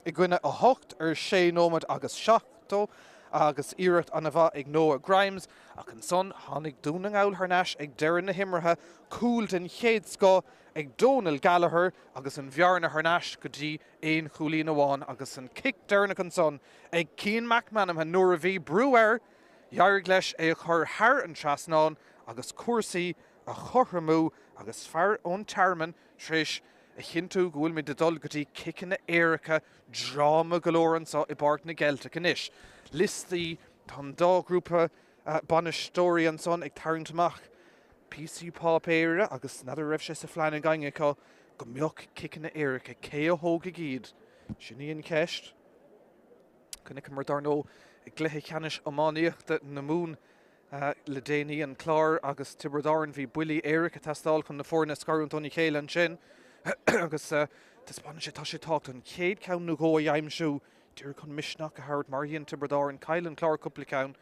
i gcuine a 8 ar 6 nómad agus 7 agus iirecht an bha ag Noah Grimes ach an son tháinig dúnang áil thnáis ag deireadh na himrithe cúil den chéad scó ag Donal Gallagher agus an bhearna thnáis go dtí éon cholín amháin agus an kick dearnach an son ag Cian McManamha nuair a bhí breúir dhearg leis é a chur thar an trasnán agus cuasaí a chorthamú agus fear ón tarman tríis a chinú gúil mi de dul go dtí kickin na éiricha drama galóran sa I bart na Gaeltach inis. Listaí tan dá grúpa banistóí an son ag tarntamach PC Pop éire agus nadidir raibh sé sa phlean an gange go mbeoch kickin na éiricha cé a thóg a gíd. Sinníon ceist. Cynnig mar darnó ag gluthe cheannis amáníochta na mún le déanaí an chlár agus tibardáin bhí buí éiricha testáil chun na fórna scarún Tony chéile an sin. agus taspáin sé tá sé tácht an chéad ceann nó ggó aimimsú dúir chun misneach a thart mar híon tibredá an caiilen chlár cúpla ceann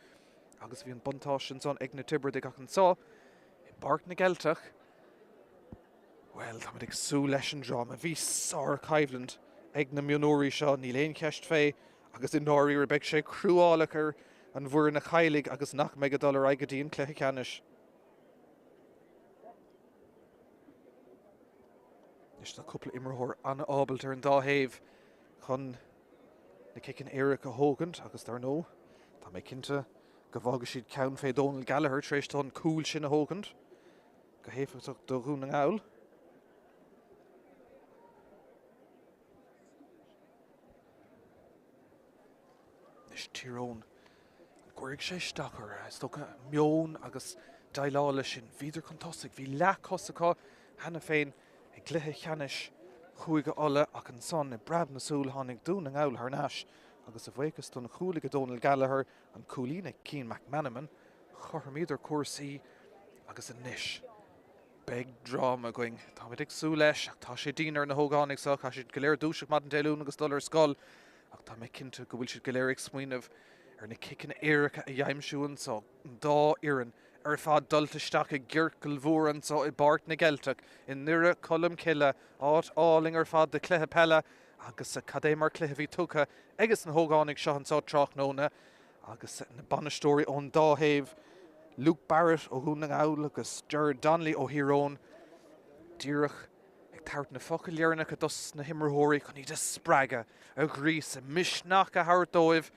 agus bhí an buntáis son ag na tibred ag an sá I bart na Gaeltach. Well, tá ag sú leis an drama bhí sár caibhland ag na mionóirí seo ní léon ceist fé agus in náirí ar beag sé cruúálachar an bhuair na chailig agus nach mega dollar aige dtíon cléthe ceannis. Is tá cúpla imreóir anna ábaltar an dáhéamh chun na kickin éiricha hógant agus dar nó tá mé cinnte go bhága siad ceann fé Donal Gallagher tréis tá cúil sin a hógant go héfaach do rún an áil. Is Tyrone cuaig sé stachar stocha meón agus dailála sin bhíidir chun tosaigh bhí leach cosachá hena féin ag gluthe cheannis chuige alle ach an son I brab na súl tháinig dún an áil thnáis agus a bhhéchas don chúlaigh Donal Gallagher an cúlína Cian McManaman chormíidir cuasaí agus a níis. Beg drama going tá ag sú leis ach tá sé dínar na hógánig sa tá siad go léir dúiseach mad an déún agus dul ar scol ach tá mé cinnte go bhfuil siad go léir ag smaoinemh ar na kickin éiricha a dheimsúin sa dá ian ar fad dultaisteach a ggheirceal mhór sa I bart na Gaeltach in nire colm ciile áit áling ar fad de cluthe pelle agus a cadé mar cluthe bhí tucha agus na hógánig seo an sá trach nóna agus na banistóí ón dáhéamh Luke Barrett ó Rún an Áil agus Jared Donnelly ó Hirón díreach ag tart na focail léarnach a dus na himreóirí chun iad sppraga a grís a misneach a thart dóibh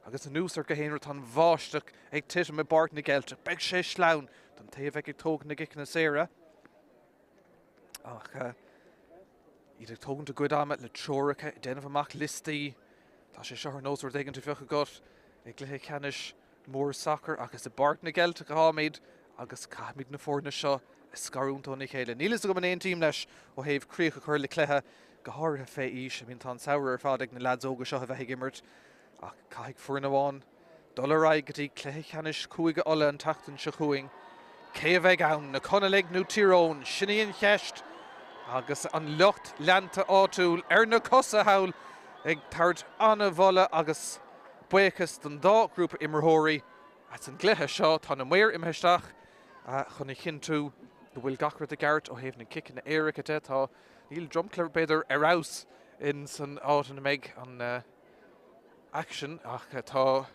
agus an núsar go héanra tan bháisteach ag titim I bart na Gaeltach beag sé sleann don taobh ag tóg na gic na séire ach iad ag tógann do good amat le teoracha I déanamh amach listaí tá sé seo ar nósir dagan tú fiocha got ag gluthe ceannis mór soccer agus I bart na Gaeltach a háméid agus caithmid na fórna seo I scarún Tony chéile. Níl is go an éon tím leis ó héobh críocha chuir le cluthe go háirithe fé ís a bhíonn tá saoir ar fád ag na lads óga seo a bheith gimmert ach caiig fuair amháin dulraig go dtí cluthe cheannis cúige alle an tachtain se chuing cé a bheith ann na Conalig nó Tyrone sinnaíon cheist agus an lucht leanta áitiúil ar na cosa hail ag tart anna bhola agus buchas don dá grúpa imreóirí as an gluthe seo tá na muir imtheisteach chun I chinú do bhfuil gachar a gceart ó héobh na kickin na éiricha de tá níl drumclár beidir arás in san áit an méid an action ach tá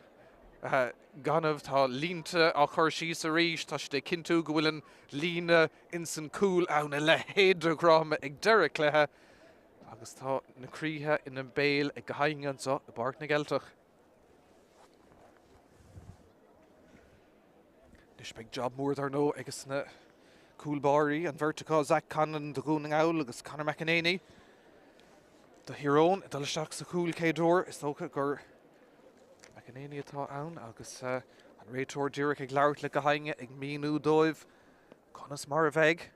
ganmh tá línta a chur síos a ríis tá sé cinú go bhfuil an lína in san cúil anna le héidirráma ag deire cluthe agus tá na críthe in an béal ag go haingan sa I bart na Gaeltach. Nis beag job mór ar nó agus na cúlbáirí an bhirrtaá Zach Conlon do Rún an Áil agus Conor McEnany. Do Hirón dulteach sa cúil céadúir is tócha gur McEnany atá ann agus an réiteoir díreach ag leabhart le go hainge ag míú dóibh conas mar a bheith.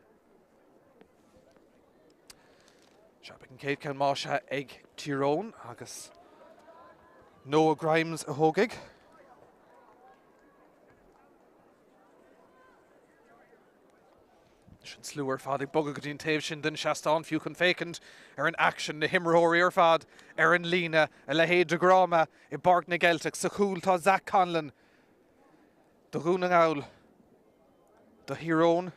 Seapaigh an céad ceann máise ag Tyrone agus Noah Grimes a thógaigh. Sin slú ar fad ag bogad go dtíon taobh sin den seastáin fiú chun fécint ar an action na himreóirí ar fad ar an lína a le héidirráma I bart na Gaeltach sa chúil tá Zach Conlon do Rún an Áil do Hirón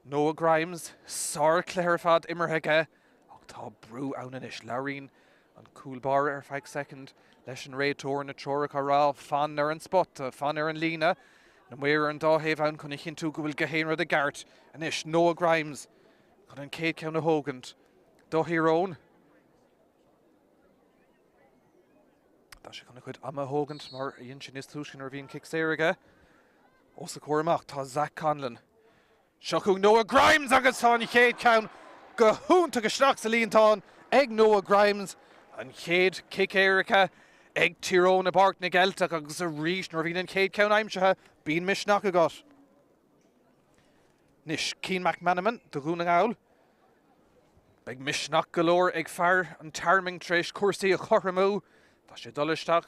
Noah Grimes sár cléir fad imirthaige ach tá brú ann inis Laurín an cúlbar ar 5 second leis an réiteóir na teorach ará fan ar an spot, fan ar an lína. Na muir an dá héh ann chun chin tú go bhfuil go héanra de gart. Anis Noah Grimes chun an céad ceann na hógant. Dó Tyrone. Tá sé chuna chuid ama hógant mar íon sin is túiscin ar bhíon kick séirige. Ó sa cuairmach tá Zach Conlon. Seo chu Noah Grimes agus tá an chéad ceann go húnta go sneach sa líontán ag Noah Grimes an chéad kick éiricha ag Tyrone na bart na Gaeltach agus a rís nor bhíon an chéad ceann aimsethe bíon misneach agat. Nis Cian McManaman do gúna ngáil. Beg misneach galore ag fear an tarming tréis cuasaí a chorramú. Tá sé dolisteach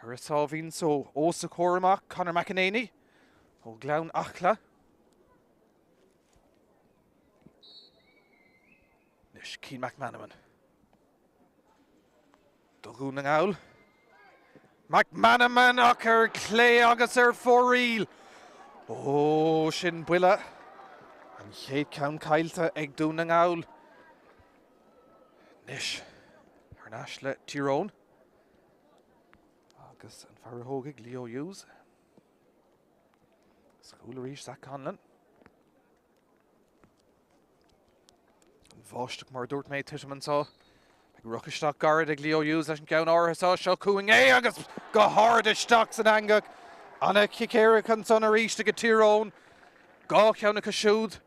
ar a sábhín so ó sa cuairmach Conor McEnany ó gleann achla. Nis Cian McManaman. Do gúna ngáil. McManaman ach ar clé agus ar fóríl. Ó sin buile. An chéad ceann cailte ag dúna ngáil. Nis ar náis le Tyrone. Agus an fear hógaigh Leo Hughes. Scúil arís Zach Conlon. An bháisteach mar dúirt méid tuisman sá. Ruckisteach garad ag Leo Hughes leis an ceann áthasá seo cuaing agus go háirdisteach san angach. Anna cicéire an son arís go Tyrone. Gá ceanna go siúd.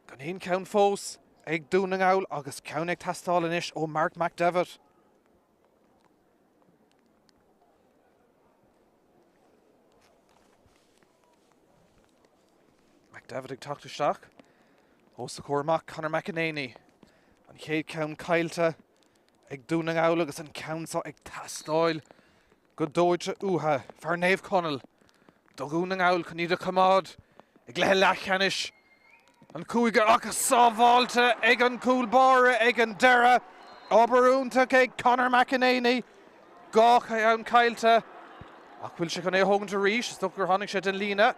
Gan hín ceann fós ag dúna ngáil agus ceann ag tastáil inis ó Mark McDevitt. McDevitt ag tachtasteach. Ó sa cuairmach Conor McEnany. An chéad ceann cailte ag dúna ngáil agus an ceann só ag tastáil. Go dóide uathe fear Naomh Conaill. Do gúna ngáil chun iad a cumád ag lethe leachchanis. An cúige agus sábháilte ag an cúlbáire ag an deire. Ábarúntaach ag Conor McEnany. Gácha an cailte. Ach bhfuil se chun é hógann arís, is gur tháinig sé den lína.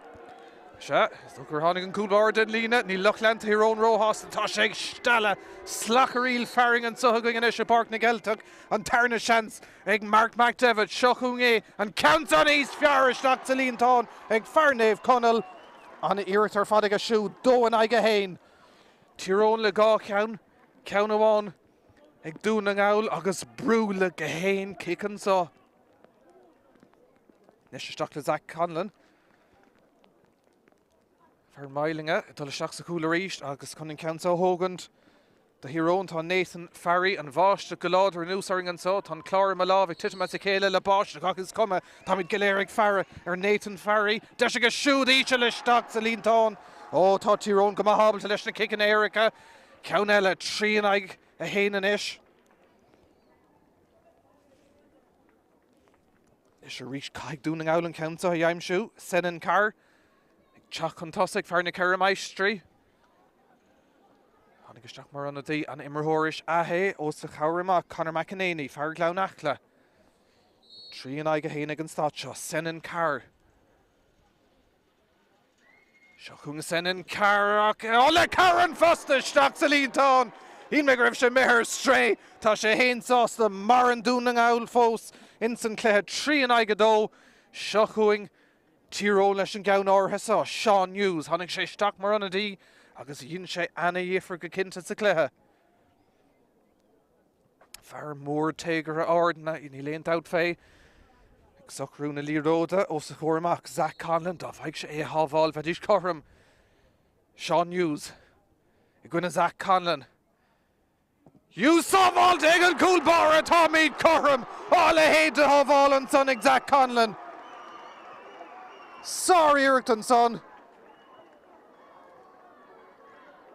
Se, is gur tháinig an cúlbáire den lína, ní Lochlann Tyrone Rojas tá sé ag stella slacharíl fearing an sothagaing inis a Park na Gaeltach an tarna seans ag Mark McDevitt seochún é an count an éis fearisteach sa líontán ag fear Naomh Conaill an iirecht ar fad ag a siú dó an aige héin. Tyrone le gá ceann, ceann amháin ag dúna ngáil agus brú le go héin cican sá. Nis isteach le Zach Conlon. Fear mailinge, dul isteach sa cúil arís agus chun ceann sá hógant. The Tyrone tá Nathan Farry an bháiste go láidir an úsáring an sá, tá Clara Maláv ag tiite me sa chéile le báiste agus cuma tá mid goléir ag fearre ar Nathan Farry. De sé go siúd íte le isteach sa líontán. Ó tá Tyrone go maithabalta leis na kickin éiricha. Ceann eile trí an aig a héanaan isis. Is a rís caig dúna ngáil an ceann sá a dheimsiú. Senan Carr. Teach an tosaigh fear na Ceithre Maistrí. Tháinig isteach mar an dí an immerthóris ahé ó sa chabhramach Conor McEnany fear gleann achla. Trí an aige héanag an stát seo. Senan Carr. Seo chun Senan Carr ach óla Carr an fosta isteach sa líontán. Hín me go raibh sé mithir stré. Tá sé héan sásta mar an dúna ngáil fós in san cléthe trí an aige dó. Seo chuing Tyrone leis an gceann áthasá Sean Hughes. Tháinig sé isteach mar an dí agus dhéann sé anna dhéifar go cinnte sa cléthe. Fear mór tégur a áideanna i ní léont out fé. Ag socrú na líróda ó sa chóramach Zach Conlon dá bhaig sé é hábháil bheadís chorram. Sean Hughes. I gcuine Zach Conlon. Hughes sábháilte ag an cúlbáire tá míad chorram. Á le héad de hábháil an son ag Zach Conlon. Sorry Ireton son.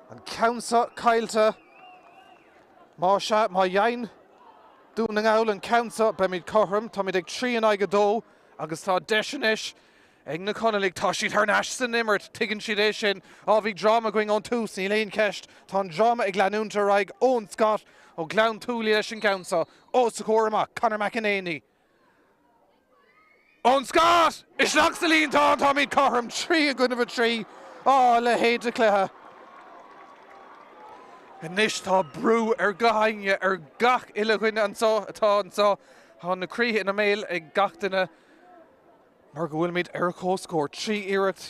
An ceansa cailte. Má se má dhein dúna ngáil an ceansa be míad chorram tá míad ag trí an aige dó agus tá deisianis ag na Conaill tá siad tar neis san imirt tuigeann siad é sin á bhí drama going on tús ní léon ceist tá drama ag leanúnta raig ón Scott ó gleann túlaí leis an ceansa ó sa chóramach Conor McEnany. Ón Scott! Isteach sa líontán tá míad chorram trí a gcuineh trí á le héad a cléthe. Inis tá brú ar gahaine ar gach ile chuine an sá atá an sá Hon na críthe in a mail ag gachtainna mar go bhfuil míid ar cóscóir 3 iirecht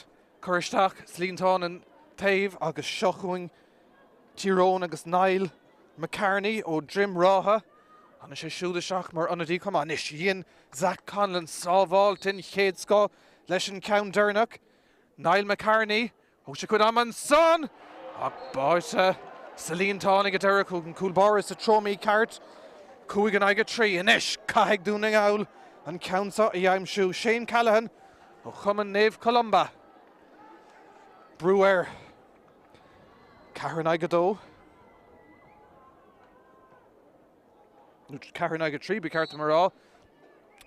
chuiristeach slíontáin an taobh agus seochuing Tyrone agus Niall McCartney ó Drim Rátha. Hanna sé siúda seach mar anadí cumán is dhéon Zach Conlon sábháiltain chéad scá leis an Count Dernach. Niall McCartney ó sé chud am an son ach báite Salíontáin ag deire chuig an Coolbarras a tromí cart. Cúig an aige trí inis caithfidh dúna ngáil an Countsa a dheimsú Shane Callahan ó chuman Naomh Columba. Brewer Karen aige dó. Karen aige trí be cearta marrá.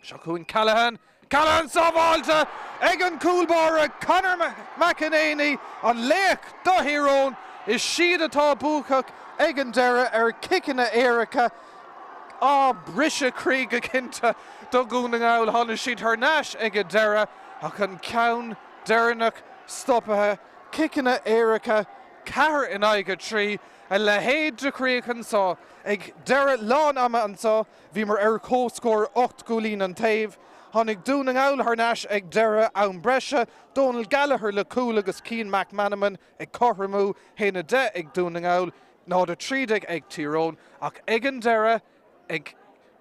Seo cúin Callahan. Callahan sábháilte ag an Coolbarra Conor McEnany an léach do Tyrone is siad atá búchach ag an deire ar kickinna éiricha brise crí go cinnte do gúna ngáil tháinig siad th neis ag an deire ach an Count Dernach stoppathe kickinna éiricha ceathar in aige trí a le héad de chríochan sá ag deire lán ama an sá bhí mar ar cóscóir 8 gúlín an taobh. Tháinig dúna ngáil th neis ag deire ann breise Donal Gallagher le cúil agus Cian McManaman ag Corrimú héna de ag dúna ngáil ná de trídeag ag Tyrone ach ag an deire ag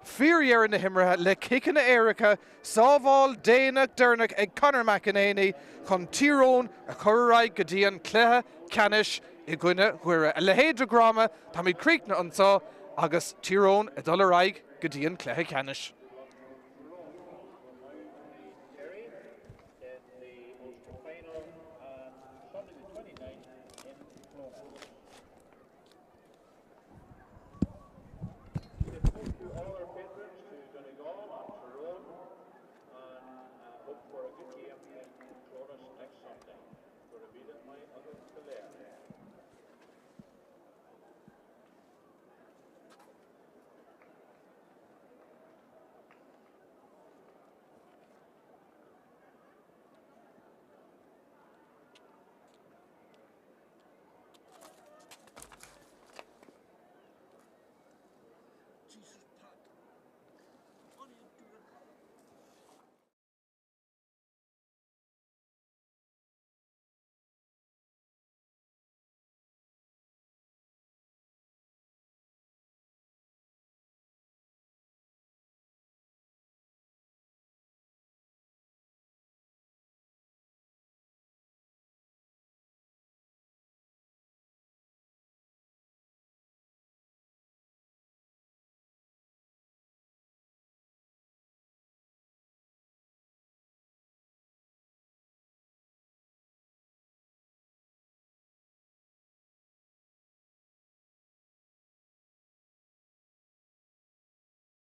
fíorhear na himrathe le kickinna éiricha sábháil Déanach Dernach ag Conor McEnany chun Tyrone a churaid go dtí an cluiche ceannis i gcuine huire a le héad grama tá míid críocna ansá agus Tyrone a dul raig go dtí an cluiche ceannis.